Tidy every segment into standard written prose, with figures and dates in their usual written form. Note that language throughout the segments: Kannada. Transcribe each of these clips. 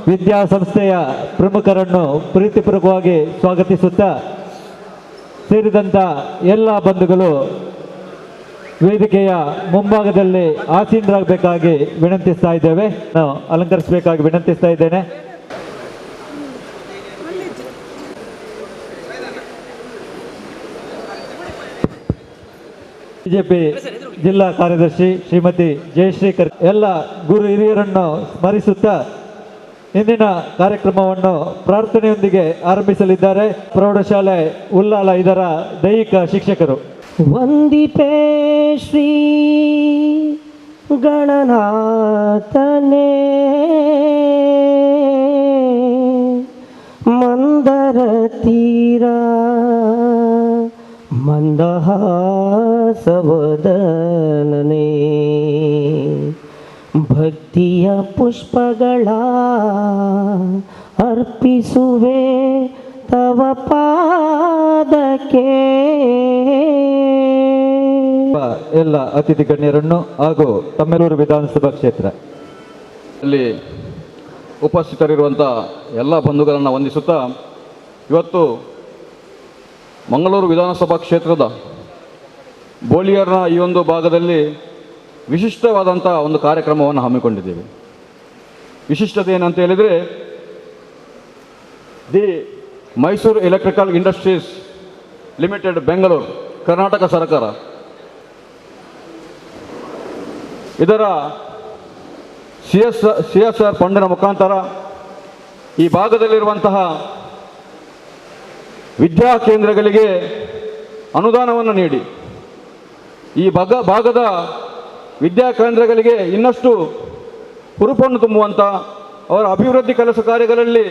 ವಿದ್ಯಾಸಂಸ್ಥೆಯ ಪ್ರಮುಖರನ್ನು ಪ್ರೀತಿಪೂರ್ವಕವಾಗಿ ಸ್ವಾಗತಿಸುತ್ತಾ ಸೇರಿದಂಥ ಎಲ್ಲ ಬಂಧುಗಳು ವೇದಿಕೆಯ ಮುಂಭಾಗದಲ್ಲಿ ಆಸೀನರಾಗಬೇಕಾಗಿ ವಿನಂತಿಸ್ತಾ ಇದ್ದೇವೆ. ನಾವು ಅಲಂಕರಿಸಬೇಕಾಗಿ ವಿನಂತಿಸ್ತಾ ಇದ್ದೇನೆ. ಬಿಜೆಪಿ ಜಿಲ್ಲಾ ಕಾರ್ಯದರ್ಶಿ ಶ್ರೀಮತಿ ಜಯಶ್ರೀ ಎಲ್ಲ ಗುರು ಹಿರಿಯರನ್ನು ಸ್ಮರಿಸುತ್ತಾ ಇಂದಿನ ಕಾರ್ಯಕ್ರಮವನ್ನು ಪ್ರಾರ್ಥನೆಯೊಂದಿಗೆ ಆರಂಭಿಸಲಿದ್ದಾರೆ. ಪ್ರೌಢಶಾಲೆ ಉಲ್ಲಾಲ ಇದರ ದೈಹಿಕ ಶಿಕ್ಷಕರು. ವಂದಿಪೇ ಶ್ರೀ ಗಣನಾಥನೇ ಮಂದರ ತೀರ ಮಂದಹಾಸವದನನೇ ಭಕ್ತಿಯ ಪುಷ್ಪಗಳ ಅರ್ಪಿಸುವೆ ತವ ಪಾದಕ್ಕೆ. ಎಲ್ಲ ಅತಿಥಿ ಗಣ್ಯರನ್ನು ಹಾಗೂ ತಮ್ಮೆಲ್ಲೂರು ವಿಧಾನಸಭಾ ಕ್ಷೇತ್ರ ಅಲ್ಲಿ ಉಪಸ್ಥಿತರಿರುವಂಥ ಎಲ್ಲ ಬಂಧುಗಳನ್ನು ವಂದಿಸುತ್ತಾ ಇವತ್ತು ಮಂಗಳೂರು ವಿಧಾನಸಭಾ ಕ್ಷೇತ್ರದ ಬೋಳಿಯರ್ನ ಈ ಒಂದು ಭಾಗದಲ್ಲಿ ವಿಶಿಷ್ಟವಾದಂಥ ಒಂದು ಕಾರ್ಯಕ್ರಮವನ್ನು ಹಮ್ಮಿಕೊಂಡಿದ್ದೇವೆ. ವಿಶಿಷ್ಟತೆ ಏನಂತ ಹೇಳಿದರೆ, the Mysuru electrical industries limited Bengaluru Karnataka ಸರ್ಕಾರ ಇದರ CSR ಫಂಡಿನ ಮುಖಾಂತರ ಈ ಭಾಗದಲ್ಲಿರುವಂತಹ ವಿದ್ಯಾ ಕೇಂದ್ರಗಳಿಗೆ ಅನುದಾನವನ್ನು ನೀಡಿ ಈ ಭಾಗದ ವಿದ್ಯಾ ಕೇಂದ್ರಗಳಿಗೆ ಇನ್ನಷ್ಟು ಹುರುಪನ್ನು ತುಂಬುವಂಥ ಅವರ ಅಭಿವೃದ್ಧಿ ಕೆಲಸ ಕಾರ್ಯಗಳಲ್ಲಿ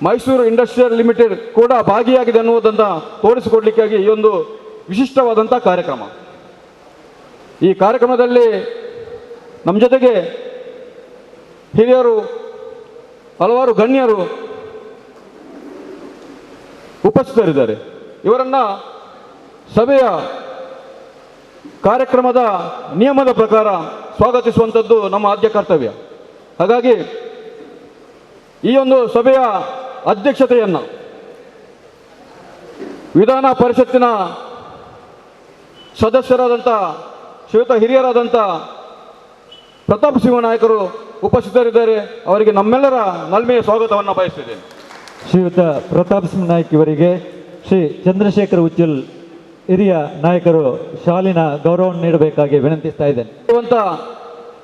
ಮೈಸೂರು ಇಂಡಸ್ಟ್ರಿಯಲ್ ಲಿಮಿಟೆಡ್ ಕೂಡ ಭಾಗಿಯಾಗಿದೆ ಅನ್ನುವುದನ್ನು ತೋರಿಸಿಕೊಡಲಿಕ್ಕಾಗಿ ಈ ಒಂದು ವಿಶಿಷ್ಟವಾದಂಥ ಕಾರ್ಯಕ್ರಮ. ಈ ಕಾರ್ಯಕ್ರಮದಲ್ಲಿ ನಮ್ಮ ಜೊತೆಗೆ ಹಿರಿಯರು, ಹಲವಾರು ಗಣ್ಯರು ಉಪಸ್ಥಿತರಿದ್ದಾರೆ. ಇವರನ್ನು ಸಭೆಯ ಕಾರ್ಯಕ್ರಮದ ನಿಯಮದ ಪ್ರಕಾರ ಸ್ವಾಗತಿಸುವಂಥದ್ದು ನಮ್ಮ ಆದ್ಯ ಕರ್ತವ್ಯ. ಹಾಗಾಗಿ ಈ ಒಂದು ಸಭೆಯ ಅಧ್ಯಕ್ಷತೆಯನ್ನು ವಿಧಾನ ಪರಿಷತ್ತಿನ ಸದಸ್ಯರಾದಂಥ ಶ್ರೀಯುತ ಹಿರಿಯರಾದಂಥ ಪ್ರತಾಪ್ ಸಿಂಹ ನಾಯಕರು ಉಪಸ್ಥಿತರಿದ್ದಾರೆ. ಅವರಿಗೆ ನಮ್ಮೆಲ್ಲರ ನಲ್ಮೆಯ ಸ್ವಾಗತವನ್ನು ಬಯಸ್ತಿದ್ದೇನೆ. ಶ್ರೀಯುತ ಪ್ರತಾಪ್ ಸಿಂಹ ನಾಯ್ಕ ಇವರಿಗೆ ಶ್ರೀ ಚಂದ್ರಶೇಖರ್ ಉಚ್ಚಲ್ ಹಿರಿಯ ನಾಯಕರು ಶಾಲಿನ ಗೌರವವನ್ನು ನೀಡಬೇಕಾಗಿ ವಿನಂತಿಸ್ತಾ ಇದ್ದೇನೆ.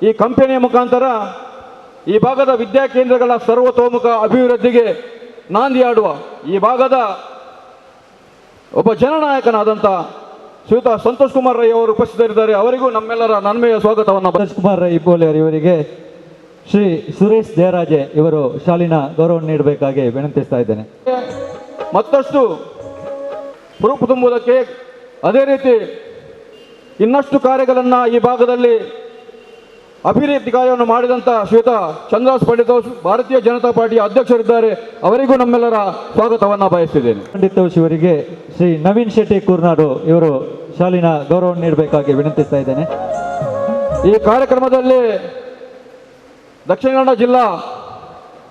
ಈ ಕಂಪನಿಯ ಮುಖಾಂತರ ಈ ಭಾಗದ ವಿದ್ಯಾ ಕೇಂದ್ರಗಳ ಸರ್ವತೋಮುಖ ಅಭಿವೃದ್ಧಿಗೆ ನಾಂದಿಯಾಡುವ ಈ ಭಾಗದ ಒಬ್ಬ ಜನನಾಯಕನಾದಂಥ ಶ್ರೀಯುತ ಸಂತೋಷ್ ಕುಮಾರ್ ರೈ ಅವರು ಉಪಸ್ಥಿತರಿದ್ದಾರೆ. ಅವರಿಗೂ ನಮ್ಮೆಲ್ಲರ ನನ್ಮೆಯ ಸ್ವಾಗತವನ್ನು. ಸಂತೋಷ್ ಕುಮಾರ್ ರೈ ಬೋಲಿಯರ್ ಇವರಿಗೆ ಶ್ರೀ ಸುರೇಶ್ ಜಯರಾಜೆ ಇವರು ಶಾಲಿನ ಗೌರವವನ್ನು ನೀಡಬೇಕಾಗಿ ವಿನಂತಿಸ್ತಾ ಇದ್ದೇನೆ. ಮತ್ತಷ್ಟು ಹುರುಪು ತುಂಬುವುದಕ್ಕೆ ಅದೇ ರೀತಿ ಇನ್ನಷ್ಟು ಕಾರ್ಯಗಳನ್ನು ಈ ಭಾಗದಲ್ಲಿ ಅಭಿವೃದ್ಧಿ ಕಾರ್ಯವನ್ನು ಮಾಡಿದಂಥ ಶ್ರೀಯುತ ಚಂದ್ರದಾಸ್ ಪಂಡಿತ್ ಭಾರತೀಯ ಜನತಾ ಪಾರ್ಟಿಯ ಅಧ್ಯಕ್ಷರಿದ್ದಾರೆ. ಅವರಿಗೂ ನಮ್ಮೆಲ್ಲರ ಸ್ವಾಗತವನ್ನು ಬಯಸ್ತಿದ್ದೇನೆ. ಪಂಡಿತ್ ಇವರಿಗೆ ಶ್ರೀ ನವೀನ್ ಶೆಟ್ಟಿ ಕೂರ್ನಾಡು ಇವರು ಶಾಲಿನ ಗೌರವವನ್ನು ನೀಡಬೇಕಾಗಿ ವಿನಂತಿಸ್ತಾ ಇದ್ದೇನೆ. ಈ ಕಾರ್ಯಕ್ರಮದಲ್ಲಿ ದಕ್ಷಿಣ ಕನ್ನಡ ಜಿಲ್ಲಾ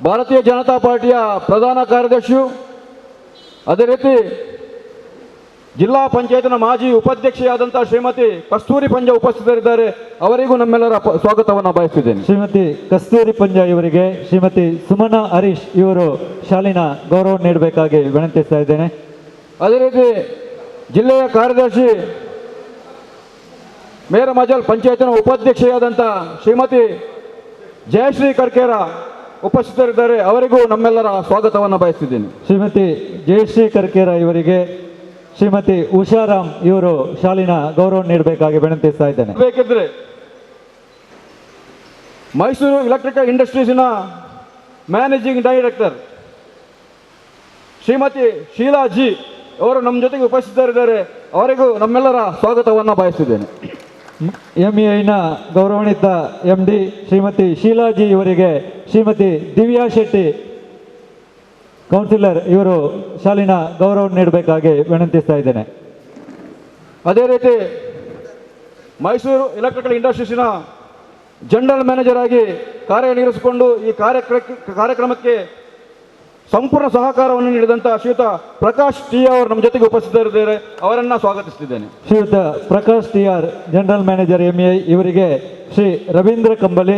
ಭಾರತೀಯ ಜನತಾ ಪಾರ್ಟಿಯ ಪ್ರಧಾನ ಕಾರ್ಯದರ್ಶಿಯು, ಅದೇ ರೀತಿ ಜಿಲ್ಲಾ ಪಂಚಾಯತ್ನ ಮಾಜಿ ಉಪಾಧ್ಯಕ್ಷೆಯಾದಂಥ ಶ್ರೀಮತಿ ಕಸ್ತೂರಿ ಪಂಜ ಉಪಸ್ಥಿತರಿದ್ದಾರೆ. ಅವರಿಗೂ ನಮ್ಮೆಲ್ಲರ ಸ್ವಾಗತವನ್ನು ಬಯಸ್ತಿದ್ದೇನೆ. ಶ್ರೀಮತಿ ಕಸ್ತೂರಿ ಪಂಜ ಇವರಿಗೆ ಶ್ರೀಮತಿ ಸುಮನಾ ಹರೀಶ್ ಇವರು ಶಾಲಿನ ಗೌರವವನ್ನು ನೀಡಬೇಕಾಗಿ ವಿನಂತಿಸ್ತಾ ಇದ್ದೇನೆ. ಅದೇ ರೀತಿ ಜಿಲ್ಲೆಯ ಕಾರ್ಯದರ್ಶಿ ಮೇರ ಮಜಲ್ ಪಂಚಾಯತ್ನ ಉಪಾಧ್ಯಕ್ಷೆಯಾದಂಥ ಶ್ರೀಮತಿ ಜಯಶ್ರೀ ಕರ್ಕೇರ ಉಪಸ್ಥಿತರಿದ್ದಾರೆ. ಅವರಿಗೂ ನಮ್ಮೆಲ್ಲರ ಸ್ವಾಗತವನ್ನು ಬಯಸ್ತಿದ್ದೇನೆ. ಶ್ರೀಮತಿ ಜಯಶ್ರೀ ಕರ್ಕೇರ ಇವರಿಗೆ ಶ್ರೀಮತಿ ಉಷಾರಾಮ್ ಇವರು ಶಾಲಿನ ಗೌರವ ನೀಡಬೇಕಾಗಿ ವಿನಂತಿಸ್ತಾ ಇದ್ದೇನೆ. ಬೇಕಿದ್ರೆ ಮೈಸೂರು ಎಲೆಕ್ಟ್ರಿಕಲ್ ಇಂಡಸ್ಟ್ರೀಸ್ನ managing director Shrimati Sheela G ಅವರು ನಮ್ಮ ಜೊತೆಗೆ ಉಪಸ್ಥಿತರಿದ್ದಾರೆ. ಅವರಿಗೂ ನಮ್ಮೆಲ್ಲರ ಸ್ವಾಗತವನ್ನು ಬಯಸ್ತಿದ್ದೇನೆ. ಎಂಇಐನ ಗೌರವಾನ್ವಿತ MD ಶ್ರೀಮತಿ ಶೀಲಾಜಿ ಇವರಿಗೆ ಶ್ರೀಮತಿ ದಿವ್ಯಾ ಶೆಟ್ಟಿ ಕೌನ್ಸಿಲರ್ ಇವರು ಶಾಲಿನ ಗೌರವ ನೀಡಬೇಕಾಗಿ ವಿನಂತಿಸ್ತಾ ಇದ್ದೇನೆ. ಅದೇ ರೀತಿ ಮೈಸೂರು ಎಲೆಕ್ಟ್ರಿಕಲ್ ಇಂಡಸ್ಟ್ರೀಸ್ನ ಜನರಲ್ ಮ್ಯಾನೇಜರ್ ಆಗಿ ಕಾರ್ಯನಿರ್ವಹಿಸಿಕೊಂಡು ಈ ಕಾರ್ಯಕ್ರಮಕ್ಕೆ ಸಂಪೂರ್ಣ ಸಹಕಾರವನ್ನು ನೀಡಿದಂಥ ಶ್ರೀಯುತ ಪ್ರಕಾಶ್ ಟಿ ಅವರು ನಮ್ಮ ಜೊತೆಗೆ ಉಪಸ್ಥಿತರಿದ್ದಾರೆ. ಅವರನ್ನು ಸ್ವಾಗತಿಸ್ತಿದ್ದೇನೆ. ಶ್ರೀಯುತ Prakash T R general manager MI ಇವರಿಗೆ ಶ್ರೀ ರವೀಂದ್ರ ಕಂಬಲಿ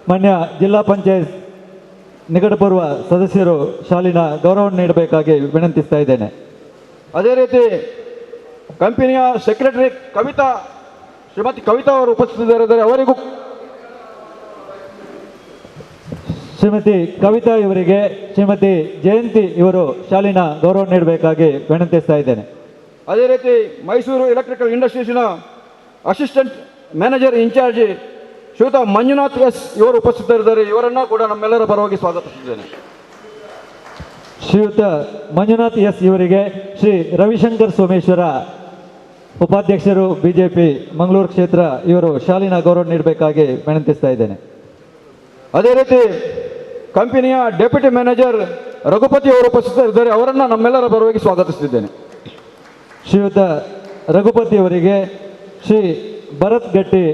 ಮಾನ್ಯ ಜಿಲ್ಲಾ ಪಂಚಾಯತ್ ನಿಕಟಪೂರ್ವ ಸದಸ್ಯರು ಶಾಲಿನ ಗೌರವವನ್ನು ನೀಡಬೇಕಾಗಿ ವಿನಂತಿಸ್ತಾ ಇದ್ದೇನೆ. ಅದೇ ರೀತಿ ಕಂಪನಿಯ ಸೆಕ್ರೆಟರಿ ಶ್ರೀಮತಿ ಕವಿತಾ ಅವರು ಉಪಸ್ಥಿತರಿದ್ದಾರೆ. ಅವರಿಗೂ ಶ್ರೀಮತಿ ಕವಿತಾ ಇವರಿಗೆ ಶ್ರೀಮತಿ ಜಯಂತಿ ಇವರು ಶಾಲಿನ ಗೌರವ ನೀಡಬೇಕಾಗಿ ವಿನಂತಿಸ್ತಾ ಇದ್ದೇನೆ. ಅದೇ ರೀತಿ ಮೈಸೂರು ಎಲೆಕ್ಟ್ರಿಕಲ್ ಇಂಡಸ್ಟ್ರೀಸ್ನ assistant manager in charge Shriyuta Manjunath S ಇವರು ಉಪಸ್ಥಿತರಿದ್ದಾರೆ. ಇವರನ್ನು ಕೂಡ ನಮ್ಮೆಲ್ಲರ ಪರವಾಗಿ ಸ್ವಾಗತಿಸಿದ್ದೇನೆ. ಶ್ರೀಯುತ ಮಂಜುನಾಥ್ ಎಸ್ ಇವರಿಗೆ ಶ್ರೀ ರವಿಶಂಕರ್ ಸೋಮೇಶ್ವರ ಉಪಾಧ್ಯಕ್ಷರು ಬಿಜೆಪಿ ಮಂಗಳೂರು ಕ್ಷೇತ್ರ ಇವರು ಶಾಲಿನ ಗೌರವ ನೀಡಬೇಕಾಗಿ ವಿನಂತಿಸ್ತಾ ಇದ್ದೇನೆ. ಅದೇ ರೀತಿ ಕಂಪನಿಯ ಡೆಪ್ಯೂಟಿ ಮ್ಯಾನೇಜರ್ ರಘುಪತಿ ಅವರು ಉಪಸ್ಥಿತರಿದ್ದಾರೆ. ಅವರನ್ನು ನಮ್ಮೆಲ್ಲರ ಪರವಾಗಿ ಸ್ವಾಗತಿಸುತ್ತಿದ್ದೇನೆ. ಶ್ರೀಯುತ ರಘುಪತಿ ಅವರಿಗೆ ಶ್ರೀ ಭರತ್ ಗಟ್ಟಿ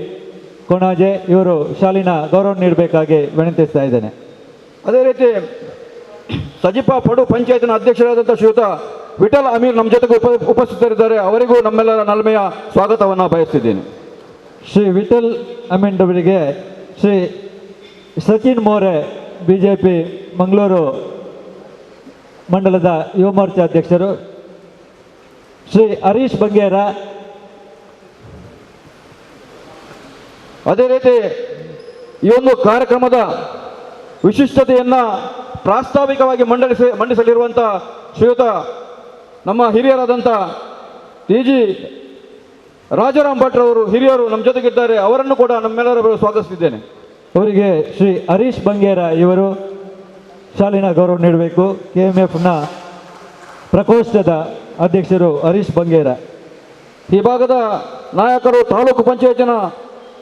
ಕೊಣಾಜೆ ಇವರು ಶಾಲಿನ ಗೌರವ ನೀಡಬೇಕಾಗಿ ವಿನಂತಿಸ್ತಾ ಇದ್ದೇನೆ. ಅದೇ ರೀತಿ ಸಜಿಪಾ ಪಡು ಪಂಚಾಯತ್ನ ಅಧ್ಯಕ್ಷರಾದಂಥ ಶ್ರೀಯುತ ವಿಠಲ್ ಅಮೀರ್ ನಮ್ಮ ಜೊತೆಗೆ ಉಪಸ್ಥಿತರಿದ್ದಾರೆ. ಅವರಿಗೂ ನಮ್ಮೆಲ್ಲರ ನಲ್ಮೆಯ ಸ್ವಾಗತವನ್ನು ಬಯಸ್ತಿದ್ದೇನೆ. ಶ್ರೀ ವಿಠಲ್ ಅಮೀನ್ ಅವರಿಗೆ ಶ್ರೀ ಸಚಿನ್ ಮೋರೆ ಬಿಜೆಪಿ ಮಂಗಳೂರು ಮಂಡಲದ ಯುವ ಮೋರ್ಚಾ ಅಧ್ಯಕ್ಷರು, ಶ್ರೀ ಹರೀಶ್ ಬಂಗೇರ, ಅದೇ ರೀತಿ ಈ ಒಂದು ಕಾರ್ಯಕ್ರಮದ ವಿಶಿಷ್ಟತೆಯನ್ನು ಪ್ರಾಸ್ತಾವಿಕವಾಗಿ ಮಂಡಿಸಲಿರುವಂಥ ಶ್ರೀಯುತ ನಮ್ಮ ಹಿರಿಯರಾದಂಥ TG ರಾಜಾರಾಮ್ ಭಟ್ರವರು ಹಿರಿಯರು ನಮ್ಮ ಜೊತೆಗಿದ್ದಾರೆ. ಅವರನ್ನು ಕೂಡ ನಮ್ಮೆಲ್ಲರ ಸ್ವಾಗತಿಸಿದ್ದೇನೆ. ಅವರಿಗೆ ಶ್ರೀ ಹರೀಶ್ ಬಂಗೇರ ಇವರು ಶಾಲಿನ ಗೌರವ ನೀಡಬೇಕು. KMFನ ಪ್ರಕೋಷ್ಠದ ಅಧ್ಯಕ್ಷರು ಹರೀಶ್ ಬಂಗೇರ. ಈ ಭಾಗದ ನಾಯಕರು ತಾಲೂಕು ಪಂಚಾಯತಿನ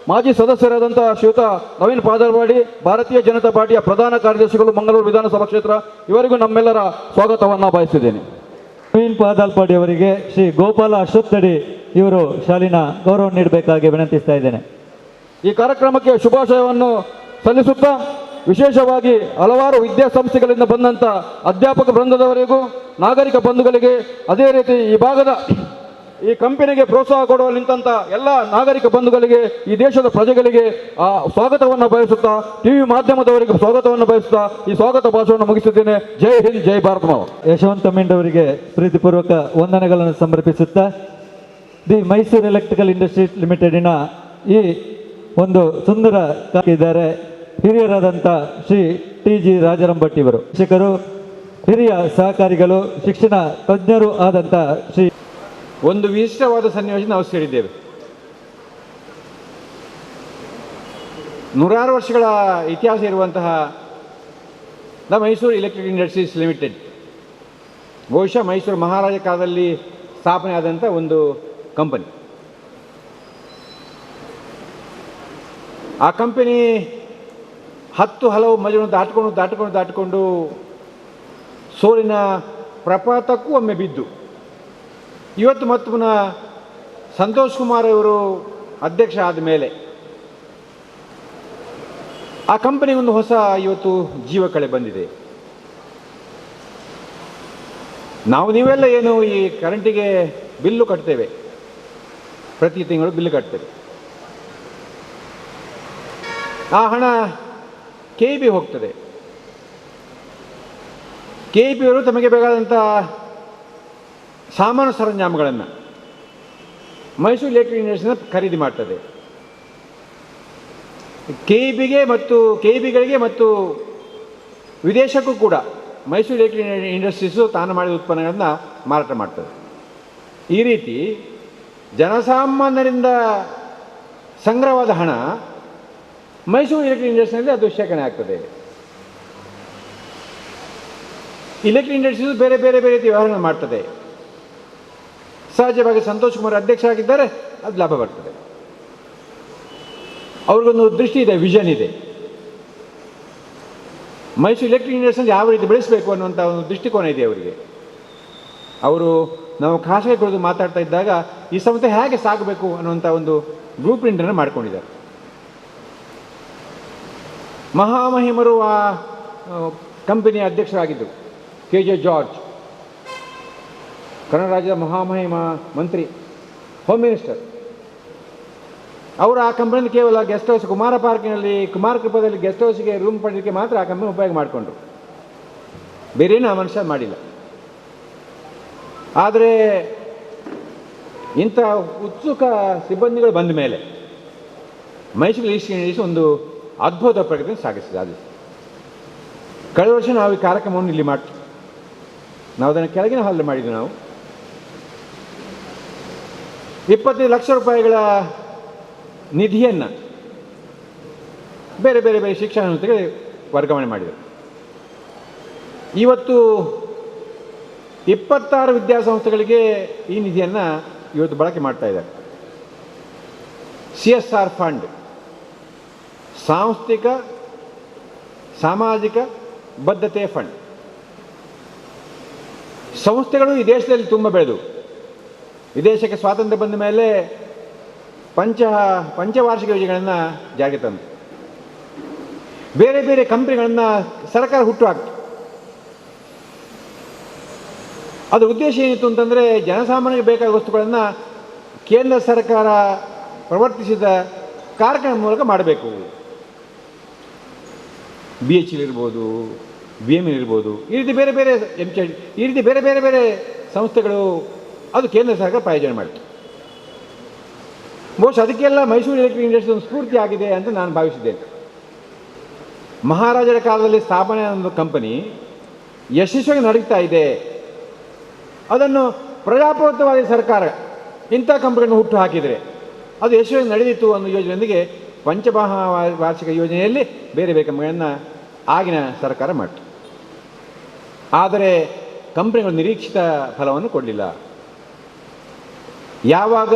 ಮಾಜಿ ಸದಸ್ಯರಾದಂಥ ಶ್ರೀಯುತ ನವೀನ್ ಪಾದರ್ವಾಡಿ, ಭಾರತೀಯ ಜನತಾ ಪಾರ್ಟಿಯ ಪ್ರಧಾನ ಕಾರ್ಯದರ್ಶಿಗಳು, ಮಂಗಳೂರು ವಿಧಾನಸಭಾ ಕ್ಷೇತ್ರ, ಇವರಿಗೂ ನಮ್ಮೆಲ್ಲರ ಸ್ವಾಗತವನ್ನು ಬಯಸಿದ್ದೇನೆ. ನವೀನ್ ಪಾದಲ್ಪಾಡಿ ಅವರಿಗೆ ಶ್ರೀ ಗೋಪಾಲ ಅಶ್ವತ್ಥಡಿ ಇವರು ಶಾಲಿನ ಗೌರವ ನೀಡಬೇಕಾಗಿ ವಿನಂತಿಸ್ತಾ ಇದ್ದೇನೆ. ಈ ಕಾರ್ಯಕ್ರಮಕ್ಕೆ ಶುಭಾಶಯವನ್ನು ಸಲ್ಲಿಸುತ್ತಾ ವಿಶೇಷವಾಗಿ ಹಲವಾರು ವಿದ್ಯಾಸಂಸ್ಥೆಗಳಿಂದ ಬಂದಂಥ ಅಧ್ಯಾಪಕ ವೃಂದದವರಿಗೂ, ನಾಗರಿಕ ಬಂಧುಗಳಿಗೆ, ಅದೇ ರೀತಿ ಈ ಭಾಗದ ಈ ಕಂಪನಿಗೆ ಪ್ರೋತ್ಸಾಹ ಕೊಡುವ ನಿಂತ ಎಲ್ಲ ನಾಗರಿಕ ಬಂಧುಗಳಿಗೆ, ಈ ದೇಶದ ಪ್ರಜೆಗಳಿಗೆ ಸ್ವಾಗತವನ್ನು ಬಯಸುತ್ತಾ, TV ಮಾಧ್ಯಮದವರಿಗೆ ಸ್ವಾಗತವನ್ನು ಬಯಸುತ್ತಾ ಈ ಸ್ವಾಗತ ಭಾಷಣವನ್ನು ಮುಗಿಸುತ್ತೇನೆ. ಜೈ ಹಿಂದ್, ಜೈ ಭಾರತ್ ಮಾವ. ಯಶವಂತ ಮಿಂಡ್ ಅವರಿಗೆ ಪ್ರೀತಿಪೂರ್ವಕ ವಂದನೆಗಳನ್ನು ಸಮರ್ಪಿಸುತ್ತಾ ದಿ ಮೈಸೂರು ಎಲೆಕ್ಟ್ರಿಕಲ್ ಇಂಡಸ್ಟ್ರೀಸ್ ಲಿಮಿಟೆಡಿನ ಈ ಒಂದು ಸುಂದರ ಇದ್ದಾರೆ ಹಿರಿಯರಾದಂಥ ಶ್ರೀ TG ರಾಜಾರಾಮ್ ಭಟ್ ಇವರು. ಶಿಕ್ಷಕರು, ಹಿರಿಯ ಸಹಕಾರಿಗಳು, ಶಿಕ್ಷಣ ತಜ್ಞರು ಆದಂಥ ಶ್ರೀ ಒಂದು ವಿಶಿಷ್ಟವಾದ ಸನ್ನಿವೇಶ ನಾವು ಸೇರಿದ್ದೇವೆ. 100 ವರ್ಷಗಳ ಇತಿಹಾಸ ಇರುವಂತಹ the Mysuru electric industries limited ಬಹುಶಃ ಮೈಸೂರು ಮಹಾರಾಜ ಕಾಲದಲ್ಲಿ ಸ್ಥಾಪನೆ ಆದಂಥ ಒಂದು ಕಂಪನಿ. ಆ ಕಂಪನಿ ಹಲವು ಮಜವನ್ನು ದಾಟಿಕೊಂಡು ಸೋಲಿನ ಪ್ರಪಾತಕ್ಕೂ ಒಮ್ಮೆ ಬಿದ್ದು ಇವತ್ತು ಮತ್ತು ಪುನಃ ಸಂತೋಷ್ ಕುಮಾರ್ ಅವರು ಅಧ್ಯಕ್ಷ ಆದ ಮೇಲೆ ಆ ಕಂಪನಿಗೆ ಒಂದು ಹೊಸ ಇವತ್ತು ಜೀವ ಕಳೆ ಬಂದಿದೆ. ನೀವೆಲ್ಲ ಏನು ಈ ಕರೆಂಟಿಗೆ ಬಿಲ್ಲು ಕಟ್ತೇವೆ, ಪ್ರತಿ ತಿಂಗಳು ಬಿಲ್ಲು ಕಟ್ತೇವೆ. ಆ ಹಣ KEB ಹೋಗ್ತದೆ. KEB ಅವರು ತಮಗೆ ಬೇಕಾದಂಥ ಸಾಮಾನು ಸರಂಜಾಮುಗಳನ್ನು ಮೈಸೂರು ಎಲೆಕ್ಟ್ರಿಕ್ ಇಂಡಸ್ಟ್ರೀಸ್ನ ಖರೀದಿ ಮಾಡ್ತದೆ. KEBಗಳಿಗೆ ಮತ್ತು ವಿದೇಶಕ್ಕೂ ಕೂಡ ಮೈಸೂರು ಎಲೆಕ್ಟ್ರಿಕ್ ಇಂಡಸ್ಟ್ರೀಸು ತಾನು ಮಾಡಿದ ಉತ್ಪನ್ನಗಳನ್ನು ಮಾರಾಟ ಮಾಡ್ತದೆ. ಈ ರೀತಿ ಜನಸಾಮಾನ್ಯರಿಂದ ಸಂಗ್ರಹವಾದ ಹಣ ಮೈಸೂರು ಎಲೆಕ್ಟ್ರಿಕ್ ಇಂಡಸ್ಟ್ರಿಯಲ್ಲಿ ಅದು ಶೇಖರಣೆ ಆಗ್ತದೆ. ಎಲೆಕ್ಟ್ರಿಕ್ ಇಂಡಸ್ಟ್ರೀಸು ಬೇರೆ ಬೇರೆ ರೀತಿ ವ್ಯವಹಾರಗಳನ್ನು ಮಾಡ್ತದೆ. ಸಹಜವಾಗಿ ಸಂತೋಷ್ ಕುಮಾರ್ ಅಧ್ಯಕ್ಷರಾಗಿದ್ದಾರೆ, ಅದು ಲಾಭ ಬರ್ತದೆ. ಅವ್ರಿಗೊಂದು ದೃಷ್ಟಿ ಇದೆ, ವಿಷನ್ ಇದೆ. ಮೈಸೂರು ಎಲೆಕ್ಟ್ರಿಕ್ ಇಂಡಸ್ಟ್ರೀಸ್ ಯಾವ ರೀತಿ ಬೆಳೆಸಬೇಕು ಅನ್ನುವಂಥ ಒಂದು ದೃಷ್ಟಿಕೋನ ಇದೆ ಅವರಿಗೆ. ನಾವು ಖಾಸಗಿ ಕುರಿತು ಮಾತಾಡ್ತಾ ಇದ್ದಾಗ ಈ ಸಂಸ್ಥೆ ಹೇಗೆ ಸಾಗಬೇಕು ಅನ್ನುವಂಥ ಒಂದು ಬ್ಲೂ ಪ್ರಿಂಟನ್ನು ಮಾಡ್ಕೊಂಡಿದ್ದಾರೆ. ಮಹಾಮಹಿಮರು ಆ ಕಂಪನಿಯ ಅಧ್ಯಕ್ಷರಾಗಿದ್ದರು. ಕೆ ಜೆ ಜಾರ್ಜ್, ಕರ್ನಾಟಕ ರಾಜ್ಯದ ಮಹಾಮಹಿಮ ಮಂತ್ರಿ, ಹೋಮ್ ಮಿನಿಸ್ಟರ್. ಅವರು ಆ ಕಂಪನಿಯಿಂದ ಕೇವಲ ಗೆಸ್ಟ್ ಹೌಸ್, ಕುಮಾರ ಪಾರ್ಕಿನಲ್ಲಿ, ಕುಮಾರ ಕೃಪದಲ್ಲಿ ಗೆಸ್ಟ್ ಹೌಸ್ಗೆ ರೂಮ್ ಪಡಲಿಕ್ಕೆ ಮಾತ್ರ ಆ ಕಂಪನಿ ಉಪಯೋಗ ಮಾಡಿಕೊಂಡ್ರು. ಬೇರೇನು ಆ ಮನುಷ್ಯ ಮಾಡಿಲ್ಲ. ಆದರೆ ಇಂಥ ಉತ್ಸುಕ ಸಿಬ್ಬಂದಿಗಳು ಬಂದ ಮೇಲೆ ಮೈಸೂರು ಈಸ್ಟ್ ಇಂಡಿಯಾ ಒಂದು ಅದ್ಭುತ ಪ್ರಗತಿ ಸಾಗಿಸಿದೆ. ಅದು ಕಳೆದ ವರ್ಷ ನಾವು ಈ ಕಾರ್ಯಕ್ರಮವನ್ನು ಇಲ್ಲಿ ಮಾಡ್ತೀವಿ. ನಾವು ಅದನ್ನು ಕೆಳಗಿನ ಹಾಲ್ ಮಾಡಿದ್ವಿ. ನಾವು 25 ಲಕ್ಷ ರೂಪಾಯಿಗಳ ನಿಧಿಯನ್ನು ಬೇರೆ ಬೇರೆ ಬೇರೆ ಶಿಕ್ಷಣ ಸಂಸ್ಥೆಗಳಿಗೆ ವರ್ಗಾವಣೆ ಮಾಡಿದರು. ಇವತ್ತು 26 ವಿದ್ಯಾಸಂಸ್ಥೆಗಳಿಗೆ ಈ ನಿಧಿಯನ್ನು ಇವತ್ತು ಬಳಕೆ ಮಾಡ್ತಾ ಇದ್ದಾರೆ. CSR ಫಂಡ್, ಸಾಂಸ್ಥಿಕ ಸಾಮಾಜಿಕ ಬದ್ಧತೆ ಫಂಡ್. ಸಂಸ್ಥೆಗಳು ಈ ದೇಶದಲ್ಲಿ ತುಂಬ ಬೆಳೆದು, ಈ ದೇಶಕ್ಕೆ ಸ್ವಾತಂತ್ರ್ಯ ಬಂದ ಮೇಲೆ ಪಂಚವಾರ್ಷಿಕ ಯೋಜನೆಗಳನ್ನು ಜಾರಿಗೆ ತಂದು ಬೇರೆ ಬೇರೆ ಕಂಪನಿಗಳನ್ನು ಸರ್ಕಾರ ಹುಟ್ಟುಹಾಕ್ತು. ಅದರ ಉದ್ದೇಶ ಏನಿತ್ತು ಅಂತಂದರೆ, ಜನಸಾಮಾನ್ಯರಿಗೆ ಬೇಕಾದ ವಸ್ತುಗಳನ್ನು ಕೇಂದ್ರ ಸರ್ಕಾರ ಪ್ರವರ್ತಿಸಿದ ಕಾರ್ಯಕ್ರಮ ಮೂಲಕ ಮಾಡಬೇಕು. BHEL ಇರ್ಬೋದು, BML ಇರ್ಬೋದು, ಈ ರೀತಿ ಬೇರೆ ಬೇರೆ MCHED, ಈ ರೀತಿ ಬೇರೆ ಬೇರೆ ಬೇರೆ ಸಂಸ್ಥೆಗಳು ಅದು ಕೇಂದ್ರ ಸರ್ಕಾರ ಪ್ರಾಯೋಜನೆ ಮಾಡಿತು. ಬಹುಶಃ ಅದಕ್ಕೆಲ್ಲ ಮೈಸೂರು ಎಲೆಕ್ಟ್ರಿಕ್ ಇಂಡಸ್ಟ್ರಿ ಒಂದು ಸ್ಫೂರ್ತಿ ಆಗಿದೆ ಅಂತ ನಾನು ಭಾವಿಸಿದ್ದೇನೆ. ಮಹಾರಾಜರ ಕಾಲದಲ್ಲಿ ಸ್ಥಾಪನೆ ಒಂದು ಕಂಪನಿ ಯಶಸ್ವಿಯಾಗಿ ನಡೀತಾ ಇದೆ. ಅದನ್ನು ಪ್ರಜಾಪ್ರಭುತ್ವವಾದಿ ಸರ್ಕಾರ ಇಂಥ ಕಂಪನಿಯನ್ನು ಹುಟ್ಟು ಹಾಕಿದರೆ ಅದು ಯಶಸ್ವಿಯಾಗಿ ನಡೆದಿತ್ತು ಅನ್ನೋ ಯೋಜನೆಯೊಂದಿಗೆ ವಾರ್ಷಿಕ ಯೋಜನೆಯಲ್ಲಿ ಬೇರೆ ಬೇರೆ ಕಂಪನಿಗಳನ್ನು ಆಗಿನ ಸರ್ಕಾರ ಮಾಡಿತು. ಆದರೆ ಕಂಪನಿಗಳು ನಿರೀಕ್ಷಿತ ಫಲವನ್ನು ಕೊಡಲಿಲ್ಲ. ಯಾವಾಗ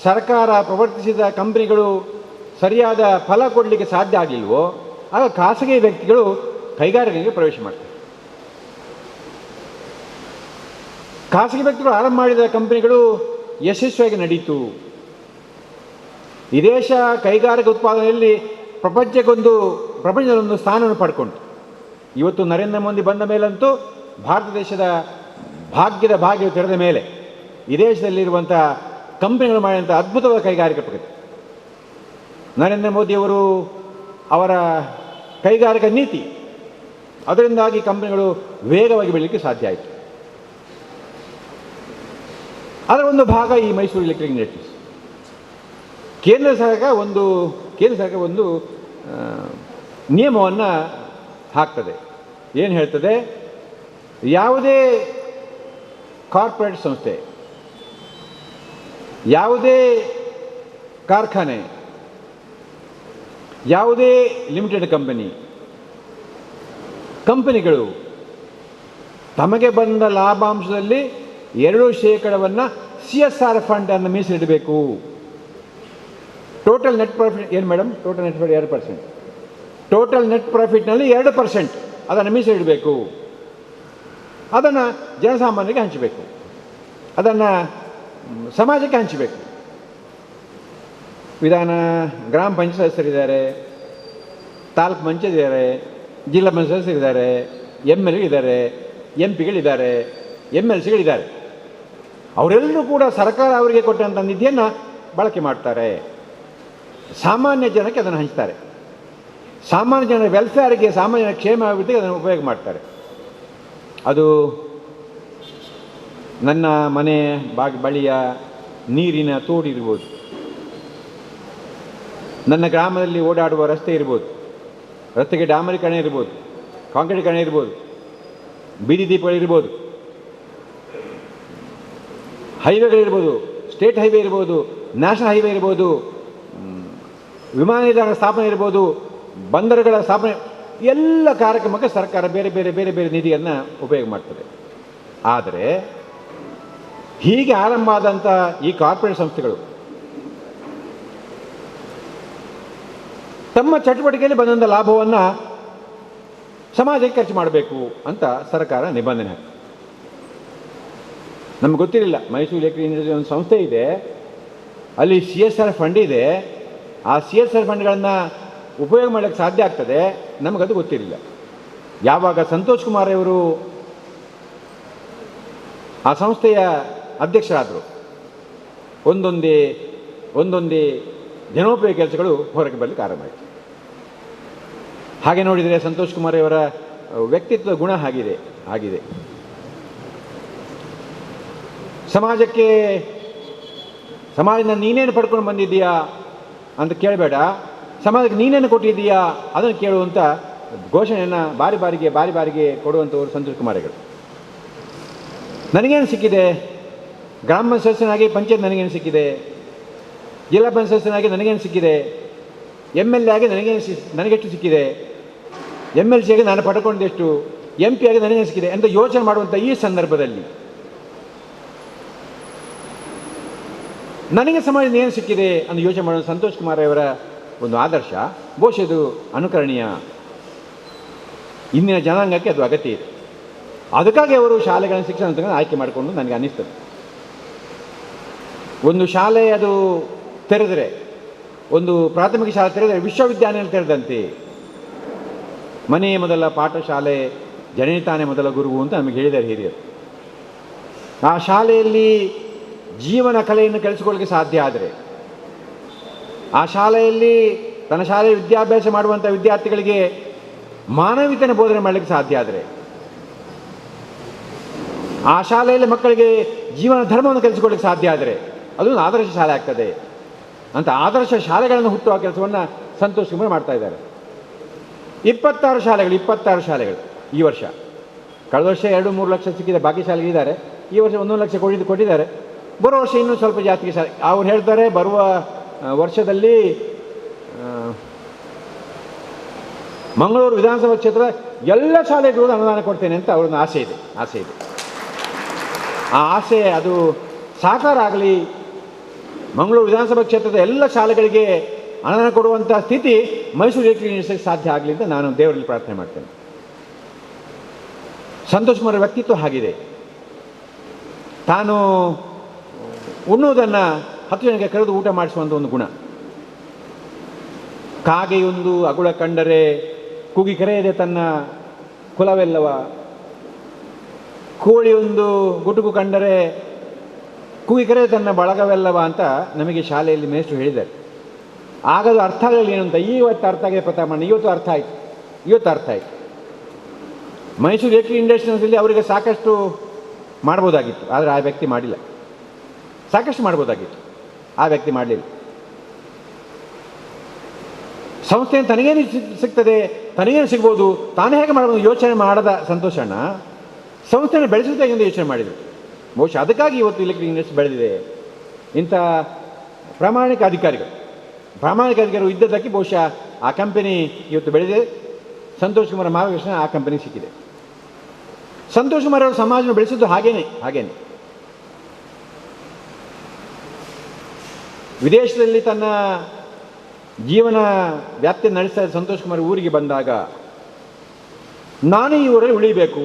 ಸರ್ಕಾರ ಪ್ರವರ್ತಿಸಿದ ಕಂಪನಿಗಳು ಸರಿಯಾದ ಫಲ ಕೊಡಲಿಕ್ಕೆ ಸಾಧ್ಯ ಆಗಲಿಲ್ವೋ ಆಗ ಖಾಸಗಿ ವ್ಯಕ್ತಿಗಳು ಕೈಗಾರಿಕೆಗೆ ಪ್ರವೇಶ ಮಾಡ್ತಾರೆ. ಖಾಸಗಿ ವ್ಯಕ್ತಿಗಳು ಆರಂಭ ಮಾಡಿದ ಕಂಪನಿಗಳು ಯಶಸ್ವಿಯಾಗಿ ನಡೀತು. ಈ ದೇಶ ಕೈಗಾರಿಕಾ ಉತ್ಪಾದನೆಯಲ್ಲಿ ಪ್ರಪಂಚದಲ್ಲೊಂದು ಸ್ಥಾನವನ್ನು ಪಡ್ಕೊಂಡು ಇವತ್ತು ನರೇಂದ್ರ ಮೋದಿ ಬಂದ ಮೇಲಂತೂ ಭಾರತ ದೇಶದ ಭಾಗ್ಯದ ಭಾಗ್ಯ ತೆರೆದ ಮೇಲೆ ಈ ದೇಶದಲ್ಲಿರುವಂಥ ಕಂಪನಿಗಳು ಮಾಡಿದಂಥ ಅದ್ಭುತವಾದ ಕೈಗಾರಿಕಾ ಪ್ರಗತಿ. ನರೇಂದ್ರ ಮೋದಿಯವರು ಅವರ ಕೈಗಾರಿಕಾ ನೀತಿ, ಅದರಿಂದಾಗಿ ಕಂಪನಿಗಳು ವೇಗವಾಗಿ ಬೆಳೀಲಿಕ್ಕೆ ಸಾಧ್ಯ ಆಯಿತು. ಅದರ ಒಂದು ಭಾಗ ಈ ಮೈಸೂರು ಎಲೆಕ್ಟ್ರಿಕ್ ಇಂಡಸ್ಟ್ರೀಸ್. ಕೇಂದ್ರ ಸರ್ಕಾರ ಒಂದು ನಿಯಮವನ್ನು ಹಾಕ್ತದೆ. ಏನು ಹೇಳ್ತದೆ? ಯಾವುದೇ ಕಾರ್ಪೊರೇಟ್ ಸಂಸ್ಥೆ, ಯಾವುದೇ ಕಾರ್ಖಾನೆ, ಯಾವುದೇ ಲಿಮಿಟೆಡ್ ಕಂಪನಿಗಳು ತಮಗೆ ಬಂದ ಲಾಭಾಂಶದಲ್ಲಿ 2% CSR ಫಂಡ್ ಅನ್ನು ಮೀಸಲಿಡಬೇಕು. ಟೋಟಲ್ ನೆಟ್ ಪ್ರಾಫಿಟ್ ಏನು madam? Total net profit 2%. Total net ಪ್ರಾಫಿಟ್ನಲ್ಲಿ 2% ಅದನ್ನು ಮೀಸಲಿಡಬೇಕು. ಅದನ್ನು ಜನಸಾಮಾನ್ಯರಿಗೆ ಹಂಚಬೇಕು, ಅದನ್ನು ಸಮಾಜಕ್ಕೆ ಹಂಚಬೇಕು. ಗ್ರಾಮ ಪಂಚಾಯತ್ ಸದಸ್ಯರಿದ್ದಾರೆ, ತಾಲೂಕು ಪಂಚಾಯತ್ ಇದ್ದಾರೆ, ಜಿಲ್ಲಾ ಪಂಚಾಯತ್ ಸದಸ್ಯರಿದ್ದಾರೆ, MLA MP MLCಗಳಿದ್ದಾರೆ. ಅವರೆಲ್ಲರೂ ಕೂಡ ಸರ್ಕಾರ ಅವರಿಗೆ ಕೊಟ್ಟಂಥ ನಿಧಿಯನ್ನು ಬಳಕೆ ಮಾಡ್ತಾರೆ. ಸಾಮಾನ್ಯ ಜನಕ್ಕೆ ಅದನ್ನು ಹಂಚ್ತಾರೆ. ಸಾಮಾನ್ಯ ಜನರ ವೆಲ್ಫೇರ್ಗೆ, ಸಾಮಾನ್ಯ ಕ್ಷೇಮ ಅಭಿವೃದ್ಧಿಗೆ ಅದನ್ನು ಉಪಯೋಗ ಮಾಡ್ತಾರೆ. ಅದು ನನ್ನ ಮನೆ ಬಳಿಯ ನೀರಿನ ತೋಡಿರ್ಬೋದು, ನನ್ನ ಗ್ರಾಮದಲ್ಲಿ ಓಡಾಡುವ ರಸ್ತೆ ಇರ್ಬೋದು, ರಸ್ತೆಗೆ ಡಾಮರೀಕರಣ ಇರ್ಬೋದು, ಕಾಂಕ್ರೀಟೀಕರಣ ಇರ್ಬೋದು, ಬೀದಿ ದೀಪಗಳಿರ್ಬೋದು, ಹೈವೇಗಳಿರ್ಬೋದು, ಸ್ಟೇಟ್ ಹೈವೇ ಇರ್ಬೋದು, ನ್ಯಾಷನಲ್ ಹೈವೇ ಇರ್ಬೋದು, ವಿಮಾನ ನಿಲ್ದಾಣ ಸ್ಥಾಪನೆ ಇರ್ಬೋದು, ಬಂದರುಗಳ ಸ್ಥಾಪನೆ, ಎಲ್ಲ ಕಾರ್ಯಕ್ರಮಕ್ಕೆ ಸರ್ಕಾರ ಬೇರೆ ಬೇರೆ ಬೇರೆ ಬೇರೆ ನಿಧಿಯನ್ನು ಉಪಯೋಗ ಮಾಡ್ತದೆ. ಆದರೆ ಹೀಗೆ ಆರಂಭ ಆದಂಥ ಈ ಕಾರ್ಪೊರೇಟ್ ಸಂಸ್ಥೆಗಳು ತಮ್ಮ ಚಟುವಟಿಕೆಯಲ್ಲಿ ಬಂದಂಥ ಲಾಭವನ್ನು ಸಮಾಜಕ್ಕೆ ಖರ್ಚು ಮಾಡಬೇಕು ಅಂತ ಸರ್ಕಾರ ನಿಬಂಧನೆ ಹಾಕಿದೆ. ನಮ್ಗೆ ಗೊತ್ತಿರಲಿಲ್ಲ, ಮೈಸೂರು ಎಲೆಕ್ಟ್ರಿಕ್ ಇಂಡಸ್ಟ್ರಿ ಒಂದು ಸಂಸ್ಥೆ ಇದೆ, ಅಲ್ಲಿ CSR ಫಂಡ್ ಇದೆ. ಆ CSR ಫಂಡ್ಗಳನ್ನು ಉಪಯೋಗ ಮಾಡಲಿಕ್ಕೆ ಸಾಧ್ಯ ಆಗ್ತದೆ, ನಮಗದು ಗೊತ್ತಿರಲಿಲ್ಲ. ಯಾವಾಗ ಸಂತೋಷ್ ಕುಮಾರ್ ಅವರು ಆ ಸಂಸ್ಥೆಯ ಅಧ್ಯಕ್ಷರಾದರು, ಒಂದೊಂದೇ ಜನೋಪಯೋಗಿ ಕೆಲಸಗಳು ಹೊರಗೆ ಬರಲಿಕ್ಕೆ ಆರಂಭ ಆಯಿತು. ಹಾಗೆ ನೋಡಿದರೆ ಸಂತೋಷ್ ಕುಮಾರ್ ಅವರ ವ್ಯಕ್ತಿತ್ವ ಗುಣ ಆಗಿದೆ. ಸಮಾಜದಿಂದ ನೀನೇನು ಪಡ್ಕೊಂಡು ಬಂದಿದ್ದೀಯಾ ಅಂತ ಕೇಳಬೇಡ, ಸಮಾಜಕ್ಕೆ ನೀನೇನು ಕೊಟ್ಟಿದ್ದೀಯಾ ಅದನ್ನು ಕೇಳುವಂಥ ಘೋಷಣೆಯನ್ನು ಬಾರಿ ಬಾರಿಗೆ ಕೊಡುವಂಥವರು ಸಂತೋಷ್ ಕುಮಾರ್ಗಳು. ನನಗೇನು ಸಿಕ್ಕಿದೆ? ಗ್ರಾಮ ಪಂಚಾಯತ್ನಾಗಿ ಪಂಚಾಯತ್ ನನಗೇನು ಸಿಕ್ಕಿದೆ? ಜಿಲ್ಲಾ ಪಂಚಾಯತ್ನಾಗಿ ನನಗೇನು ಸಿಕ್ಕಿದೆ? MLA ಆಗಿ ನನಗೆಷ್ಟು ಸಿಕ್ಕಿದೆ? MLC ಆಗಿ ನಾನು ಪಡ್ಕೊಂಡೆಷ್ಟು? MP ಆಗಿ ನನಗೇನು ಸಿಕ್ಕಿದೆ ಅಂತ ಯೋಚನೆ ಮಾಡುವಂಥ ಈ ಸಂದರ್ಭದಲ್ಲಿ ನನಗೆ ಸಮಾಜದಿಂದ ಏನು ಸಿಕ್ಕಿದೆ ಅಂತ ಯೋಚನೆ ಮಾಡುವ ಸಂತೋಷ್ ಕುಮಾರ್ ಅವರ ಒಂದು ಆದರ್ಶ ಬಹುಶಃ ಇದು ಅನುಕರಣೀಯ. ಇಂದಿನ ಜನಾಂಗಕ್ಕೆ ಅದು ಅಗತ್ಯ ಇದೆ. ಅದಕ್ಕಾಗಿ ಅವರು ಶಾಲೆಗಳನ್ನು ಶಿಕ್ಷಣ ಆಯ್ಕೆ ಮಾಡಿಕೊಂಡು ನನಗೆ ಅನ್ನಿಸ್ತದೆ. ಒಂದು ಶಾಲೆ ಅದು ತೆರೆದರೆ, ಒಂದು ಪ್ರಾಥಮಿಕ ಶಾಲೆ ತೆರೆದರೆ ವಿಶ್ವವಿದ್ಯಾಲಯ ತೆರೆದಂತೆ. ಮನೆಯೇ ಮೊದಲ ಪಾಠಶಾಲೆ, ಜನನಿ ತಾನೇ ಮೊದಲ ಗುರುವು ಅಂತ ನಮಗೆ ಹೇಳಿದ್ದಾರೆ ಹಿರಿಯರು. ಆ ಶಾಲೆಯಲ್ಲಿ ಜೀವನ ಕಲೆಯನ್ನು ಕಲಿಸಿಕೊಳ್ಳಲಿಕ್ಕೆ ಸಾಧ್ಯ ಆದರೆ, ಆ ಶಾಲೆಯಲ್ಲಿ ತನ್ನ ಶಾಲೆಯ ವಿದ್ಯಾಭ್ಯಾಸ ಮಾಡುವಂಥ ವಿದ್ಯಾರ್ಥಿಗಳಿಗೆ ಮಾನವೀಯತೆಯ ಬೋಧನೆ ಮಾಡಲಿಕ್ಕೆ ಸಾಧ್ಯ ಆದರೆ, ಆ ಶಾಲೆಯಲ್ಲಿ ಮಕ್ಕಳಿಗೆ ಜೀವನ ಧರ್ಮವನ್ನು ಕಲಿಸಿಕೊಳ್ಳಲಿಕ್ಕೆ ಸಾಧ್ಯ ಆದರೆ ಅದೊಂದು ಆದರ್ಶ ಶಾಲೆ ಆಗ್ತದೆ ಅಂತ ಆದರ್ಶ ಶಾಲೆಗಳನ್ನು ಹುಟ್ಟುವ ಕೆಲಸವನ್ನು ಸಂತೋಷ್ ಕುಮಾರ್ ಮಾಡ್ತಾ ಇದ್ದಾರೆ. 26 ಶಾಲೆಗಳು ಈ ವರ್ಷ. ಕಳೆದ ವರ್ಷ 2-3 ಲಕ್ಷ ಸಿಕ್ಕಿದೆ, ಬಾಕಿ ಶಾಲೆಗಳಿದ್ದಾರೆ. ಈ ವರ್ಷ 1 ಲಕ್ಷ ಕೊಟ್ಟಿದ್ದಾರೆ. ಬರೋ ವರ್ಷ ಇನ್ನೂ ಸ್ವಲ್ಪ ಜಾಸ್ತಿ ಶಾಲೆ. ಅವ್ರು ಹೇಳ್ತಾರೆ ಬರುವ ವರ್ಷದಲ್ಲಿ ಮಂಗಳೂರು ವಿಧಾನಸಭಾ ಕ್ಷೇತ್ರದ ಎಲ್ಲ ಶಾಲೆಗಳಿಗೂ ಅನುದಾನ ಕೊಡ್ತೇನೆ ಅಂತ ಅವ್ರದ್ದು ಆಸೆ ಇದೆ. ಆ ಆಸೆ ಅದು ಸಾಕಾರ ಆಗಲಿ, ಮಂಗಳೂರು ವಿಧಾನಸಭಾ ಕ್ಷೇತ್ರದ ಎಲ್ಲ ಶಾಲೆಗಳಿಗೆ ಅನುದಾನ ಕೊಡುವಂಥ ಸ್ಥಿತಿ ಮೈಸೂರು ಯೂನಿವರ್ಸಿಟಿಗೆ ಸಾಧ್ಯ ಆಗಲಿ ಅಂತ ನಾನು ದೇವರಲ್ಲಿ ಪ್ರಾರ್ಥನೆ ಮಾಡ್ತೇನೆ. ಸಂತೋಷ್ ಕುಮಾರ್ ವ್ಯಕ್ತಿತ್ವ ಆಗಿದೆ. ತಾನು ಉಣ್ಣುವುದನ್ನು 10 ಜನಕ್ಕೆ ಕರೆದು ಊಟ ಮಾಡಿಸುವಂಥ ಒಂದು ಗುಣ. ಕಾಗೆಯೊಂದು ಅಗುಳ ಕಂಡರೆ ಕೂಗಿ ಕರೆಯದೆ ತನ್ನ ಕುಲವೆಲ್ಲವ, ಕೋಳಿಯೊಂದು ಗುಟುಕು ಕಂಡರೆ ಕೂಗಿ ಕರೆಯದೆ ತನ್ನ ಬಳಗವೆಲ್ಲವ ಅಂತ ನಮಗೆ ಶಾಲೆಯಲ್ಲಿ ಮೇಷ್ಟ್ರು ಹೇಳಿದ್ದಾರೆ. ಆಗದು ಅರ್ಥ ಆಗಲಿ ಏನು ಅಂತ ಇವತ್ತು ಅರ್ಥ ಆಗಿದೆ ಪ್ರತಾಪಣ್ಣ. ಇವತ್ತು ಅರ್ಥ ಆಯಿತು. ಮೈಸೂರು ಎಲೆಕ್ಟ್ರಿಕ್ ಇಂಡಸ್ಟ್ರೀಸ್ನಲ್ಲಿ ಅವರಿಗೆ ಸಾಕಷ್ಟು ಮಾಡ್ಬೋದಾಗಿತ್ತು, ಆದರೆ ಆ ವ್ಯಕ್ತಿ ಮಾಡಿಲ್ಲ. ಸಾಕಷ್ಟು ಮಾಡ್ಬೋದಾಗಿತ್ತು, ಆ ವ್ಯಕ್ತಿ ಮಾಡಲಿಲ್ಲ. ಸಂಸ್ಥೆಯನ್ನು ತನಗೇನು ಸಿಗ್ತದೆ, ತನಗೇನು ಸಿಗ್ಬೋದು, ತಾನೇ ಹೇಗೆ ಮಾಡ್ಬೋದು ಯೋಚನೆ ಮಾಡದ ಸಂತೋಷಣ್ಣ ಸಂಸ್ಥೆಯನ್ನು ಬೆಳೆಸುತ್ತೆ ಎಂದು ಯೋಚನೆ ಮಾಡಿದರು. ಬಹುಶಃ ಅದಕ್ಕಾಗಿ ಇವತ್ತು ಎಲೆಕ್ಟ್ರಿಕ್ ಇಂಡಸ್ಟ್ರಿ ಬೆಳೆದಿದೆ. ಇಂಥ ಪ್ರಾಮಾಣಿಕ ಅಧಿಕಾರಿಗಳು ಇದ್ದದ್ದಕ್ಕೆ ಬಹುಶಃ ಆ ಕಂಪನಿ ಇವತ್ತು ಬೆಳೆದಿದೆ. ಸಂತೋಷ್ ಕುಮಾರ್ ಮಾರ್ಗದರ್ಶನ ಆ ಕಂಪನಿಗೆ ಸಿಕ್ಕಿದೆ. ಸಂತೋಷ್ ಕುಮಾರ್ ಅವರು ಸಮಾಜವನ್ನು ಬೆಳೆಸಿದ್ದು ಹಾಗೇನೆ. ವಿದೇಶದಲ್ಲಿ ತನ್ನ ಜೀವನ ವ್ಯಾಪ್ತಿ ನಡೆಸ್ತಾ ಇದ್ದ ಸಂತೋಷ್ ಕುಮಾರ್ ಊರಿಗೆ ಬಂದಾಗ ನಾನು ಈ ಊರಲ್ಲಿ ಉಳಿಬೇಕು,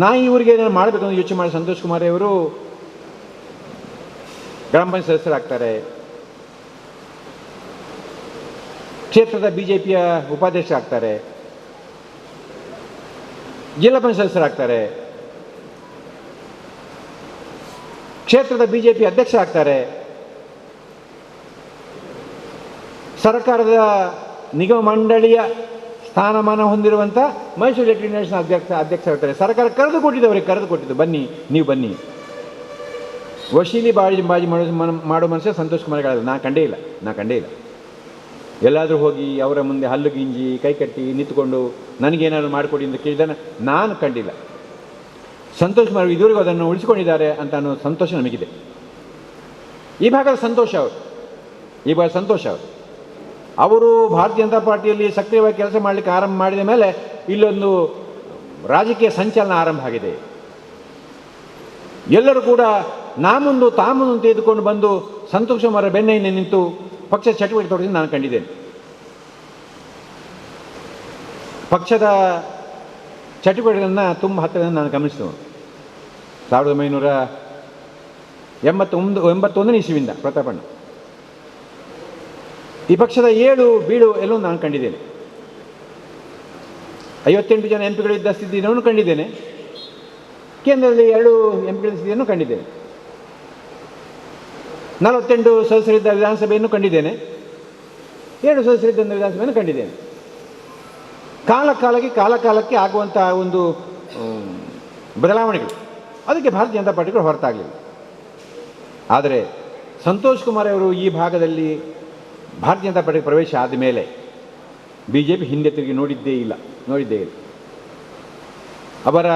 ನಾನು ಈ ಊರಿಗೆ ಏನಾದ್ರು ಮಾಡಬೇಕು ಅಂತ ಯೋಚನೆ ಮಾಡಿ ಸಂತೋಷ್ ಕುಮಾರ್ ಅವರು ಗ್ರಾಮ ಪಂಚಾಯತ್ ಸದಸ್ಯರಾಗ್ತಾರೆ. ಕ್ಷೇತ್ರದ BJPಯ ಉಪಾಧ್ಯಕ್ಷರಾಗ್ತಾರೆ, ಜಿಲ್ಲಾ ಪಂಚಾಯತ್ ಸದಸ್ಯರಾಗ್ತಾರೆ, ಕ್ಷೇತ್ರದ BJP ಅಧ್ಯಕ್ಷರಾಗ್ತಾರೆ, ಸರ್ಕಾರದ ನಿಗಮ ಮಂಡಳಿಯ ಸ್ಥಾನಮಾನ ಹೊಂದಿರುವಂಥ ಮೈಸೂರು ಎಲೆಕ್ಟ್ರಿಕ್ ಇಂಡಸ್ಟ್ರೀಸ್ ಅಧ್ಯಕ್ಷರಾಗ್ತಾರೆ. ಸರ್ಕಾರ ಕರೆದು ಕೊಟ್ಟಿದ್ದು ಬನ್ನಿ, ನೀವು ಬನ್ನಿ. ವಶೀಲಿ ಬಾಜಿ ಮಾಡೋ ಮನುಷ್ಯ ಸಂತೋಷ್ ಕುಮಾರ್ ನಾ ಕಂಡೇ ಇಲ್ಲ. ಎಲ್ಲಾದರೂ ಹೋಗಿ ಅವರ ಮುಂದೆ ಹಲ್ಲು ಗಿಂಜಿ ಕೈ ಕಟ್ಟಿ ನಿಂತುಕೊಂಡು ನನಗೇನಾದ್ರು ಮಾಡಿಕೊಡಿ ಅಂತ ಕೇಳಿದ ನಾನು ಕಂಡಿಲ್ಲ. ಸಂತೋಷ್ ಕುಮಾರ್ ಇದುವರೆಗೂ ಅದನ್ನು ಉಳಿಸಿಕೊಂಡಿದ್ದಾರೆ ಅಂತ ಅನ್ನೋ ಸಂತೋಷ ನಮಗಿದೆ. ಈ ಭಾಗದ ಸಂತೋಷ ಅವರು ಅವರು ಭಾರತೀಯ ಜನತಾ ಪಾರ್ಟಿಯಲ್ಲಿ ಸಕ್ರಿಯವಾಗಿ ಕೆಲಸ ಮಾಡಲಿಕ್ಕೆ ಆರಂಭ ಮಾಡಿದ ಮೇಲೆ ಇಲ್ಲೊಂದು ರಾಜಕೀಯ ಸಂಚಲನ ಆರಂಭ ಆಗಿದೆ. ಎಲ್ಲರೂ ಕೂಡ ನಾಮುಂದು ತಾಮುಂದು ತೆಗೆದುಕೊಂಡು ಬಂದು ಸಂತೋಷ್ ಕುಮಾರ್ ಬೆನ್ನೆಯಿಂದ ನಿಂತು ಪಕ್ಷ ಚಟುವಟಿಕೆ ತೊಡಗಿದ್ದು ನಾನು ಕಂಡಿದ್ದೇನೆ. ಪಕ್ಷದ ಚಟುವಟಿಕೆಗಳನ್ನು ತುಂಬ ಹತ್ತಿರದಿಂದ ನಾನು ಗಮನಿಸಿದವನು. 1981 ಇಸ್ವಿಯಿಂದ ಪ್ರತಾಪಣ್ಣ ಈ ಪಕ್ಷದ ಏಳು ಬೀಳು ಎಲ್ಲವೂ ನಾನು ಕಂಡಿದ್ದೇನೆ. 58 ಜನ ಎಂಪಿಗಳಿದ್ದ ಸ್ಥಿತಿಯನ್ನು ಕಂಡಿದ್ದೇನೆ. ಕೇಂದ್ರದಲ್ಲಿ 2 ಎಂಪಿಗಳ ಸ್ಥಿತಿಯನ್ನು ಕಂಡಿದ್ದೇನೆ. 48 ಸದಸ್ಯರಿದ್ದ ವಿಧಾನಸಭೆಯನ್ನು ಕಂಡಿದ್ದೇನೆ. 7 ಸದಸ್ಯರಿದ್ದ ವಿಧಾನಸಭೆಯನ್ನು ಕಂಡಿದ್ದೇನೆ. ಕಾಲಕಾಲಕ್ಕೆ ಆಗುವಂತಹ ಒಂದು ಬದಲಾವಣೆಗಳು, ಅದಕ್ಕೆ ಭಾರತೀಯ ಜನತಾ ಪಾರ್ಟಿಗಳು ಹೊರತಾಗಲಿಲ್ಲ. ಆದರೆ ಸಂತೋಷ್ ಕುಮಾರ್ ಅವರು ಈ ಭಾಗದಲ್ಲಿ ಭಾರತೀಯ ಜನತಾ ಪಾರ್ಟಿ ಪ್ರವೇಶ ಆದ ಮೇಲೆ BJP ಹಿಂದೆ ತಿರುಗಿ ನೋಡಿದ್ದೇ ಇಲ್ಲ. ಅವರ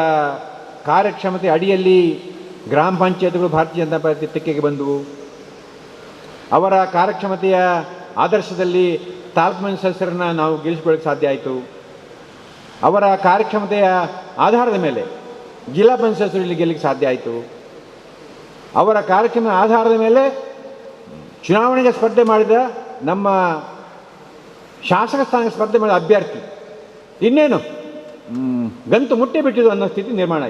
ಕಾರ್ಯಕ್ಷಮತೆ ಅಡಿಯಲ್ಲಿ ಗ್ರಾಮ ಪಂಚಾಯತ್ಗಳು ಭಾರತೀಯ ಜನತಾ ಪಾರ್ಟಿ ತೆಕ್ಕೆಗೆ ಬಂದವು. ಅವರ ಕಾರ್ಯಕ್ಷಮತೆಯ ಆದರ್ಶದಲ್ಲಿ ತಾಲೂಕು ಸದಸ್ಯರನ್ನು ನಾವು ಗೆಲ್ಲಿಸಿಕೊಳ್ಳಕ್ಕೆ ಸಾಧ್ಯ ಆಯಿತು. ಅವರ ಕಾರ್ಯಕ್ಷಮತೆಯ ಆಧಾರದ ಮೇಲೆ ಜಿಲ್ಲಾ ಪಂಚಾಯತ್ ಸದಸ್ಯರು ಇಲ್ಲಿ ಗೆಲ್ಲಕ್ಕೆ ಸಾಧ್ಯ ಆಯಿತು. ಅವರ ಕಾರ್ಯಕ್ರಮದ ಆಧಾರದ ಮೇಲೆ ಚುನಾವಣೆಗೆ ಸ್ಪರ್ಧೆ ಮಾಡಿದ ನಮ್ಮ ಶಾಸಕ ಸ್ಥಾನಕ್ಕೆ ಸ್ಪರ್ಧೆ ಮಾಡಿದ ಅಭ್ಯರ್ಥಿ ಇನ್ನೇನು ಗಂತು ಮುಟ್ಟೆ ಬಿಟ್ಟಿದ್ದು ಅನ್ನೋ ಸ್ಥಿತಿ ನಿರ್ಮಾಣ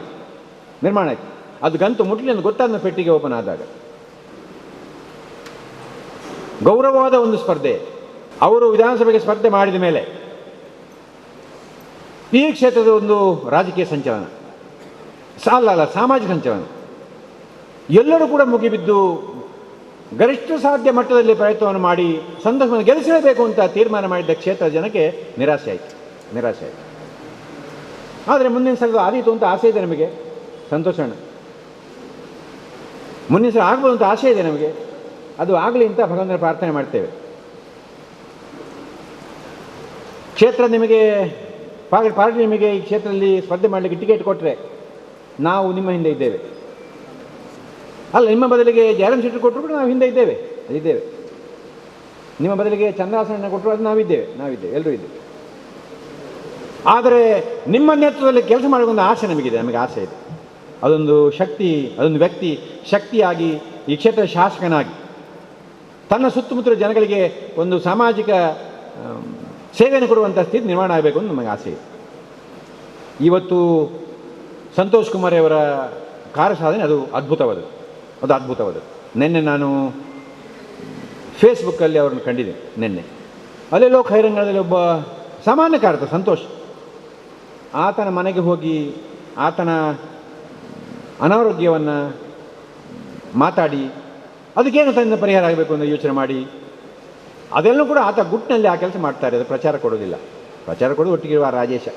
ಆಯಿತು. ಅದು ಗಂತು ಮುಟ್ಟಲಿ ಅಂತ ಗೊತ್ತಾದ ಪೆಟ್ಟಿಗೆ ಓಪನ್ ಆದಾಗ ಗೌರವವಾದ ಒಂದು ಸ್ಪರ್ಧೆ. ಅವರು ವಿಧಾನಸಭೆಗೆ ಸ್ಪರ್ಧೆ ಮಾಡಿದ ಮೇಲೆ ಈ ಕ್ಷೇತ್ರದ ಒಂದು ರಾಜಕೀಯ ಸಂಚಲನ, ಸಾಮಾಜಿಕ ಸಂಚಲನ, ಎಲ್ಲರೂ ಕೂಡ ಮುಗಿಬಿದ್ದು ಗರಿಷ್ಠ ಸಾಧ್ಯ ಮಟ್ಟದಲ್ಲಿ ಪ್ರಯತ್ನವನ್ನು ಮಾಡಿ ಸಂತೋಷವನ್ನು ಗೆಲ್ಲಿಸಲೇಬೇಕು ಅಂತ ತೀರ್ಮಾನ ಮಾಡಿದ್ದ ಕ್ಷೇತ್ರದ ಜನಕ್ಕೆ ನಿರಾಸೆ ಆಯಿತು. ಆದರೆ ಮುಂದಿನ ಸಲ ಆದೀತು ಅಂತ ಆಸೆ ಇದೆ ನಮಗೆ. ಸಂತೋಷಣ್ಣ, ಮುಂದಿನ ಸಲ ಆಗ್ಬೋದು ಅಂತ ಆಸೆ ಇದೆ ನಮಗೆ. ಅದು ಆಗಲಿ ಅಂತ ಭಗವಂತನ ಪ್ರಾರ್ಥನೆ ಮಾಡ್ತೇವೆ. ಕ್ಷೇತ್ರ ನಿಮಗೆ ಪಾರ್ಟಿ ನಿಮಗೆ ಈ ಕ್ಷೇತ್ರದಲ್ಲಿ ಸ್ಪರ್ಧೆ ಮಾಡಲಿಕ್ಕೆ ಟಿಕೆಟ್ ಕೊಟ್ಟರೆ ನಾವು ನಿಮ್ಮ ಹಿಂದೆ ಇದ್ದೇವೆ. ಅಲ್ಲ, ನಿಮ್ಮ ಬದಲಿಗೆ ಜಯರಾಮ್ ಶೆಟ್ಟಿ ಕೊಟ್ಟರು ಕೂಡ ನಾವು ಹಿಂದೆ ಇದ್ದೇವೆ. ನಿಮ್ಮ ಬದಲಿಗೆ ಚಂದ್ರಹಾಸನ ಕೊಟ್ಟರು ಅದು ನಾವಿದ್ದೇವೆ, ಎಲ್ಲರೂ ಇದ್ದೇವೆ. ಆದರೆ ನಿಮ್ಮ ನೇತೃತ್ವದಲ್ಲಿ ಕೆಲಸ ಮಾಡುವ ಆಸೆ ನಮಗೆ ಆಸೆ ಇದೆ. ಅದೊಂದು ಶಕ್ತಿ, ಅದೊಂದು ವ್ಯಕ್ತಿ ಶಕ್ತಿಯಾಗಿ ಈ ಕ್ಷೇತ್ರದ ಶಾಸಕನಾಗಿ ತನ್ನ ಸುತ್ತಮುತ್ತಲ ಜನಗಳಿಗೆ ಒಂದು ಸಾಮಾಜಿಕ ಸೇವೆಯನ್ನು ಕೊಡುವಂಥ ಸ್ಥಿತಿ ನಿರ್ಮಾಣ ಆಗಬೇಕು ಅಂತ ನಮಗೆ ಆಸೆ ಇದೆ. ಇವತ್ತು ಸಂತೋಷ್ ಕುಮಾರ್ ಅವರ ಕಾರ್ಯ ಸಾಧನೆ ಅದು ಅದ್ಭುತವಾದದ್ದು. ನಿನ್ನೆ ನಾನು ಫೇಸ್ಬುಕ್ಕಲ್ಲಿ ಅವರನ್ನು ಕಂಡಿದ್ದೆ. ನಿನ್ನೆ ಅಲ್ಲೇ ಲೋಕ ಹೈರಂಗದಲ್ಲಿ ಒಬ್ಬ ಸಾಮಾನ್ಯ ಕಾರ್ಯಕರ್ತ ಸಂತೋಷ್, ಆತನ ಮನೆಗೆ ಹೋಗಿ ಆತನ ಅನಾರೋಗ್ಯವನ್ನು ಮಾತಾಡಿ ಅದಕ್ಕೇನು ತನ್ನ ಪರಿಹಾರ ಆಗಬೇಕು ಅಂತ ಯೋಚನೆ ಮಾಡಿ ಅದೆಲ್ಲೂ ಕೂಡ ಆತ ಗುಟ್ಟಿನಲ್ಲಿ ಆ ಕೆಲಸ ಮಾಡ್ತಾರೆ. ಅದು ಪ್ರಚಾರ ಕೊಡೋದಿಲ್ಲ. ಪ್ರಚಾರ ಕೊಡೋದು ಒಟ್ಟಿಗಿರುವ ರಾಜೇಶ.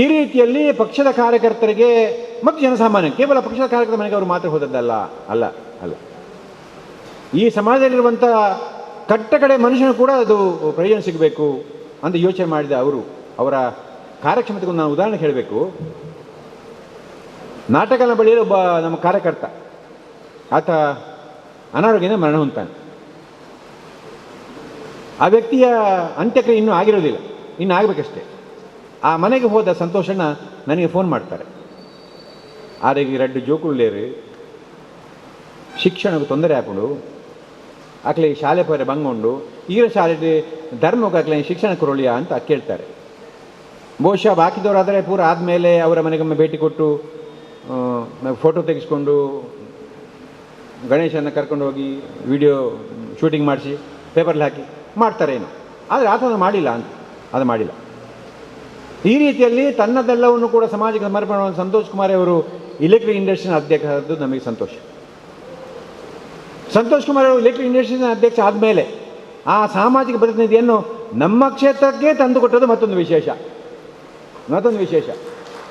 ಈ ರೀತಿಯಲ್ಲಿ ಪಕ್ಷದ ಕಾರ್ಯಕರ್ತರಿಗೆ ಮತ್ತು ಜನಸಾಮಾನ್ಯ, ಕೇವಲ ಪಕ್ಷದ ಕಾರ್ಯಕರ್ತರ ಮನೆಗೆ ಅವರು ಮಾತ್ರ ಹೋದದ್ದಲ್ಲ, ಅಲ್ಲ. ಈ ಸಮಾಜದಲ್ಲಿರುವಂಥ ಕಟ್ಟಕಡೆ ಮನುಷ್ಯನು ಕೂಡ ಅದು ಪ್ರಯೋಜನ ಸಿಗಬೇಕು ಅಂತ ಯೋಚನೆ ಮಾಡಿದ ಅವರ ಕಾರ್ಯಕ್ಷಮತೆಗೂ ನಾನು ಉದಾಹರಣೆ ಹೇಳಬೇಕು. ನಾಟಕನ ಬಳಿಯಲ್ಲಿ ಒಬ್ಬ ನಮ್ಮ ಕಾರ್ಯಕರ್ತ, ಆತ ಅನಾರೋಗ್ಯದಿಂದ ಮರಣ ಹೊಂತಾನೆ. ಆ ವ್ಯಕ್ತಿಯ ಅಂತ್ಯಕ್ರಿಯೆ ಇನ್ನೂ ಆಗಿರೋದಿಲ್ಲ, ಇನ್ನೂ ಆಗಬೇಕಷ್ಟೇ. ಆ ಮನೆಗೆ ಹೋದ ಸಂತೋಷಣ್ಣ ನನಗೆ ಫೋನ್ ಮಾಡ್ತಾರೆ. ಆರೆಗೆ 2 ಜೋಕುಳ್ಳೇರು ಶಿಕ್ಷಣಕ್ಕೆ ತೊಂದರೆ ಹಾಕೊಂಡು ಆಕಲೆ ಶಾಲೆ ಪೋರೆ ಬಂಗೊಂಡು ಈಗ ಶಾಲೆಗೆ ಧರ್ಮಕ್ಕೆ ಶಿಕ್ಷಣ ಕೊರಳಿಯಾ ಅಂತ ಕೇಳ್ತಾರೆ. ಬಹುಶಃ ಬಾಕಿದವರಾದರೆ ಪೂರ ಆದಮೇಲೆ ಅವರ ಮನೆಗೊಮ್ಮೆ ಭೇಟಿ ಕೊಟ್ಟು ಫೋಟೋ ತೆಗೆಸ್ಕೊಂಡು ಗಣೇಶನ ಕರ್ಕೊಂಡು ಹೋಗಿ ವಿಡಿಯೋ ಶೂಟಿಂಗ್ ಮಾಡಿಸಿ ಪೇಪರ್ಲಿ ಹಾಕಿ ಮಾಡ್ತಾರೇನು. ಆದರೆ ಆತನ ಮಾಡಿಲ್ಲ. ಈ ರೀತಿಯಲ್ಲಿ ತನ್ನದೆಲ್ಲವನ್ನು ಕೂಡ ಸಮಾಜಕ್ಕೆ ಸಮರ್ಪಣೆ ಮಾಡುವ ಸಂತೋಷ್ ಕುಮಾರ್ ಅವರು ಇಲೆಕ್ಟ್ರಿಕ್ ಇಂಡಸ್ಟ್ರಿನ ಅಧ್ಯಕ್ಷರಾದ್ದು ನಮಗೆ ಸಂತೋಷ. ಸಂತೋಷ್ ಕುಮಾರ್ ಅವರು ಇಲೆಕ್ಟ್ರಿಕ್ ಇಂಡಸ್ಟ್ರಿನ ಅಧ್ಯಕ್ಷ ಆದಮೇಲೆ ಆ ಸಾಮಾಜಿಕ ಪ್ರತಿನಿಧಿಯನ್ನು ನಮ್ಮ ಕ್ಷೇತ್ರಕ್ಕೆ ತಂದುಕೊಟ್ಟದ್ದು ಮತ್ತೊಂದು ವಿಶೇಷ.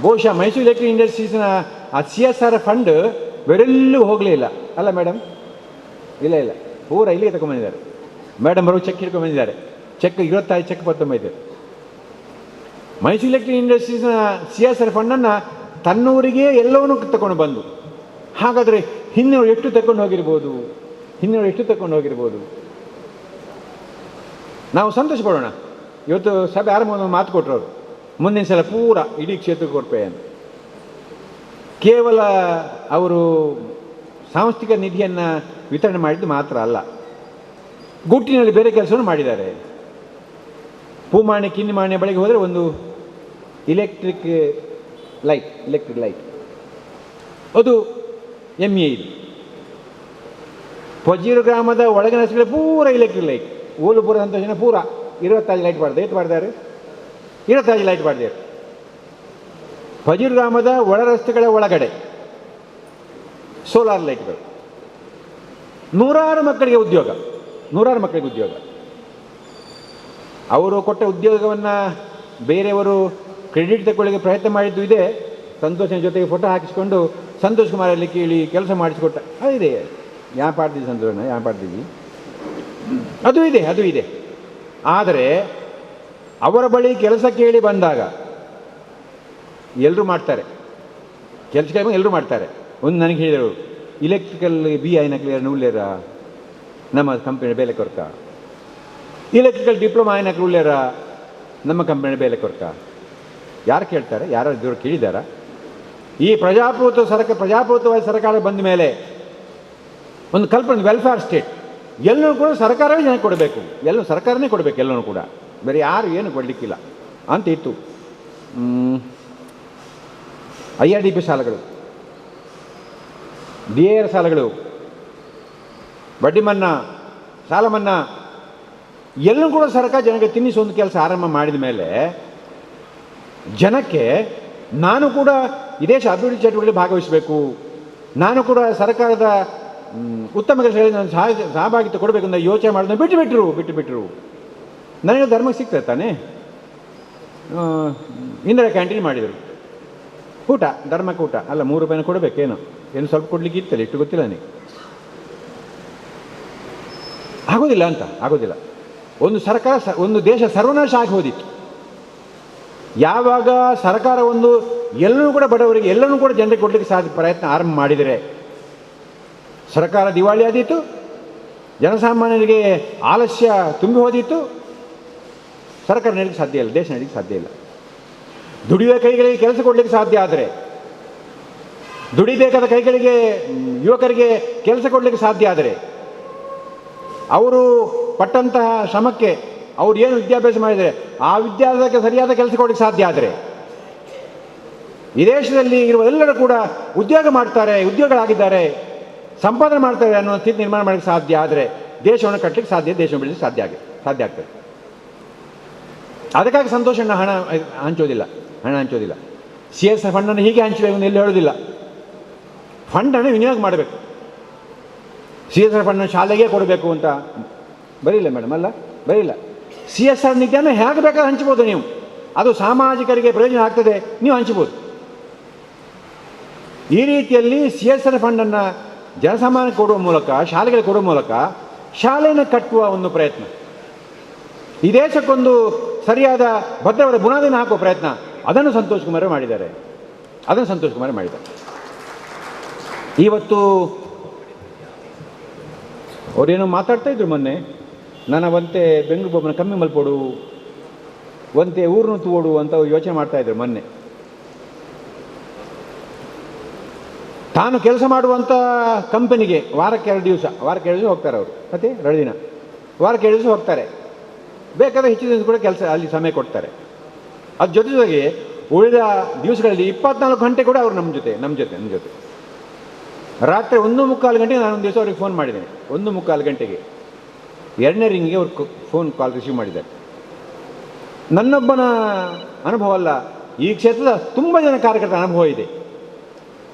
ಬಹುಶಃ ಮೈಸೂರು ಇಲೆಕ್ಟ್ರಿಕ್ ಇಂಡಸ್ಟ್ರೀಸ್ನ ಆ CSR ಫಂಡ್ ಬೇರೆಲ್ಲೂ ಹೋಗಲೇ ಇಲ್ಲ ಅಲ್ಲ ಮೇಡಮ್? ಇಲ್ಲ, ಪೂರ ಇಲ್ಲಿಗೆ ತಗೊಂಡ್ಬಂದಿದ್ದಾರೆ. ಮೇಡಮ್ ಅವರು ಚೆಕ್ ಹಿಡ್ಕೊಂಡ್ಬಂದಿದ್ದಾರೆ. Cheque 25 cheque 19. ಮೈಸೂರು ಇಲೆಕ್ಟ್ರಿಕ್ ಇಂಡಸ್ಟ್ರೀಸ್ನ CSR ಫಂಡನ್ನು ತನ್ನೂರಿಗೆ ಎಲ್ಲವನ್ನೂ ತಗೊಂಡು ಬಂದು, ಹಾಗಾದರೆ ಹಿಂದಿನವರು ಎಷ್ಟು ತಗೊಂಡು ಹೋಗಿರ್ಬೋದು? ನಾವು ಸಂತೋಷ ಪಡೋಣ. ಇವತ್ತು ಸಭೆ ಆರಂಭ ಮಾತು ಕೊಟ್ಟರು ಅವರು, ಮುಂದಿನ ಸಲ ಪೂರ ಇಡೀ ಕ್ಷೇತ್ರಕ್ಕೆ ಕೊಡ್ಪೆ ಅಂತ. ಕೇವಲ ಅವರು ಸಾಂಸ್ಥಿಕ ನಿಧಿಯನ್ನು ವಿತರಣೆ ಮಾಡಿದ್ದು ಮಾತ್ರ ಅಲ್ಲ, ಗುಟ್ಟಿನಲ್ಲಿ ಬೇರೆ ಕೆಲಸವನ್ನು ಮಾಡಿದ್ದಾರೆ. ಪೂಮಾಣಿ ಕಿನ್ನಿಮಾಣಿ ಬಳಿಗೆ ಹೋದರೆ ಒಂದು ಇಲೆಕ್ಟ್ರಿಕ್ ಲೈಟ್ ಅದು ME ಇದು. ಪಜೀರು ಗ್ರಾಮದ ಒಳಗಿನ ರಸ್ತೆಗಳು ಪೂರ ಇಲೆಕ್ಟ್ರಿಕ್ ಲೈಟ್. ಓಲುಪುರ ಸಂತೋಷನ ಪೂರ 25 ಲೈಟ್ ಮಾಡಿದೆ. ಎಷ್ಟು ಮಾಡಿದ್ದಾರೆ? 25 ಲೈಟ್ ಮಾಡಿದ್ದಾರೆ. ಪಜೀರು ಗ್ರಾಮದ ಒಳ ರಸ್ತೆಗಳ ಒಳಗಡೆ ಸೋಲಾರ್ ಲೈಟ್ಗಳು. ನೂರಾರು ಮಕ್ಕಳಿಗೆ ಉದ್ಯೋಗ. ಅವರು ಕೊಟ್ಟ ಉದ್ಯೋಗವನ್ನು ಬೇರೆಯವರು ಕ್ರೆಡಿಟ್ ತಗೊಳ್ಳಿಕ್ಕೆ ಪ್ರಯತ್ನ ಮಾಡಿದ್ದು ಇದೆ. ಸಂತೋಷನ ಜೊತೆಗೆ ಫೋಟೋ ಹಾಕಿಸ್ಕೊಂಡು ಸಂತೋಷ್ ಕುಮಾರ್ ಅಲ್ಲಿ ಕೇಳಿ ಕೆಲಸ ಮಾಡಿಸಿಕೊಟ್ಟ ಅದಿದೆ. ಯಾ ಪಾಡ್ತಿದ್ದಿ ಸಂತೋಷನ, ಯಾ ಪಾಡ್ತಿದ್ದಿ, ಅದು ಇದೆ. ಆದರೆ ಅವರ ಬಳಿ ಕೆಲಸ ಕೇಳಿ ಬಂದಾಗ ಎಲ್ಲರೂ ಮಾಡ್ತಾರೆ, ಕೆಲಸ ಕೇಳಿ ಎಲ್ಲರೂ ಮಾಡ್ತಾರೆ. ಒಂದು ನನಗೆ ಹೇಳಿದರು, ಇಲೆಕ್ಟ್ರಿಕಲ್ BI ಕ್ಲಿಯರ್ ಉಳ್ಳೇರ ನಮ್ಮ ಕಂಪನಿ ಬೇಲೆ ಕೊರ್ಕ, ಇಲೆಕ್ಟ್ರಿಕಲ್ ಡಿಪ್ಲೊಮಾ ಉಳ್ಳೇರ ನಮ್ಮ ಕಂಪನಿ ಬೇಲೆ ಕೊರ್ಕ. ಯಾರು ಕೇಳ್ತಾರೆ? ಯಾರು ಇದ್ದವರು ಕೇಳಿದಾರ? ಈ ಪ್ರಜಾಪ್ರಭುತ್ವವಾದ ಸರ್ಕಾರ ಬಂದ ಮೇಲೆ ಒಂದು ಕಲ್ಪನೆ, ವೆಲ್ಫೇರ್ ಸ್ಟೇಟ್, ಎಲ್ಲರೂ ಕೂಡ ಸರ್ಕಾರವೇ ಜನಕ್ಕೆ ಕೊಡಬೇಕು, ಸರ್ಕಾರನೇ ಕೊಡಬೇಕು, ಎಲ್ಲರೂ ಕೂಡ, ಬೇರೆ ಯಾರು ಏನು ಕೊಡಲಿಕ್ಕಿಲ್ಲ ಅಂತ ಇತ್ತು. IRDP ಸಾಲಗಳು, DAR ಸಾಲಗಳು, ಬಡ್ಡಿ ಮನ್ನಾ, ಸಾಲ ಮನ್ನಾ ಎಲ್ಲರೂ ಕೂಡ ಸರ್ಕಾರ ಜನಕ್ಕೆ ತಿನ್ನಿಸೋ ಒಂದು ಕೆಲಸ ಆರಂಭ ಮಾಡಿದ ಮೇಲೆ ಜನಕ್ಕೆ ನಾನು ಕೂಡ ಈ ದೇಶ ಅಭಿವೃದ್ಧಿ ಚಟುವಟಿಕೆಗಳಲ್ಲಿ ಭಾಗವಹಿಸಬೇಕು, ನಾನು ಕೂಡ ಸರ್ಕಾರದ ಉತ್ತಮ ಕೆಲಸಗಳಲ್ಲಿ ನಾನು ಸಹಭಾಗಿತ್ವ ಕೊಡಬೇಕು ಅಂತ ಯೋಚನೆ ಮಾಡೋದನ್ನ ಬಿಟ್ಟು ನನಗೆ ಧರ್ಮಕ್ಕೆ ಸಿಗ್ತದೆ ತಾನೇ. ಇಂದಿರಾ ಕ್ಯಾಂಟೀನ್ ಮಾಡಿದರು, ಊಟ, ಧರ್ಮಕ್ಕೆ ಊಟ ಅಲ್ಲ, 3 ರೂಪಾಯಿನ ಕೊಡಬೇಕೇನು, ಏನು ಸ್ವಲ್ಪ ಕೊಡ್ಲಿಕ್ಕೆ ಇತ್ತಲ್ಲ, ಇಷ್ಟು ಗೊತ್ತಿಲ್ಲ ನನಗೆ. ಆಗೋದಿಲ್ಲ. ಒಂದು ದೇಶ ಸರ್ವನಾಶ ಆಗಿ ಹೋದಿತ್ತು. ಯಾವಾಗ ಸರ್ಕಾರ ಎಲ್ಲರೂ ಕೂಡ ಬಡವರಿಗೆ, ಎಲ್ಲರೂ ಕೂಡ ಜನರಿಗೆ ಕೊಡಲಿಕ್ಕೆ ಪ್ರಯತ್ನ ಆರಂಭ ಮಾಡಿದರೆ ಸರ್ಕಾರ ದಿವಾಳಿ ಆದೀತು, ಜನಸಾಮಾನ್ಯರಿಗೆ ಆಲಸ್ಯ ತುಂಬಿ ಹೋದಿತ್ತು, ಸರ್ಕಾರ ನಡೀಲಿಕ್ಕೆ ಸಾಧ್ಯ ಇಲ್ಲ, ದೇಶ ನಡೀಲಿಕ್ಕೆ ಸಾಧ್ಯ ಇಲ್ಲ. ದುಡಿಯುವ ಕೈಗಳಿಗೆ ಕೆಲಸ ಕೊಡಲಿಕ್ಕೆ ಸಾಧ್ಯ ಆದರೆ, ದುಡಿಬೇಕಾದ ಕೈಗಳಿಗೆ, ಯುವಕರಿಗೆ ಕೆಲಸ ಕೊಡಲಿಕ್ಕೆ ಸಾಧ್ಯ ಆದರೆ, ಅವರು ಪಟ್ಟಂತಹ ಶ್ರಮಕ್ಕೆ ಅವ್ರು ಏನು ವಿದ್ಯಾಭ್ಯಾಸ ಮಾಡಿದರೆ ಆ ವಿದ್ಯಾಭ್ಯಾಸಕ್ಕೆ ಸರಿಯಾದ ಕೆಲಸ ಕೊಡಲಿಕ್ಕೆ ಸಾಧ್ಯ ಆದರೆ, ಈ ದೇಶದಲ್ಲಿ ಇರುವ ಎಲ್ಲರೂ ಕೂಡ ಉದ್ಯೋಗ ಮಾಡ್ತಾರೆ, ಉದ್ಯೋಗಗಳಾಗಿದ್ದಾರೆ, ಸಂಪಾದನೆ ಮಾಡ್ತಾರೆ ಅನ್ನೋ ಸ್ಥಿತಿ ನಿರ್ಮಾಣ ಮಾಡಲಿಕ್ಕೆ ಸಾಧ್ಯ ಆದರೆ ದೇಶವನ್ನು ಕಟ್ಟಲಿಕ್ಕೆ ಸಾಧ್ಯ, ದೇಶವನ್ನು ಬೆಳೆಸಲಿಕ್ಕೆ ಸಾಧ್ಯ ಆಗ್ತದೆ. ಅದಕ್ಕಾಗಿ ಸಂತೋಷನ ಹಣ ಹಂಚೋದಿಲ್ಲ. CSR ಫಂಡನ್ನು ಹೀಗೆ ಹಂಚಬೇಕು ಅಂತ ಎಲ್ಲಿ ಹೇಳೋದಿಲ್ಲ. ಫಂಡನ್ನು ವಿನಿಯೋಗ ಮಾಡಬೇಕು. CSR ಫಂಡನ್ನು ಶಾಲೆಗೆ ಕೊಡಬೇಕು ಅಂತ ಬರೀಲ್ಲ ಮೇಡಮ್, ಬರೀಲ್ಲ. CSR ನಿಧಿಯನ್ನು ಹೇಗೆ ಬೇಕಾದ್ರೆ ಹಂಚ್ಬೋದು ನೀವು, ಅದು ಸಾಮಾಜಿಕರಿಗೆ ಪ್ರಯೋಜನ ಆಗ್ತದೆ, ನೀವು ಹಂಚ್ಬೋದು. ಈ ರೀತಿಯಲ್ಲಿ CSR ಫಂಡನ್ನು ಜನಸಾಮಾನ್ಯಕ್ಕೆ ಕೊಡುವ ಮೂಲಕ, ಶಾಲೆಗಳಿಗೆ ಕೊಡುವ ಮೂಲಕ ಶಾಲೆಯನ್ನು ಕಟ್ಟುವ ಒಂದು ಪ್ರಯತ್ನ, ಈ ದೇಶಕ್ಕೊಂದು ಸರಿಯಾದ ಭದ್ರವಾದ ಬುನಾದಿನ ಹಾಕುವ ಪ್ರಯತ್ನ, ಅದನ್ನು ಸಂತೋಷ್ ಕುಮಾರ್ ಮಾಡಿದ್ದಾರೆ. ಇವತ್ತು ಅವರೇನೋ ಮಾತಾಡ್ತಾ ಇದ್ರು ಮೊನ್ನೆ, ನನ್ನ ಒಂತೆ ಬೆಂಗಳೂರು ಬೊಬ್ಬನ ಕಮ್ಮಿ ಮಲ್ಪೋಡು, ಒಂತೆ ಊರನ್ನು ತೂಡು ಅಂತ ಯೋಚನೆ ಮಾಡ್ತಾ ಇದ್ರು ಮೊನ್ನೆ. ತಾನು ಕೆಲಸ ಮಾಡುವಂಥ ಕಂಪನಿಗೆ ವಾರಕ್ಕೆ 2 ದಿವಸ ಹೋಗ್ತಾರೆ ಅವರು, ಮತ್ತೆ 2 ದಿನ, ವಾರಕ್ಕೆ 2 ದಿವಸ ಹೋಗ್ತಾರೆ. ಬೇಕಾದ್ರೆ ಹೆಚ್ಚಿನ ದಿವಸ ಕೂಡ ಕೆಲಸ ಅಲ್ಲಿ ಸಮಯ ಕೊಡ್ತಾರೆ. ಅದ್ರ ಜೊತೆಗೆ ಉಳಿದ ದಿವಸಗಳಲ್ಲಿ 24 ಗಂಟೆ ಕೂಡ ಅವರು ನಮ್ಮ ಜೊತೆ. ರಾತ್ರಿ 1:15 ಗಂಟೆಗೆ ನಾನು ಒಂದು ದಿವಸ ಅವ್ರಿಗೆ ಫೋನ್ ಮಾಡಿದ್ದೇನೆ. 1:15 ಗಂಟೆಗೆ 2ನೇ ರಿಂಗಿಗೆ ಅವ್ರು ಫೋನ್ ಕಾಲ್ ರಿಸೀವ್ ಮಾಡಿದ್ದಾರೆ. ನನ್ನೊಬ್ಬನ ಅನುಭವ ಅಲ್ಲ, ಈ ಕ್ಷೇತ್ರದ ತುಂಬ ಜನ ಕಾರ್ಯಕರ್ತರ ಅನುಭವ ಇದೆ.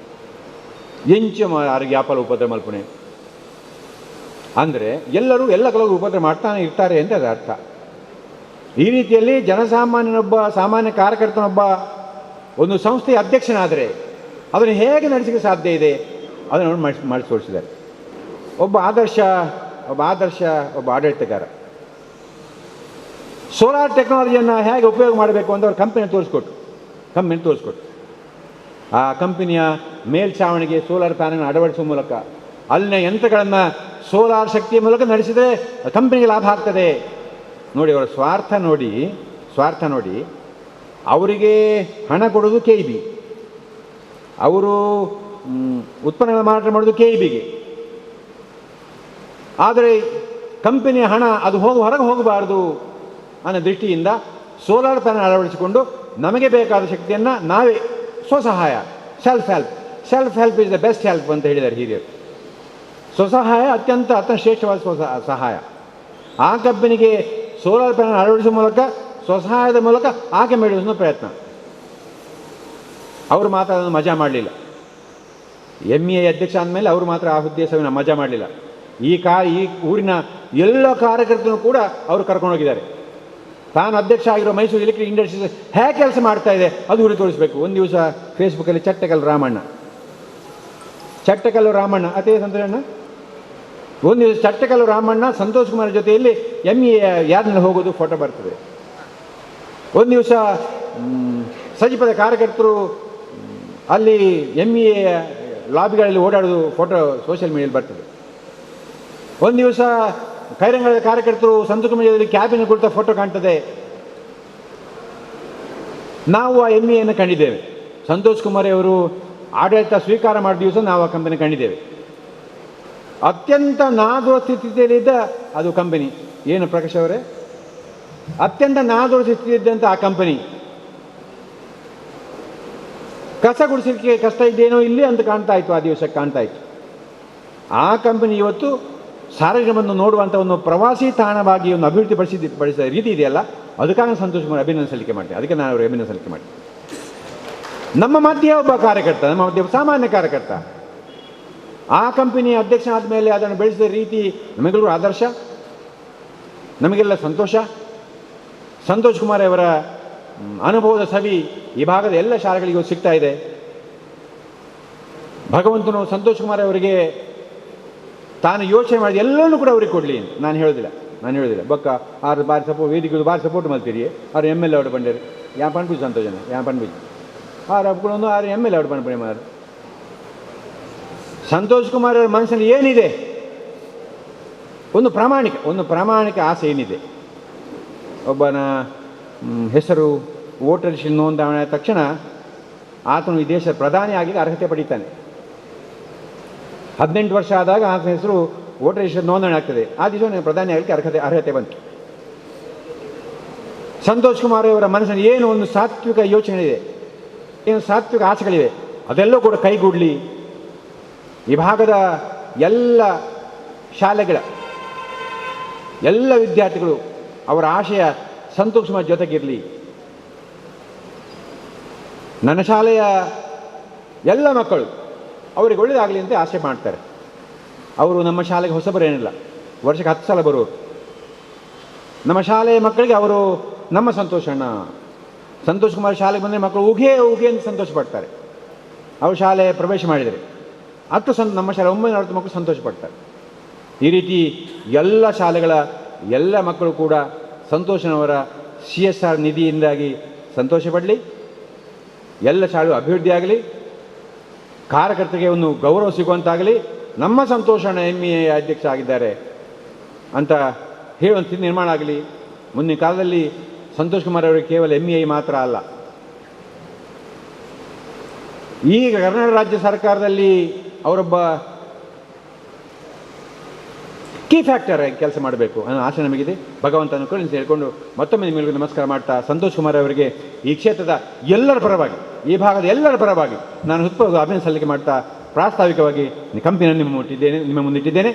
ಯಾರಿಗೆ ಯಾಪಲ ಉಪದ್ರ ಮಲ್ಪನೆ ಅಂದರೆ ಎಲ್ಲರೂ ಎಲ್ಲ ಕಡೆಗೂ ಉಪದ್ರ ಮಾಡ್ತಾನೆ ಇರ್ತಾರೆ ಅಂತ ಅದರ ಅರ್ಥ. ಈ ರೀತಿಯಲ್ಲಿ ಸಾಮಾನ್ಯ ಕಾರ್ಯಕರ್ತನೊಬ್ಬ ಒಂದು ಸಂಸ್ಥೆಯ ಅಧ್ಯಕ್ಷನಾದರೆ ಅದನ್ನು ಹೇಗೆ ನಡೆಸಲಿಕ್ಕೆ ಸಾಧ್ಯ ಇದೆ ಅದನ್ನು ಮಾಡಿ ತೋರಿಸಿದ್ದಾರೆ. ಒಬ್ಬ ಆದರ್ಶ ಆಡಳಿತಗಾರ. ಸೋಲಾರ್ ಟೆಕ್ನಾಲಜಿಯನ್ನು ಹೇಗೆ ಉಪಯೋಗ ಮಾಡಬೇಕು ಅಂತ ಅವ್ರ ಕಂಪನಿ ತೋರಿಸ್ಕೊಟ್ಟು ಆ ಕಂಪನಿಯ ಮೇಲ್ಛಾವಣಿಗೆ ಸೋಲಾರ್ ಪ್ಯಾನಲ್ ಅಳವಡಿಸುವ ಮೂಲಕ ಅಲ್ಲಿನ ಯಂತ್ರಗಳನ್ನು ಸೋಲಾರ್ ಶಕ್ತಿಯ ಮೂಲಕ ನಡೆಸಿದರೆ ಕಂಪನಿಗೆ ಲಾಭ ಆಗ್ತದೆ. ನೋಡಿ, ಅವರ ಸ್ವಾರ್ಥ ನೋಡಿ ಅವರಿಗೆ ಹಣ ಕೊಡೋದು KEB, ಅವರು ಉತ್ಪನ್ನಗಳ ಮಾರಾಟ ಮಾಡೋದು KEBಗೆ. ಆದರೆ ಕಂಪನಿಯ ಹಣ ಅದು ಹೊರಗೆ ಹೋಗಬಾರ್ದು ಅನ್ನೋ ದೃಷ್ಟಿಯಿಂದ ಸೋಲಾರ್ ಪ್ಯಾನಲ್ ಅಳವಡಿಸಿಕೊಂಡು ನಮಗೆ ಬೇಕಾದ ಶಕ್ತಿಯನ್ನು ನಾವೇ ಸ್ವಸಹಾಯ, self help is the best help ಅಂತ ಹೇಳಿದ್ದಾರೆ ಹಿರಿಯರು. ಸ್ವಸಹಾಯ ಅತ್ಯಂತ ಶ್ರೇಷ್ಠವಾದ ಸಹಾಯ. ಆ ಕಂಪನಿಗೆ ಸೋಲಾರ್ ಪ್ಯಾನಲ್ ಅಳವಡಿಸುವ ಮೂಲಕ ಸ್ವಸಹಾಯದ ಮೂಲಕ ಆಕೆ ಮೇಳುವ ಪ್ರಯತ್ನ. ಅವರು ಮಾತ್ರ ಅದನ್ನು ಮಜಾ ಮಾಡಲಿಲ್ಲ. MEA ಅಧ್ಯಕ್ಷ ಆದಮೇಲೆ ಅವರು ಮಾತ್ರ ಆ ಉದ್ದೇಶವನ್ನು ಮಜಾ ಮಾಡಲಿಲ್ಲ. ಈ ಊರಿನ ಎಲ್ಲ ಕಾರ್ಯಕರ್ತರು ಕೂಡ ಅವರು ಕರ್ಕೊಂಡು ಹೋಗಿದ್ದಾರೆ. ತಾನು ಅಧ್ಯಕ್ಷ ಆಗಿರೋ ಮೈಸೂರು ಎಲೆಕ್ಟ್ರಿಕ್ ಇಂಡಸ್ಟ್ರೀಸ್ ಹೇಗೆ ಕೆಲಸ ಮಾಡ್ತಾ ಇದೆ ಅದು ಊರಿಗೆ ತೋರಿಸಬೇಕು. ಒಂದು ದಿವಸ ಫೇಸ್ಬುಕ್ಕಲ್ಲಿ ಚಟ್ಟಕಲ್ಲು ರಾಮಣ್ಣ ಅದೇ ಸಂತೋಷಣ್ಣ, ಒಂದು ದಿವಸ ಚಟ್ಟಕಲ್ಲು ರಾಮಣ್ಣ ಸಂತೋಷ್ ಕುಮಾರ್ ಜೊತೆಯಲ್ಲಿ MEA ಯಾರ್ನಲ್ಲಿ ಹೋಗೋದು ಫೋಟೋ ಬರ್ತದೆ. ಒಂದು ದಿವಸ ಸಜೀಪದ ಕಾರ್ಯಕರ್ತರು ಅಲ್ಲಿ MEA ಲಾಬಿಗಳಲ್ಲಿ ಓಡಾಡೋದು ಫೋಟೋ ಸೋಷಿಯಲ್ ಮೀಡಿಯಲ್ಲಿ ಬರ್ತದೆ. ಒಂದು ದಿವಸ ಕೈರಂಗದ ಕಾರ್ಯಕರ್ತರು ಸಂತೋಷ್ ಕುಮಾರ್ ಕ್ಯಾಬಿನ್ ಕುರಿತ ಫೋಟೋ ಕಾಣ್ತದೆ. ನಾವು ಆ MEAಯನ್ನು ಕಂಡಿದ್ದೇವೆ. ಸಂತೋಷ್ ಕುಮಾರ್ ಅವರು ಆಡಳಿತ ಸ್ವೀಕಾರ ಮಾಡಿದ ದಿವಸ ನಾವು ಆ ಕಂಪನಿ ಕಂಡಿದ್ದೇವೆ. ಅತ್ಯಂತ ನಾದೂರ ಸ್ಥಿತಿಯಲ್ಲಿದ್ದ ಅದು ಕಂಪನಿ. ಏನು ಪ್ರಕಾಶ್ ಅವರೇ, ಅತ್ಯಂತ ನಾದೂರ ಸ್ಥಿತಿಯಲ್ಲಿದ್ದಂಥ ಆ ಕಂಪನಿ ಕಸ ಗುಡಿಸಲಿಕ್ಕೆ ಕಷ್ಟ ಇದ್ದೇನೋ ಇಲ್ಲಿ ಅಂತ ಕಾಣ್ತಾ ಇತ್ತು. ಆ ದಿವಸಕ್ಕೆ ಕಾಣ್ತಾ ಇತ್ತು. ಆ ಕಂಪನಿ ಇವತ್ತು ಸಾರ್ವಜನಿಕರನ್ನು ನೋಡುವಂಥ ಒಂದು ಪ್ರವಾಸಿ ತಾಣವಾಗಿ ಒಂದು ಅಭಿವೃದ್ಧಿ ಪಡಿಸಿದ ರೀತಿ ಇದೆಯಲ್ಲ, ಅದಕ್ಕಾಗಿ ಸಂತೋಷ್ ಕುಮಾರ್ ಅಭಿನಂದನೆ ಸಲ್ಲಿಕೆ ಮಾಡ್ತೀನಿ. ಅದಕ್ಕೆ ನಾನು ಅವರು ಅಭಿನಂದನೆ ಸಲ್ಲಿಕೆ ಮಾಡ್ತೀನಿ. ನಮ್ಮ ಮಧ್ಯೆ ಒಬ್ಬ ಕಾರ್ಯಕರ್ತ, ನಮ್ಮ ಮಧ್ಯೆ ಸಾಮಾನ್ಯ ಕಾರ್ಯಕರ್ತ ಆ ಕಂಪನಿಯ ಅಧ್ಯಕ್ಷ ಆದಮೇಲೆ ಅದನ್ನು ಬೆಳೆಸಿದ ರೀತಿ ನಮಗೆಲ್ಲರೂ ಆದರ್ಶ, ನಮಗೆಲ್ಲ ಸಂತೋಷ. ಸಂತೋಷ್ ಕುಮಾರ್ ಅವರ ಅನುಭವದ ಸವಿ ಈ ಭಾಗದ ಎಲ್ಲ ಶಾಲೆಗಳಿಗೂ ಸಿಗ್ತಾ ಇದೆ. ಭಗವಂತನು ಸಂತೋಷ್ ಕುಮಾರ್ ಅವರಿಗೆ ತಾನು ಯೋಚನೆ ಮಾಡಿದ ಎಲ್ಲವನ್ನೂ ಕೂಡ ಅವ್ರಿಗೆ ಕೊಡಲಿ ಅಂತ ನಾನು ಹೇಳೋದಿಲ್ಲ. ಬೊಕ್ಕ ಆರು ಬಾರಿ ವೇದಿಕೆ ಬಾರಿ ಸಪೋರ್ಟ್ ಮಾಡ್ತೀರಿ ಅವ್ರು MLA ಅವಡು ಬಂದಿರು ಯಾ ಪಂಡ್ಬೀಜ್ ಸಂತೋಷ ಯಾ ಪಂಡ್ಬೀಜ್ ಆರು ಅಪ್ಕೊಂಡು 6 MLA ಅವಡು ಪಂಡ್ಬಿಡಿ ಮಾರು. ಸಂತೋಷ್ ಕುಮಾರ್ ಅವರ ಮನಸ್ಸಲ್ಲಿ ಏನಿದೆ, ಒಂದು ಪ್ರಾಮಾಣಿಕ ಆಸೆ ಏನಿದೆ. ಒಬ್ಬನ ಹೆಸರು ವೋಟರ್ ಲಿಸ್ಟಿನಲ್ಲಿ ನೋಂದಣಿ ಆದ ತಕ್ಷಣ ಆತನು ಈ ದೇಶದ ಪ್ರಧಾನಿ ಆಗಿ ಅರ್ಹತೆ ಪಡೀತಾನೆ. 18 ವರ್ಷ ಆದಾಗ ಆತನ ಹೆಸರು ವೋಟರ್ ಲಿಸ್ಟಲ್ಲಿ ನೋಂದಣಿ ಆಗ್ತದೆ. ಆ ದಿವಸ ಪ್ರಧಾನಿ ಆಗಲಿಕ್ಕೆ ಅರ್ಹತೆ ಬಂತು. ಸಂತೋಷ್ ಕುಮಾರ್ ಅವರ ಮನಸ್ಸಿನಲ್ಲಿ ಏನು ಒಂದು ಸಾತ್ವಿಕ ಯೋಚನೆ ಇದೆ, ಏನು ಸಾತ್ವಿಕ ಆಸೆಗಳಿವೆ, ಅದೆಲ್ಲೂ ಕೂಡ ಕೈಗೂಡಲಿ. ಈ ಭಾಗದ ಎಲ್ಲ ಶಾಲೆಗಳ ಎಲ್ಲ ವಿದ್ಯಾರ್ಥಿಗಳು ಅವರ ಆಶಯ ಸಂತೋಷ್ ಕುಮಾರ್ ಜೊತೆಗಿರಲಿ. ನನ್ನ ಶಾಲೆಯ ಎಲ್ಲ ಮಕ್ಕಳು ಅವರಿಗೆ ಒಳ್ಳೆಯದಾಗಲಿ ಅಂತ ಆಸೆ ಮಾಡ್ತಾರೆ. ಅವರು ನಮ್ಮ ಶಾಲೆಗೆ ಹೊಸಬರೇನಿಲ್ಲ, ವರ್ಷಕ್ಕೆ 10 ಸಲ ಬರೋರು. ನಮ್ಮ ಶಾಲೆಯ ಮಕ್ಕಳಿಗೆ ಅವರು ನಮ್ಮ ಸಂತೋಷ್ ಕುಮಾರ್ ಶಾಲೆಗೆ ಬಂದರೆ ಮಕ್ಕಳು ಉಗೆ ಅಂತ ಸಂತೋಷ ಪಡ್ತಾರೆ. ಅವರು ಶಾಲೆ ಪ್ರವೇಶ ಮಾಡಿದರೆ ನಮ್ಮ ಶಾಲೆ 940 ಮಕ್ಕಳು ಸಂತೋಷ ಪಡ್ತಾರೆ. ಈ ರೀತಿ ಎಲ್ಲ ಶಾಲೆಗಳ ಎಲ್ಲ ಮಕ್ಕಳು ಕೂಡ ಸಂತೋಷನವರ CSR ನಿಧಿಯಿಂದಾಗಿ ಸಂತೋಷ ಪಡಲಿ. ಎಲ್ಲ ಶಾಲೆಗಳು ಅಭಿವೃದ್ಧಿ ಆಗಲಿ, ಕಾರ್ಯಕರ್ತರಿಗೆ ಒಂದು ಗೌರವ ಸಿಗುವಂತಾಗಲಿ. ನಮ್ಮ ಸಂತೋಷನ MEA ಅಧ್ಯಕ್ಷ ಆಗಿದ್ದಾರೆ ಅಂತ ಹೇಳುವಂಥ ನಿರ್ಮಾಣ ಆಗಲಿ. ಮುಂದಿನ ಕಾಲದಲ್ಲಿ ಸಂತೋಷ್ ಕುಮಾರ್ ಅವರಿಗೆ ಕೇವಲ MEA ಮಾತ್ರ ಅಲ್ಲ, ಈಗ ಕರ್ನಾಟಕ ರಾಜ್ಯ ಸರ್ಕಾರದಲ್ಲಿ ಅವರೊಬ್ಬ ಕೀ ಫ್ಯಾಕ್ಟರ್ ಆಗಿ ಕೆಲಸ ಮಾಡಬೇಕು ಅನ್ನೋ ಆಸೆ ನಮಗಿದೆ. ಭಗವಂತನ ಕರುಣಿಸಿ ಹೇಳ್ಕೊಂಡು ಮತ್ತೊಮ್ಮೆ ನಿಮಗೆಲ್ಲರಿಗೂ ನಮಸ್ಕಾರ ಮಾಡ್ತಾ, ಸಂತೋಷ್ ಕುಮಾರ್ ಅವರಿಗೆ ಈ ಕ್ಷೇತ್ರದ ಎಲ್ಲರ ಪರವಾಗಿ, ಈ ಭಾಗದ ಎಲ್ಲರ ಪರವಾಗಿ ನಾನು ಹೃತ್ಪೂರ್ವಕ ಅಭಿನಂದನೆ ಸಲ್ಲಿಕೆ ಮಾಡ್ತಾ, ಪ್ರಾಸ್ತಾವಿಕವಾಗಿ ಕಂಪನಿಯನ್ನು ನಿಮ್ಮ ಮುಂದಿಟ್ಟಿದ್ದೇನೆ.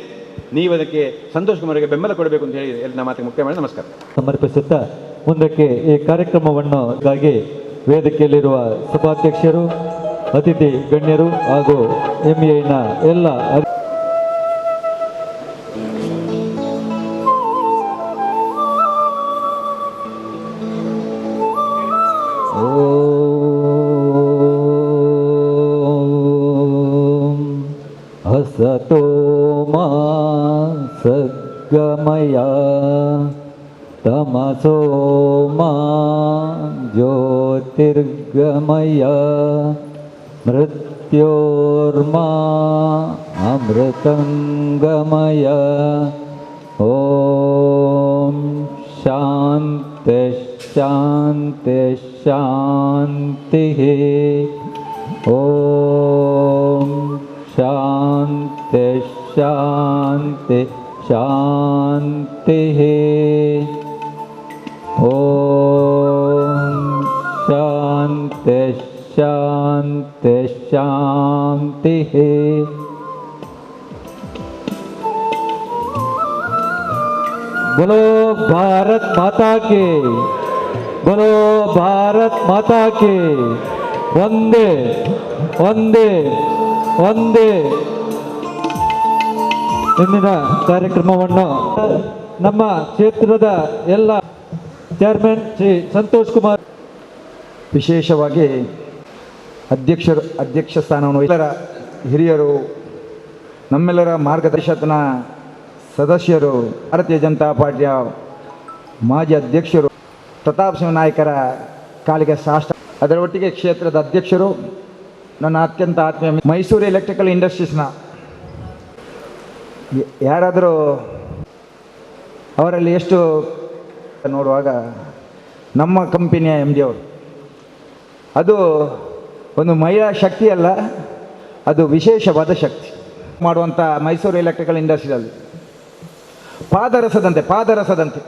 ನೀವು ಅದಕ್ಕೆ ಸಂತೋಷ್ ಕುಮಾರ್ಗೆ ಬೆಂಬಲ ಕೊಡಬೇಕು ಅಂತ ಹೇಳಿ ಎಲ್ಲ ಮಾತಿಗೆ ಮುಖ್ಯ ಮಾಡಿ ನಮಸ್ಕಾರ ಸಮರ್ಪಿಸುತ್ತಾ ಮುಂದಕ್ಕೆ ಈ ಕಾರ್ಯಕ್ರಮವನ್ನು ವೇದಿಕೆಯಲ್ಲಿರುವ ಸಭಾಧ್ಯಕ್ಷರು, ಅತಿಥಿ ಗಣ್ಯರು ಹಾಗೂ MEAನ ಎಲ್ಲ ಹಸತೋ ಮಾ ಸದ್ಗಮಯ ತಮಸೋ ಮಾ ಜ್ಯೋತಿರ್ಗಮಯ ಮೃತ್ಯೋರ್ಮಾ ಅಮೃತಂಗಮಯ. ಓಂ ಶಾಂತಿ ಶಾಂತಿ ಶಾಂತಿ. ಓಂ ಶಾಂತಿ ಶಾಂತಿ ಶಾಂತಿ. ಓಂ ಶಾಂತಿ ಶಾಂತಿ ಶಾಂತಿ. बोलो भारत माता की, बोलो भारत माता की. ಒಂದೇ ಒಂದೇ ಒಂದೇ. ಇಂದಿನ ಕಾರ್ಯಕ್ರಮವನ್ನು ನಮ್ಮ ಕ್ಷೇತ್ರದ ಎಲ್ಲ ಚೇರ್ಮನ್ ಶ್ರೀ ಸಂತೋಷ್ ಕುಮಾರ್ ವಿಶೇಷವಾಗಿ ಅಧ್ಯಕ್ಷ ಸ್ಥಾನವನ್ನು ಎಲ್ಲರ ಹಿರಿಯರು, ನಮ್ಮೆಲ್ಲರ ಮಾರ್ಗದರ್ಶನ ಸದಸ್ಯರು, ಭಾರತೀಯ ಜನತಾ ಪಾರ್ಟಿಯ ಮಾಜಿ ಅಧ್ಯಕ್ಷರು ಪ್ರತಾಪ್ ಸಿಂಹ ನಾಯ್ಕರ ಕಾಲಿಗೆ ಸಾಷ್ಟ, ಅದರ ಒಟ್ಟಿಗೆ ಕ್ಷೇತ್ರದ ಅಧ್ಯಕ್ಷರು, ನನ್ನ ಅತ್ಯಂತ ಆತ್ಮೀಯ ಮೈಸೂರು ಎಲೆಕ್ಟ್ರಿಕಲ್ ಇಂಡಸ್ಟ್ರೀಸ್ನ ಯಾರಾದರೂ ಅವರಲ್ಲಿ ಎಷ್ಟು ನೋಡುವಾಗ ನಮ್ಮ ಕಂಪನಿಯ ಎಮ್ ಡಿ ಅವರು, ಅದು ಒಂದು ಮಹಿಳಾ ಶಕ್ತಿ ಅಲ್ಲ, ಅದು ವಿಶೇಷವಾದ ಶಕ್ತಿ ಮಾಡುವಂಥ ಮೈಸೂರು ಎಲೆಕ್ಟ್ರಿಕಲ್ ಇಂಡಸ್ಟ್ರಿಯಲ್ಲಿ ಪಾದರಸದಂತೆ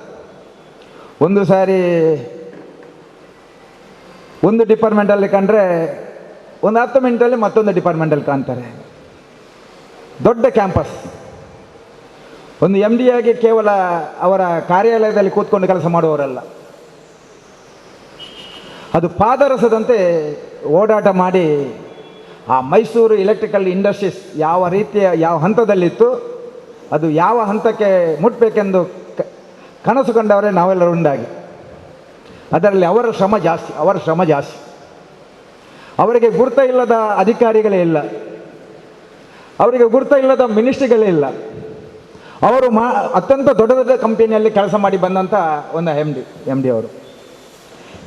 ಒಂದು ಸಾರಿ ಒಂದು ಡಿಪಾರ್ಟ್ಮೆಂಟಲ್ಲಿ ಕಂಡ್ರೆ ಒಂದು 10 ಮಿನಿಟಲ್ಲಿ ಮತ್ತೊಂದು ಡಿಪಾರ್ಟ್ಮೆಂಟಲ್ಲಿ ಕಾಣ್ತಾರೆ. ದೊಡ್ಡ ಕ್ಯಾಂಪಸ್. ಒಂದು ಎಮ್ ಡಿ ಆಗಿ ಕೇವಲ ಅವರ ಕಾರ್ಯಾಲಯದಲ್ಲಿ ಕೂತ್ಕೊಂಡು ಕೆಲಸ ಮಾಡುವವರಲ್ಲ, ಅದು ಪಾದರಸದಂತೆ ಓಡಾಟ ಮಾಡಿ ಆ ಮೈಸೂರು ಎಲೆಕ್ಟ್ರಿಕಲ್ ಇಂಡಸ್ಟ್ರೀಸ್ ಯಾವ ಹಂತದಲ್ಲಿತ್ತು, ಅದು ಯಾವ ಹಂತಕ್ಕೆ ಮುಟ್ಟಬೇಕೆಂದು ಕನಸು ಕಂಡವರೇ ನಾವೆಲ್ಲರೂ ಉಂಟಾಗಿ. ಅದರಲ್ಲಿ ಅವರ ಶ್ರಮ ಜಾಸ್ತಿ. ಅವರಿಗೆ ಗುರುತ ಇಲ್ಲದ ಅಧಿಕಾರಿಗಳೇ ಇಲ್ಲ, ಅವರಿಗೆ ಗುರುತ ಇಲ್ಲದ ಮಿನಿಸ್ಟ್ರಿಗಳೇ ಇಲ್ಲ. ಅವರು ಅತ್ಯಂತ ದೊಡ್ಡ ಕಂಪನಿಯಲ್ಲಿ ಕೆಲಸ ಮಾಡಿ ಬಂದಂಥ ಒಂದು ಎಮ್ ಡಿ ಅವರು.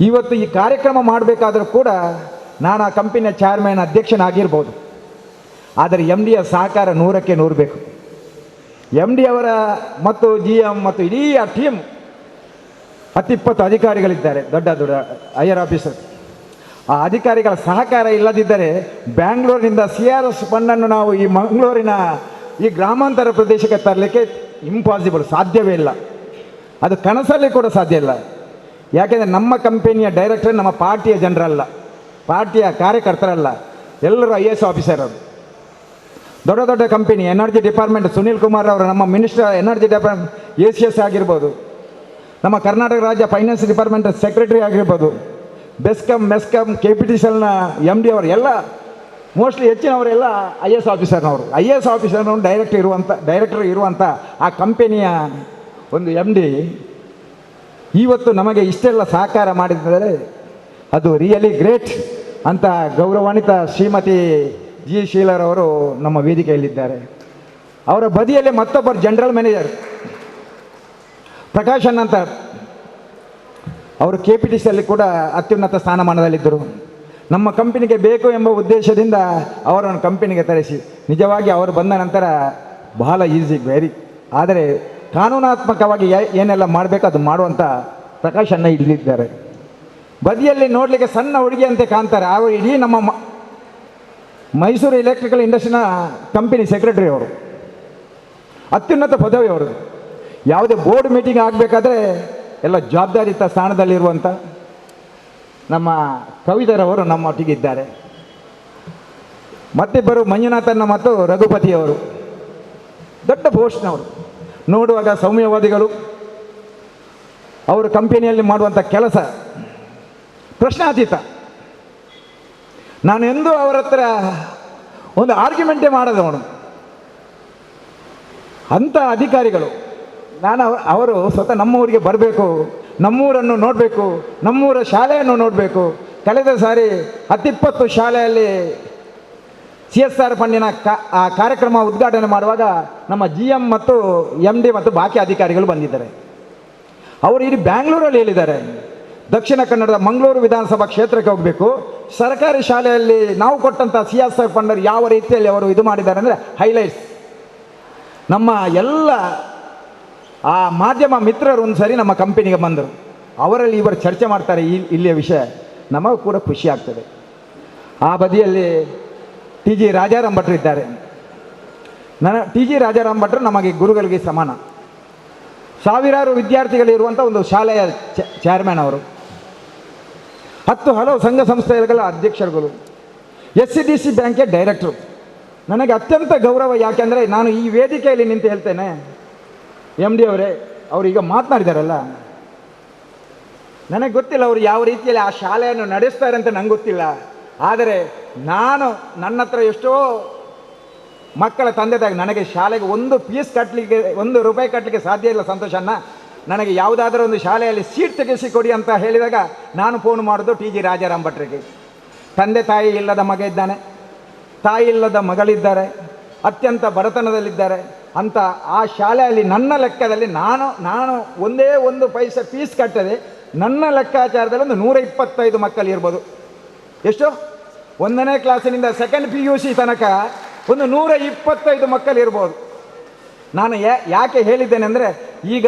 ಇವತ್ತು ಈ ಕಾರ್ಯಕ್ರಮ ಮಾಡಬೇಕಾದ್ರೂ ಕೂಡ ನಾನು ಆ ಕಂಪನಿಯ ಚೇರ್ಮನ್ ಅಧ್ಯಕ್ಷನಾಗಿರ್ಬೋದು, ಆದರೆ ಎಮ್ ಡಿಯ ಸಹಕಾರ 100ಕ್ಕೆ 100 ಬೇಕು. ಎಮ್ ಡಿ ಅವರ ಮತ್ತು ಜಿ ಎಮ್ ಮತ್ತು ಇಡೀ ಆ ಟೀಮ್ 10-20 ಅಧಿಕಾರಿಗಳಿದ್ದಾರೆ, ದೊಡ್ಡ ಹೈಯರ್ ಆಫೀಸರ್. ಆ ಅಧಿಕಾರಿಗಳ ಸಹಕಾರ ಇಲ್ಲದಿದ್ದರೆ ಬ್ಯಾಂಗ್ಳೂರಿನಿಂದ CRS ಫಂಡನ್ನು ನಾವು ಈ ಮಂಗಳೂರಿನ ಈ ಗ್ರಾಮಾಂತರ ಪ್ರದೇಶಕ್ಕೆ ತರಲಿಕ್ಕೆ ಇಂಪಾಸಿಬಲ್, ಸಾಧ್ಯವೇ ಇಲ್ಲ. ಅದು ಕನಸಲ್ಲಿ ಕೂಡ ಸಾಧ್ಯ ಇಲ್ಲ. ಯಾಕೆಂದರೆ ನಮ್ಮ ಕಂಪನಿಯ ಡೈರೆಕ್ಟರ್ ನಮ್ಮ ಪಾರ್ಟಿಯ ಜನರಲ್ಲ, ಪಾರ್ಟಿಯ ಕಾರ್ಯಕರ್ತರಲ್ಲ, ಎಲ್ಲರೂ IAS ಆಫೀಸರರು. ದೊಡ್ಡ company energy department Sunil Kumar ಅವರು ನಮ್ಮ ಮಿನಿಸ್ಟರ್ ಎನರ್ಜಿ ಡಿಪಾರ್ಟ್ಮೆಂಟ್ ACS ಆಗಿರ್ಬೋದು, ನಮ್ಮ ಕರ್ನಾಟಕ ರಾಜ್ಯ ಫೈನಾನ್ಸ್ ಡಿಪಾರ್ಟ್ಮೆಂಟ್ ಸೆಕ್ರೆಟರಿ ಆಗಿರ್ಬೋದು, ಬೆಸ್ಕಾಮ್ KPTCLನ MD ಅವರು ಎಲ್ಲ ಮೋಸ್ಟ್ಲಿ ಹೆಚ್ಚಿನವರೆಲ್ಲ IAS ಆಫೀಸರ್ನವರು. IAS ಆಫೀಸರ್ನವರು ಡೈರೆಕ್ಟರ್ ಇರುವಂಥ ಆ ಕಂಪನಿಯ ಒಂದು MD ಇವತ್ತು ನಮಗೆ ಇಷ್ಟೆಲ್ಲ ಸಹಕಾರ ಮಾಡಿದರೆ ಅದು ರಿಯಲಿ ಗ್ರೇಟ್ ಅಂತ ಗೌರವಾನ್ವಿತ ಶ್ರೀಮತಿ ಜಿ ಶೀಲರವರು ನಮ್ಮ ವೇದಿಕೆಯಲ್ಲಿದ್ದಾರೆ. ಅವರ ಬದಿಯಲ್ಲಿ ಮತ್ತೊಬ್ಬರು ಜನರಲ್ ಮ್ಯಾನೇಜರ್ ಪ್ರಕಾಶನ್ ಅಂತ, ಅವರು KPTCಯಲ್ಲಿ ಕೂಡ ಅತ್ಯುನ್ನತ ಸ್ಥಾನಮಾನದಲ್ಲಿದ್ದರು. ನಮ್ಮ ಕಂಪನಿಗೆ ಬೇಕು ಎಂಬ ಉದ್ದೇಶದಿಂದ ಅವರನ್ನು ಕಂಪನಿಗೆ ತರಿಸಿ, ನಿಜವಾಗಿ ಅವರು ಬಂದ ನಂತರ ಬಹಳ ವೆರಿ ಆದರೆ ಕಾನೂನಾತ್ಮಕವಾಗಿ ಏನೆಲ್ಲ ಮಾಡಬೇಕು ಅದು ಮಾಡುವಂಥ ಪ್ರಕಾಶನ್ನ ಹಿಡಿದಿದ್ದಾರೆ. ಬದಿಯಲ್ಲಿ ನೋಡಲಿಕ್ಕೆ ಸಣ್ಣ ಹುಡುಗಿಯಂತೆ ಕಾಣ್ತಾರೆ, ಅವರು ಇಡೀ ನಮ್ಮ ಮೈಸೂರು ಎಲೆಕ್ಟ್ರಿಕಲ್ ಇಂಡಸ್ಟ್ರಿನ ಕಂಪನಿ ಸೆಕ್ರೆಟರಿ ಅವರು, ಅತ್ಯುನ್ನತ ಪದವಿ ಅವರು. ಯಾವುದೇ ಬೋರ್ಡ್ ಮೀಟಿಂಗ್ ಆಗಬೇಕಾದ್ರೆ ಎಲ್ಲ ಜವಾಬ್ದಾರಿಯುತ ಸ್ಥಾನದಲ್ಲಿರುವಂಥ ನಮ್ಮ ಕವಿತರವರು ನಮ್ಮೊಟ್ಟಿಗಿದ್ದಾರೆ. ಮತ್ತಿಬ್ಬರು ಮಂಜುನಾಥನ್ನ ಮತ್ತು ರಘುಪತಿಯವರು, ದೊಡ್ಡ ಪೋಸ್ಟ್ನವರು. ನೋಡುವಾಗ ಸೌಮ್ಯವಾದಿಗಳು. ಅವರು ಕಂಪನಿಯಲ್ಲಿ ಮಾಡುವಂಥ ಕೆಲಸ ಪ್ರಶ್ನಾತೀತ. ನಾನು ಎಂದೂ ಅವರ ಹತ್ರ ಒಂದು ಆರ್ಗ್ಯುಮೆಂಟೇ ಮಾಡೋದವನು. ಅಂಥ ಅಧಿಕಾರಿಗಳು. ಅವರು ಸ್ವತಃ ನಮ್ಮೂರಿಗೆ ಬರಬೇಕು, ನಮ್ಮೂರನ್ನು ನೋಡಬೇಕು, ನಮ್ಮೂರ ಶಾಲೆಯನ್ನು ನೋಡಬೇಕು. ಕಳೆದ ಸಾರಿ 10-20 ಶಾಲೆಯಲ್ಲಿ CSR ಫಂಡಿನ ಆ ಕಾರ್ಯಕ್ರಮ ಉದ್ಘಾಟನೆ ಮಾಡುವಾಗ ನಮ್ಮ GM ಮತ್ತು MD ಮತ್ತು ಬಾಕಿ ಅಧಿಕಾರಿಗಳು ಬಂದಿದ್ದಾರೆ. ಅವರು ಇಡೀ ಬ್ಯಾಂಗ್ಳೂರಲ್ಲಿ ಹೇಳಿದ್ದಾರೆ, ದಕ್ಷಿಣ ಕನ್ನಡದ ಮಂಗಳೂರು ವಿಧಾನಸಭಾ ಕ್ಷೇತ್ರಕ್ಕೆ ಹೋಗಬೇಕು, ಸರ್ಕಾರಿ ಶಾಲೆಯಲ್ಲಿ ನಾವು ಕೊಟ್ಟಂಥ CSR ಫಂಡ್ ಯಾವ ರೀತಿಯಲ್ಲಿ ಅವರು ಇದು ಮಾಡಿದ್ದಾರೆ ಅಂದರೆ ಹೈಲೈಟ್ಸ್. ನಮ್ಮ ಎಲ್ಲ ಆ ಮಾಧ್ಯಮ ಮಿತ್ರರು ಒಂದು ಸರಿ ನಮ್ಮ ಕಂಪನಿಗೆ ಬಂದರು, ಅವರಲ್ಲಿ ಇವರು ಚರ್ಚೆ ಮಾಡ್ತಾರೆ ಇಲ್ಲಿಯ ವಿಷಯ, ನಮಗೂ ಕೂಡ ಖುಷಿ ಆಗ್ತದೆ. ಆ ಬದಿಯಲ್ಲಿ TG ರಾಜಾರಾಮ್ ಭಟ್ರು ಇದ್ದಾರೆ. TG ರಾಜಾರಾಮ್ ಭಟ್ರು ನಮಗೆ ಗುರುಗಳಿಗೆ ಸಮಾನ. ಸಾವಿರಾರು ವಿದ್ಯಾರ್ಥಿಗಳಿರುವಂಥ ಒಂದು ಶಾಲೆಯ ಚೇರ್ಮನ್ ಅವರು. 10 ಹಲವು ಸಂಘ ಸಂಸ್ಥೆಗಳ ಅಧ್ಯಕ್ಷರುಗಳು, SCDC ಬ್ಯಾಂಕ್ಗೆ ಡೈರೆಕ್ಟ್ರು. ನನಗೆ ಅತ್ಯಂತ ಗೌರವ. ಯಾಕೆಂದರೆ ನಾನು ಈ ವೇದಿಕೆಯಲ್ಲಿ ನಿಂತು ಹೇಳ್ತೇನೆ, MD ಅವರೇ, ಅವರು ಈಗ ಮಾತನಾಡಿದಾರಲ್ಲ, ನನಗೆ ಗೊತ್ತಿಲ್ಲ ಅವರು ಯಾವ ರೀತಿಯಲ್ಲಿ ಆ ಶಾಲೆಯನ್ನು ನಡೆಸ್ತಾರೆ ಅಂತ ನಂಗೆ ಗೊತ್ತಿಲ್ಲ. ಆದರೆ ನಾನು ನನ್ನ ಹತ್ರ ಎಷ್ಟೋ ಮಕ್ಕಳ ತಂದೆ ತಾಯಿ ನನಗೆ ಶಾಲೆಗೆ ಒಂದು ಫೀಸ್ ಕಟ್ಟಲಿಕ್ಕೆ ₹1 ಕಟ್ಟಲಿಕ್ಕೆ ಸಾಧ್ಯ ಇಲ್ಲ ಸಂತೋಷನ್ನ. ನನಗೆ ಯಾವುದಾದ್ರೂ ಒಂದು ಶಾಲೆಯಲ್ಲಿ ಸೀಟ್ ತೆಗೆಸಿ ಕೊಡಿ ಅಂತ ಹೇಳಿದಾಗ ನಾನು ಫೋನ್ ಮಾಡೋದು ಟಿ ಜಿ ರಾಜಾರಾಮ್ ಭಟ್ರಿಗೆ. ತಂದೆ ತಾಯಿ ಇಲ್ಲದ ಮಗ ಇದ್ದಾನೆ, ತಾಯಿ ಇಲ್ಲದ ಮಗಳಿದ್ದಾರೆ, ಅತ್ಯಂತ ಬಡತನದಲ್ಲಿದ್ದಾರೆ ಅಂತ ಆ ಶಾಲೆಯಲ್ಲಿ ನನ್ನ ಲೆಕ್ಕದಲ್ಲಿ ನಾನು ಒಂದೇ ಒಂದು ಪೈಸೆ ಫೀಸ್ ಕಟ್ಟದೆ ನನ್ನ ಲೆಕ್ಕಾಚಾರದಲ್ಲಿ ಒಂದು 125 ಮಕ್ಕಳು ಇರ್ಬೋದು. ಎಷ್ಟು? 1ನೇ ಕ್ಲಾಸಿನಿಂದ 2nd PUC ತನಕ ಒಂದು 125 ಮಕ್ಕಳು ಇರ್ಬೋದು. ನಾನು ಯಾಕೆ ಹೇಳಿದ್ದೇನೆ ಅಂದರೆ, ಈಗ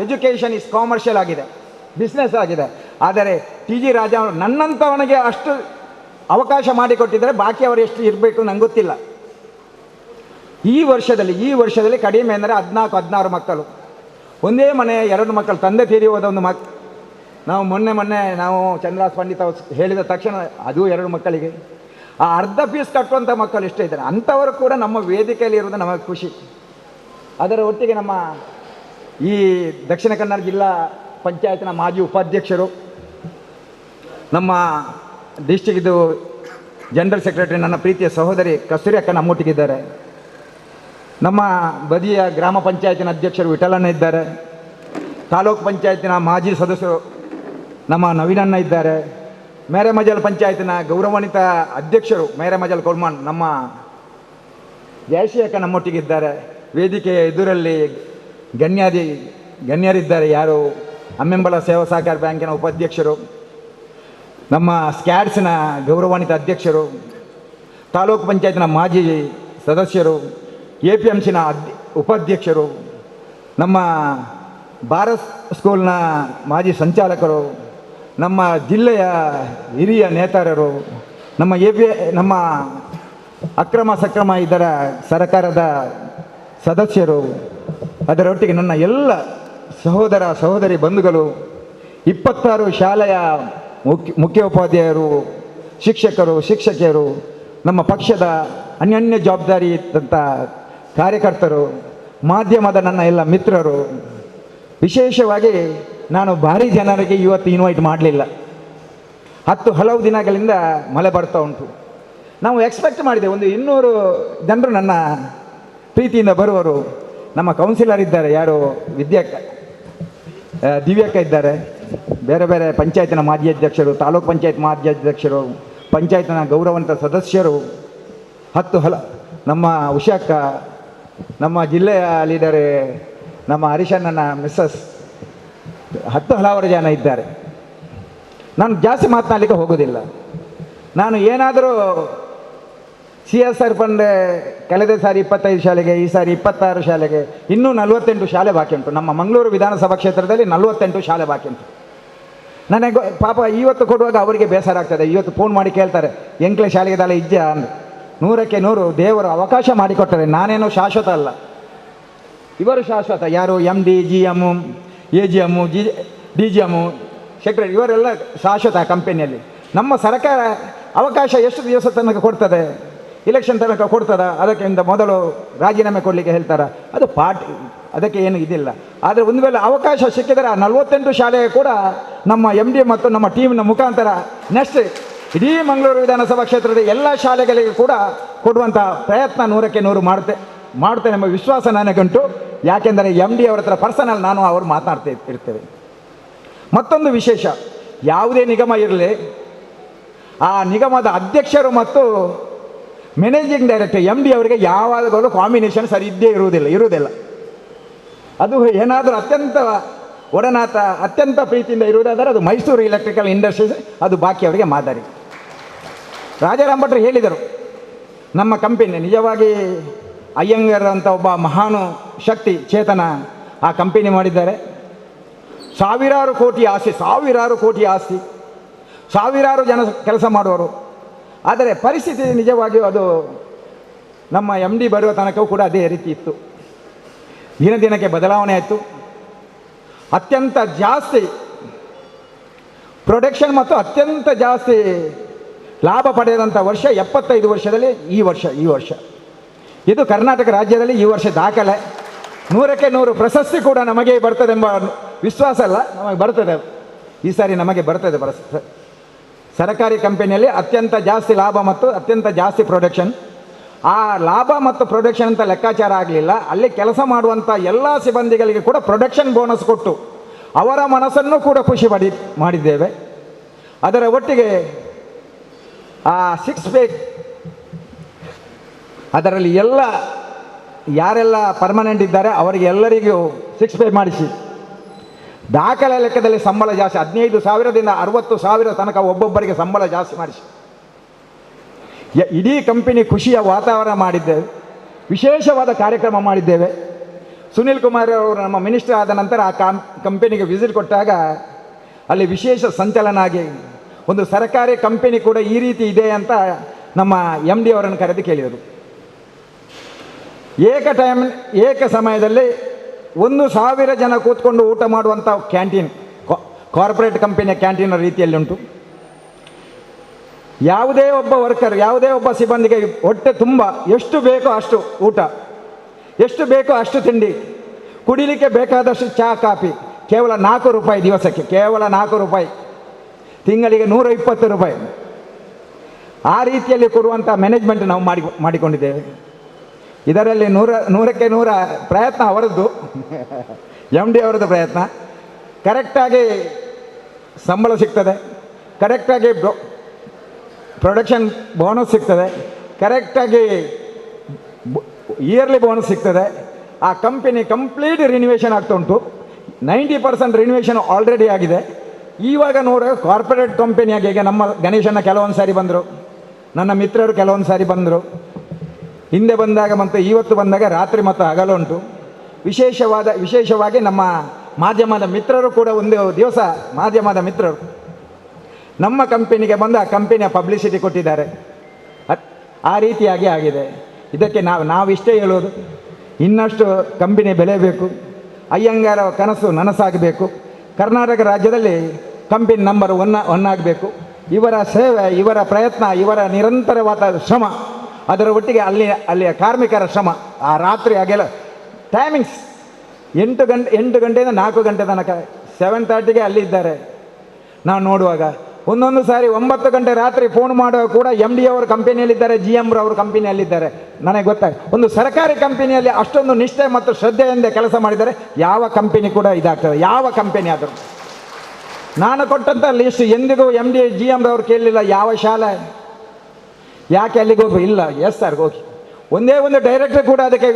ಎಜುಕೇಷನ್ ಇಸ್ ಕಾಮರ್ಷಿಯಲ್ ಆಗಿದೆ, ಬಿಸ್ನೆಸ್ ಆಗಿದೆ. ಆದರೆ ಟಿ ಜಿ ರಾಜ ಅವರು ನನ್ನಂಥವನಿಗೆ ಅಷ್ಟು ಅವಕಾಶ ಮಾಡಿಕೊಟ್ಟಿದ್ದಾರೆ, ಬಾಕಿ ಅವರು ಎಷ್ಟು ಇರಬೇಕು ನಂಗೆ ಗೊತ್ತಿಲ್ಲ. ಈ ವರ್ಷದಲ್ಲಿ ಕಡಿಮೆ ಅಂದರೆ 14-16 ಮಕ್ಕಳು, ಒಂದೇ ಮನೆಯ 2 ಮಕ್ಕಳು, ತಂದೆ ತೀರಿ ಹೋದ ಒಂದು ನಾವು ಮೊನ್ನೆ ನಾವು ಚಂದ್ರದಾಸ್ ಪಂಡಿತ್ ಅವರು ಹೇಳಿದ ತಕ್ಷಣ ಅದು 2 ಮಕ್ಕಳಿಗೆ ಆ ಅರ್ಧ ಫೀಸ್ ಕಟ್ಟುವಂಥ ಮಕ್ಕಳು ಇಷ್ಟೇ ಇದ್ದಾರೆ. ಅಂಥವರು ಕೂಡ ನಮ್ಮ ವೇದಿಕೆಯಲ್ಲಿ ಇರುವುದು ನಮಗೆ ಖುಷಿ. ಅದರ ಒಟ್ಟಿಗೆ ನಮ್ಮ ಈ ದಕ್ಷಿಣ ಕನ್ನಡ ಜಿಲ್ಲಾ ಪಂಚಾಯತ್ನ ಮಾಜಿ ಉಪಾಧ್ಯಕ್ಷರು, ನಮ್ಮ ಡಿಸ್ಟ್ರಿಕ್ಟ್ದು ಜನರಲ್ ಸೆಕ್ರೆಟರಿ ನನ್ನ ಪ್ರೀತಿಯ ಸಹೋದರಿ ಕಸ್ತೂರಿ ಅಕ್ಕ ನಮ್ಮೊಟ್ಟಿಗಿದ್ದಾರೆ. ನಮ್ಮ ಬದಿಯ ಗ್ರಾಮ ಪಂಚಾಯತಿನ ಅಧ್ಯಕ್ಷರು ವಿಠಲಣ್ಣ ಇದ್ದಾರೆ. ತಾಲೂಕು ಪಂಚಾಯತಿನ ಮಾಜಿ ಸದಸ್ಯರು ನಮ್ಮ ನವೀನಣ್ಣ ಇದ್ದಾರೆ. ಮೇರೆಮಜಲ್ ಪಂಚಾಯತಿನ ಗೌರವಾನ್ವಿತ ಅಧ್ಯಕ್ಷರು ಮೇರೆಮಜಲ್ ಕೊಲ್ಮಾನ್ ನಮ್ಮ ಜಯಶ್ರೀ ಅಕ್ಕ ನಮ್ಮೊಟ್ಟಿಗಿದ್ದಾರೆ. ವೇದಿಕೆಯ ಎದುರಲ್ಲಿ ಗಣ್ಯರಿದ್ದಾರೆ. ಯಾರು? ಅಮ್ಮೆಂಬಲ ಸೇವಾ ಸಹಕಾರ ಬ್ಯಾಂಕಿನ ಉಪಾಧ್ಯಕ್ಷರು, ನಮ್ಮ ಸ್ಕ್ಯಾಡ್ಸ್ನ ಗೌರವಾನ್ವಿತ ಅಧ್ಯಕ್ಷರು, ತಾಲೂಕು ಪಂಚಾಯತ್ನ ಮಾಜಿ ಸದಸ್ಯರು, APMCನ ಉಪಾಧ್ಯಕ್ಷರು, ನಮ್ಮ ಭಾರತ್ ಸ್ಕೂಲ್ನ ಮಾಜಿ ಸಂಚಾಲಕರು, ನಮ್ಮ ಜಿಲ್ಲೆಯ ಹಿರಿಯ ನೇತಾರರು, ನಮ್ಮ ಅಕ್ರಮ ಸಕ್ರಮ ಇದರ ಸರ್ಕಾರದ ಸದಸ್ಯರು, ಅದರೊಟ್ಟಿಗೆ ನನ್ನ ಎಲ್ಲ ಸಹೋದರ ಸಹೋದರಿ ಬಂಧುಗಳು, 26 ಶಾಲೆಯ ಮುಖ್ಯೋಪಾಧ್ಯಾಯರು, ಶಿಕ್ಷಕರು, ಶಿಕ್ಷಕಿಯರು, ನಮ್ಮ ಪಕ್ಷದ ಅನ್ಯೋನ್ಯ ಜವಾಬ್ದಾರಿ ಇದ್ದಂಥ ಕಾರ್ಯಕರ್ತರು, ಮಾಧ್ಯಮದ ನನ್ನ ಎಲ್ಲ ಮಿತ್ರರು, ವಿಶೇಷವಾಗಿ ನಾನು ಭಾರಿ ಜನರಿಗೆ ಇವತ್ತು ಇನ್ವೈಟ್ ಮಾಡಲಿಲ್ಲ. ಹಲವು ದಿನಗಳಿಂದ ಮಳೆ ಬರ್ತಾ ಉಂಟು. ನಾವು ಎಕ್ಸ್ಪೆಕ್ಟ್ ಮಾಡಿದೆ ಒಂದು 200 ಜನರು ನನ್ನ ಪ್ರೀತಿಯಿಂದ ಬರುವರು. ನಮ್ಮ ಕೌನ್ಸಿಲರ್ ಇದ್ದಾರೆ, ಯಾರು ದಿವ್ಯಕ್ಕ ಇದ್ದಾರೆ, ಬೇರೆ ಬೇರೆ ಪಂಚಾಯತಿನ ಮಾಜಿ ಅಧ್ಯಕ್ಷರು, ತಾಲೂಕು ಪಂಚಾಯತ್ ಮಾಜಿ ಅಧ್ಯಕ್ಷರು, ಪಂಚಾಯತ್ನ ಗೌರವಾನ್ವಿತ ಸದಸ್ಯರು, ನಮ್ಮ ಉಷಾಕ್ಕ, ನಮ್ಮ ಜಿಲ್ಲೆಯ ಲೀಡರ್ ನಮ್ಮ ಹರೀಶಣ್ಣನ ಮಿಸ್ಸಸ್, ಹಲವಾರು ಜನ ಇದ್ದಾರೆ. ನಾನು ಜಾಸ್ತಿ ಮಾತನಾಡಲಿಕ್ಕೆ ಹೋಗೋದಿಲ್ಲ. ನಾನು ಏನಾದರೂ CSR ಫಂಡ್ ಕಳೆದ ಸಾರಿ 25 ಶಾಲೆಗೆ, ಈ ಸಾರಿ 26 ಶಾಲೆಗೆ, ಇನ್ನೂ 48 ಶಾಲೆ ಬಾಕಿ ಉಂಟು. ನಮ್ಮ ಮಂಗಳೂರು ವಿಧಾನಸಭಾ ಕ್ಷೇತ್ರದಲ್ಲಿ 48 ಶಾಲೆ ಬಾಕಿ ಉಂಟು. ನನಗೆ ಪಾಪ ಇವತ್ತು ಕೊಡುವಾಗ ಅವರಿಗೆ ಬೇಸರ ಆಗ್ತದೆ. ಇವತ್ತು ಫೋನ್ ಮಾಡಿ ಕೇಳ್ತಾರೆ, ಎಂಕ್ಲೆ ಶಾಲೆಗೆದಲ್ಲ ಇಜ್ಜ ಅಂದು. 100ಕ್ಕೆ 100 ದೇವರು ಅವಕಾಶ ಮಾಡಿಕೊಟ್ಟರೆ. ನಾನೇನು ಶಾಶ್ವತ ಅಲ್ಲ, ಇವರು ಶಾಶ್ವತ. ಯಾರು? MD, GM, AGM, DGM, secretary, ಇವರೆಲ್ಲ ಶಾಶ್ವತ ಕಂಪನಿಯಲ್ಲಿ. ನಮ್ಮ ಸರ್ಕಾರ ಅವಕಾಶ ಎಷ್ಟು ದಿವಸ ತನಕ ಕೊಡ್ತದೆ? ಇಲೆಕ್ಷನ್ ತನಕ ಕೊಡ್ತದ? ಅದಕ್ಕಿಂತ ಮೊದಲು ರಾಜೀನಾಮೆ ಕೊಡಲಿಕ್ಕೆ ಹೇಳ್ತಾರೆ. ಅದು ಪಾರ್ಟಿ, ಅದಕ್ಕೆ ಏನು ಇದಿಲ್ಲ. ಆದರೆ ಒಂದು ವೇಳೆ ಅವಕಾಶ ಸಿಕ್ಕಿದರೆ 48 ಶಾಲೆಗೆ ಕೂಡ ನಮ್ಮ MD ಮತ್ತು ನಮ್ಮ ಟೀಮ್ನ ಮುಖಾಂತರ ನೆಕ್ಸ್ಟ್ ಇಡೀ ಮಂಗಳೂರು ವಿಧಾನಸಭಾ ಕ್ಷೇತ್ರದ ಎಲ್ಲ ಶಾಲೆಗಳಿಗೆ ಕೂಡ ಕೊಡುವಂಥ ಪ್ರಯತ್ನ 100ಕ್ಕೆ 100 ಮಾಡ್ತೇನೆ ಎಂಬ ವಿಶ್ವಾಸ ನನಗುಂಟು. ಯಾಕೆಂದರೆ MD ಅವರ ಹತ್ರ ಪರ್ಸನಲ್ ನಾನು ಅವರು ಮಾತನಾಡ್ತಾ ಇರ್ತೇವೆ. ಮತ್ತೊಂದು ವಿಶೇಷ, ಯಾವುದೇ ನಿಗಮ ಇರಲಿ, ಆ ನಿಗಮದ ಅಧ್ಯಕ್ಷರು ಮತ್ತು ಮ್ಯಾನೇಜಿಂಗ್ ಡೈರೆಕ್ಟರ್ MD ಅವರಿಗೆ ಯಾವಾಗಲೂ ಕಾಂಬಿನೇಷನ್ ಸರಿ ಇರುವುದಿಲ್ಲ. ಅದು ಏನಾದರೂ ಅತ್ಯಂತ ಒಡನಾಟ, ಅತ್ಯಂತ ಪ್ರೀತಿಯಿಂದ ಇರುವುದಾದರೆ ಅದು ಮೈಸೂರು ಎಲೆಕ್ಟ್ರಿಕಲ್ ಇಂಡಸ್ಟ್ರೀಸ್, ಅದು ಬಾಕಿ ಅವರಿಗೆ ಮಾದರಿ. ರಾಜಾರಾಮ್ ಭಟ್ರು ಹೇಳಿದರು, ನಮ್ಮ ಕಂಪನಿ ನಿಜವಾಗಿ ಅಯ್ಯಂಗರ್ ಅಂತ ಒಬ್ಬ ಮಹಾನು ಶಕ್ತಿ ಚೇತನ ಆ ಕಂಪನಿ ಮಾಡಿದ್ದಾರೆ. ಸಾವಿರಾರು ಕೋಟಿ ಆಸ್ತಿ, ಸಾವಿರಾರು ಜನ ಕೆಲಸ ಮಾಡುವರು. ಆದರೆ ಪರಿಸ್ಥಿತಿ ನಿಜವಾಗಿಯೂ ಅದು ನಮ್ಮ MD ಬರುವ ತನಕವೂ ಕೂಡ ಅದೇ ರೀತಿ ಇತ್ತು. ದಿನಕ್ಕೆ ಬದಲಾವಣೆ ಆಯಿತು. ಅತ್ಯಂತ ಜಾಸ್ತಿ ಪ್ರೊಡಕ್ಷನ್ ಮತ್ತು ಅತ್ಯಂತ ಜಾಸ್ತಿ ಲಾಭ ಪಡೆದಂಥ ವರ್ಷ 75 ವರ್ಷದಲ್ಲಿ ಈ ವರ್ಷ. ಇದು ಕರ್ನಾಟಕ ರಾಜ್ಯದಲ್ಲಿ ಈ ವರ್ಷ ದಾಖಲೆ. 100ಕ್ಕೆ 100 ಪ್ರಶಸ್ತಿ ಕೂಡ ನಮಗೆ ಬರ್ತದೆ ಎಂಬ ವಿಶ್ವಾಸ ಅಲ್ಲ, ನಮಗೆ ಬರ್ತದೆ. ಈ ಸಾರಿ ನಮಗೆ ಬರ್ತದೆ ಸರಕಾರಿ ಕಂಪನಿಯಲ್ಲಿ ಅತ್ಯಂತ ಜಾಸ್ತಿ ಲಾಭ ಮತ್ತು ಅತ್ಯಂತ ಜಾಸ್ತಿ ಪ್ರೊಡಕ್ಷನ್. ಆ ಲಾಭ ಮತ್ತು ಪ್ರೊಡಕ್ಷನ್ ಅಂತ ಲೆಕ್ಕಾಚಾರ ಆಗಲಿಲ್ಲ, ಅಲ್ಲಿ ಕೆಲಸ ಮಾಡುವಂಥ ಎಲ್ಲ ಸಿಬ್ಬಂದಿಗಳಿಗೆ ಕೂಡ ಪ್ರೊಡಕ್ಷನ್ ಬೋನಸ್ ಕೊಟ್ಟು ಅವರ ಮನಸ್ಸನ್ನು ಕೂಡ ಖುಷಿ ಮಾಡಿದ್ದೇವೆ. ಅದರ ಒಟ್ಟಿಗೆ ಆ 6 ಪೇ ಅದರಲ್ಲಿ ಯಾರೆಲ್ಲ ಪರ್ಮನೆಂಟ್ ಇದ್ದಾರೆ ಅವರಿಗೆ ಎಲ್ಲರಿಗೂ 6 ಪೇ ಮಾಡಿಸಿ ದಾಖಲೆ ಲೆಕ್ಕದಲ್ಲಿ ಸಂಬಳ ಜಾಸ್ತಿ 15,000ದಿಂದ 60,000 ತನಕ ಒಬ್ಬೊಬ್ಬರಿಗೆ ಸಂಬಳ ಜಾಸ್ತಿ ಮಾಡಿಸಿ ಇಡೀ ಕಂಪನಿ ಖುಷಿಯ ವಾತಾವರಣ ಮಾಡಿದ್ದೇವೆ. ವಿಶೇಷವಾದ ಕಾರ್ಯಕ್ರಮ ಮಾಡಿದ್ದೇವೆ. ಸುನೀಲ್ ಕುಮಾರ್ ಅವರು ನಮ್ಮ ಮಿನಿಸ್ಟರ್ ಆದ ನಂತರ ಆ ಕಂಪನಿಗೆ ವಿಸಿಟ್ ಕೊಟ್ಟಾಗ ಅಲ್ಲಿ ವಿಶೇಷ ಸಂಚಲನ ಆಗಿ ಒಂದು ಸರ್ಕಾರಿ ಕಂಪನಿ ಕೂಡ ಈ ರೀತಿ ಇದೆ ಅಂತ ನಮ್ಮ MD ಅವರನ್ನು ಕರೆದು ಕೇಳಿದರು. ಏಕ ಸಮಯದಲ್ಲಿ 1,000 ಜನ ಕೂತ್ಕೊಂಡು ಊಟ ಮಾಡುವಂಥ ಕ್ಯಾಂಟೀನ್, ಕಾರ್ಪೊರೇಟ್ ಕಂಪನಿಯ ಕ್ಯಾಂಟೀನ್ ರೀತಿಯಲ್ಲಿ ಉಂಟು. ಯಾವುದೇ ಒಬ್ಬ ವರ್ಕರ್, ಯಾವುದೇ ಒಬ್ಬ ಸಿಬ್ಬಂದಿಗೆ ಹೊಟ್ಟೆ ತುಂಬ ಎಷ್ಟು ಬೇಕೋ ಅಷ್ಟು ಊಟ, ಎಷ್ಟು ಬೇಕೋ ಅಷ್ಟು ತಿಂಡಿ, ಕುಡಿಲಿಕ್ಕೆ ಬೇಕಾದಷ್ಟು ಚಹಾ ಕಾಫಿ, ಕೇವಲ 4 ರೂಪಾಯಿ ದಿವಸಕ್ಕೆ, ಕೇವಲ 4 ರೂಪಾಯಿ, ತಿಂಗಳಿಗೆ 120 ರೂಪಾಯಿ. ಆ ರೀತಿಯಲ್ಲಿ ಕೊಡುವಂಥ ಮ್ಯಾನೇಜ್ಮೆಂಟ್ ನಾವು ಮಾಡಿಕೊಂಡಿದ್ದೇವೆ. ಇದರಲ್ಲಿ 100ಕ್ಕೆ 100 ಪ್ರಯತ್ನ ಅವರದ್ದು, MD ಅವರದ್ದು ಪ್ರಯತ್ನ. ಕರೆಕ್ಟಾಗಿ ಸಂಬಳ ಸಿಗ್ತದೆ, ಕರೆಕ್ಟಾಗಿ ಪ್ರೊಡಕ್ಷನ್ ಬೋನಸ್ ಸಿಗ್ತದೆ, ಕರೆಕ್ಟಾಗಿ ಇಯರ್ಲಿ ಬೋನಸ್ ಸಿಗ್ತದೆ. ಆ ಕಂಪನಿ ಕಂಪ್ಲೀಟ್ ರಿನಿವೇಷನ್ ಆಗ್ತಾ ಉಂಟು. 90% ರಿನಿವೇಷನ್ ಆಲ್ರೆಡಿ ಆಗಿದೆ. ಇವಾಗ ಕಾರ್ಪೊರೇಟ್ ಕಂಪನಿಯಾಗಿ ಈಗ ನಮ್ಮ ಗಣೇಶನ ಕೆಲವೊಂದು ಸಾರಿ ಬಂದರು, ನನ್ನ ಮಿತ್ರರು ಕೆಲವೊಂದು ಸಾರಿ ಬಂದರು, ಹಿಂದೆ ಬಂದಾಗ ಮತ್ತು ಇವತ್ತು ಬಂದಾಗ ರಾತ್ರಿ ಮತ್ತು ಹಗಲು ಉಂಟು. ವಿಶೇಷವಾಗಿ ನಮ್ಮ ಮಾಧ್ಯಮದ ಮಿತ್ರರು ಕೂಡ ಒಂದು ದಿವಸ ಮಾಧ್ಯಮದ ಮಿತ್ರರು ನಮ್ಮ ಕಂಪನಿಗೆ ಬಂದು ಆ ಕಂಪನಿಯ ಪಬ್ಲಿಸಿಟಿ ಕೊಟ್ಟಿದ್ದಾರೆ. ಆ ರೀತಿಯಾಗಿ ಆಗಿದೆ. ಇದಕ್ಕೆ ನಾವಿಷ್ಟೇ ಹೇಳೋದು, ಇನ್ನಷ್ಟು ಕಂಪನಿ ಬೆಳೆಯಬೇಕು, ಅಯ್ಯಂಗಾರ ಕನಸು ನನಸಾಗಬೇಕು, ಕರ್ನಾಟಕ ರಾಜ್ಯದಲ್ಲಿ ಕಂಪನಿ ನಂಬರ್ 1 ಆಗಬೇಕು. ಇವರ ಸೇವೆ, ಇವರ ಪ್ರಯತ್ನ, ಇವರ ನಿರಂತರವಾದ ಶ್ರಮ, ಅದರ ಒಟ್ಟಿಗೆ ಅಲ್ಲಿಯ ಕಾರ್ಮಿಕರ ಶ್ರಮ, ಆ ರಾತ್ರಿ ಹಾಗೆಲ್ಲ ಟೈಮಿಂಗ್ಸ್ 8 ಗಂಟೆಯಿಂದ 4 ಗಂಟೆ ತನಕ 7:30ಗೆ ಅಲ್ಲಿದ್ದಾರೆ. ನಾವು ನೋಡುವಾಗ ಒಂದೊಂದು ಸಾರಿ 9 ಗಂಟೆ ರಾತ್ರಿ ಫೋನ್ ಮಾಡುವಾಗ ಕೂಡ MD ಅವರು ಕಂಪನಿಯಲ್ಲಿದ್ದಾರೆ, GM ಅವರು ಕಂಪನಿಯಲ್ಲಿದ್ದಾರೆ. ನನಗೆ ಗೊತ್ತಾಗ ಒಂದು ಸರ್ಕಾರಿ ಕಂಪನಿಯಲ್ಲಿ ಅಷ್ಟೊಂದು ನಿಷ್ಠೆ ಮತ್ತು ಶ್ರದ್ಧೆಯಿಂದ ಕೆಲಸ ಮಾಡಿದರೆ ಯಾವ ಕಂಪನಿ ಕೂಡ ಇದಾಗ್ತದೆ, ಯಾವ ಕಂಪನಿ ಆದರೂ. ನಾನು ಕೊಟ್ಟಂಥ ಲಿಸ್ಟ್ ಎಂದಿಗೂ MD GM ಅವರು ಕೇಳಲಿಲ್ಲ ಯಾವ ಶಾಲೆ, ಯಾಕೆ ಅಲ್ಲಿಗೆ ಹೋಗಿ, ಇಲ್ಲ ಎಸ್ ಸರ್ ಹೋಗಿ. ಒಂದೇ ಒಂದು ಡೈರೆಕ್ಟರ್ ಕೂಡ ಅದಕ್ಕೆ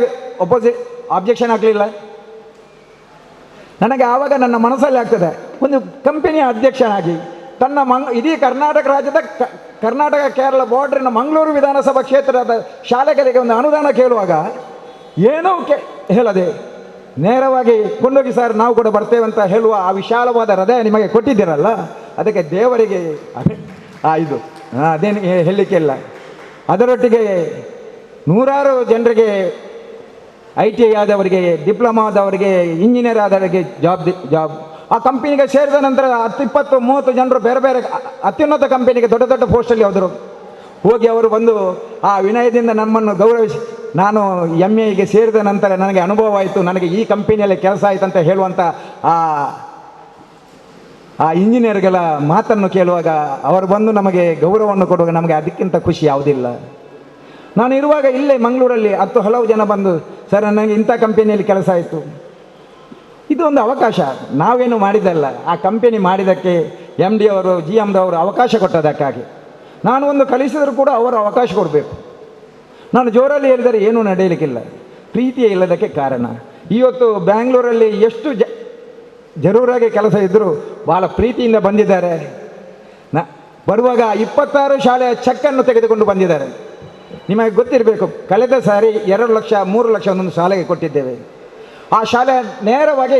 ಅಬ್ಜೆಕ್ಷನ್ ಆಗಲಿಲ್ಲ. ನನಗೆ ಆವಾಗ ನನ್ನ ಮನಸ್ಸಲ್ಲಿ ಆಗ್ತದೆ, ಒಂದು ಕಂಪನಿಯ ಅಧ್ಯಕ್ಷನಾಗಿ ತನ್ನ ಇಡೀ ಕರ್ನಾಟಕ ರಾಜ್ಯದ ಕರ್ನಾಟಕ ಕೇರಳ ಬಾರ್ಡ್ರಿನ ಮಂಗಳೂರು ವಿಧಾನಸಭಾ ಕ್ಷೇತ್ರದ ಶಾಲೆಗಳಿಗೆ ಒಂದು ಅನುದಾನ ಕೇಳುವಾಗ ಏನೋ ಹೇಳದೆ ನೇರವಾಗಿ ಕೊಂಡೋಗಿ ಸರ್ ನಾವು ಕೂಡ ಬರ್ತೇವೆ ಅಂತ ಹೇಳುವ ಆ ವಿಶಾಲವಾದ ಹೃದಯ ನಿಮಗೆ ಕೊಟ್ಟಿದ್ದೀರಲ್ಲ, ಅದಕ್ಕೆ ದೇವರಿಗೆ ಇದು ಅದೇನು ಹೇಳಲಿಕ್ಕಿಲ್ಲ. ಅದರೊಟ್ಟಿಗೆ ನೂರಾರು ಜನರಿಗೆ ITI ಆದವರಿಗೆ, ಡಿಪ್ಲೊಮಾ ಆದವರಿಗೆ, ಇಂಜಿನಿಯರ್ ಆದವರಿಗೆ ಜಾಬ್ ಆ ಕಂಪನಿಗೆ ಸೇರಿದ ನಂತರ 10, 20, 30 ಜನರು ಬೇರೆ ಬೇರೆ ಅತ್ಯುನ್ನತ ಕಂಪನಿಗೆ ದೊಡ್ಡ ದೊಡ್ಡ ಪೋಸ್ಟಲ್ಲಿ ಹೋಗಿ ಅವರು ಬಂದು ಆ ವಿನಯದಿಂದ ನಮ್ಮನ್ನು ಗೌರವಿಸಿ, ನಾನು MAಗೆ ಸೇರಿದ ನಂತರ ನನಗೆ ಅನುಭವ ಆಯಿತು, ನನಗೆ ಈ ಕಂಪನಿಯಲ್ಲಿ ಕೆಲಸ ಆಯಿತು ಅಂತ ಹೇಳುವಂಥ ಆ ಇಂಜಿನಿಯರ್ಗಳ ಮಾತನ್ನು ಕೇಳುವಾಗ ಅವರು ಬಂದು ನಮಗೆ ಗೌರವವನ್ನು ಕೊಡುವಾಗ ನಮಗೆ ಅದಕ್ಕಿಂತ ಖುಷಿ ಯಾವುದಿಲ್ಲ. ನಾನು ಇರುವಾಗ ಇಲ್ಲೇ ಮಂಗಳೂರಲ್ಲಿ ಹಲವು ಜನ ಬಂದು ಸರ್ ನನಗೆ ಇಂಥ ಕಂಪನಿಯಲ್ಲಿ ಕೆಲಸ ಆಯಿತು. ಇದು ಒಂದು ಅವಕಾಶ, ನಾವೇನು ಮಾಡಿದ್ದಲ್ಲ, ಆ ಕಂಪನಿ ಮಾಡಿದ್ದಕ್ಕೆ MD ಅವರು GM ಅವರು ಅವಕಾಶ ಕೊಟ್ಟದಕ್ಕಾಗಿ. ನಾನು ಒಂದು ಕಲಿಸಿದರೂ ಕೂಡ ಅವರು ಅವಕಾಶ ಕೊಡಬೇಕು. ನಾನು ಜೋರಲ್ಲಿ ಹೇಳಿದರೆ ಏನೂ ನಡೆಯಲಿಕ್ಕಿಲ್ಲ, ಪ್ರೀತಿಯೇ ಇಲ್ಲದಕ್ಕೆ ಕಾರಣ. ಇವತ್ತು ಬ್ಯಾಂಗ್ಳೂರಲ್ಲಿ ಎಷ್ಟು ಜರೂರಾಗಿ ಕೆಲಸ ಇದ್ದರೂ ಭಾಳ ಪ್ರೀತಿಯಿಂದ ಬಂದಿದ್ದಾರೆ. ಬರುವಾಗ 26 ಶಾಲೆಯ ಚೆಕ್ಕನ್ನು ತೆಗೆದುಕೊಂಡು ಬಂದಿದ್ದಾರೆ. ನಿಮಗೆ ಗೊತ್ತಿರಬೇಕು, ಕಳೆದ ಸಾರಿ 2 ಲಕ್ಷ 3 ಲಕ್ಷ ಒಂದೊಂದು ಶಾಲೆಗೆ ಕೊಟ್ಟಿದ್ದೇವೆ. ಆ ಶಾಲೆ ನೇರವಾಗಿ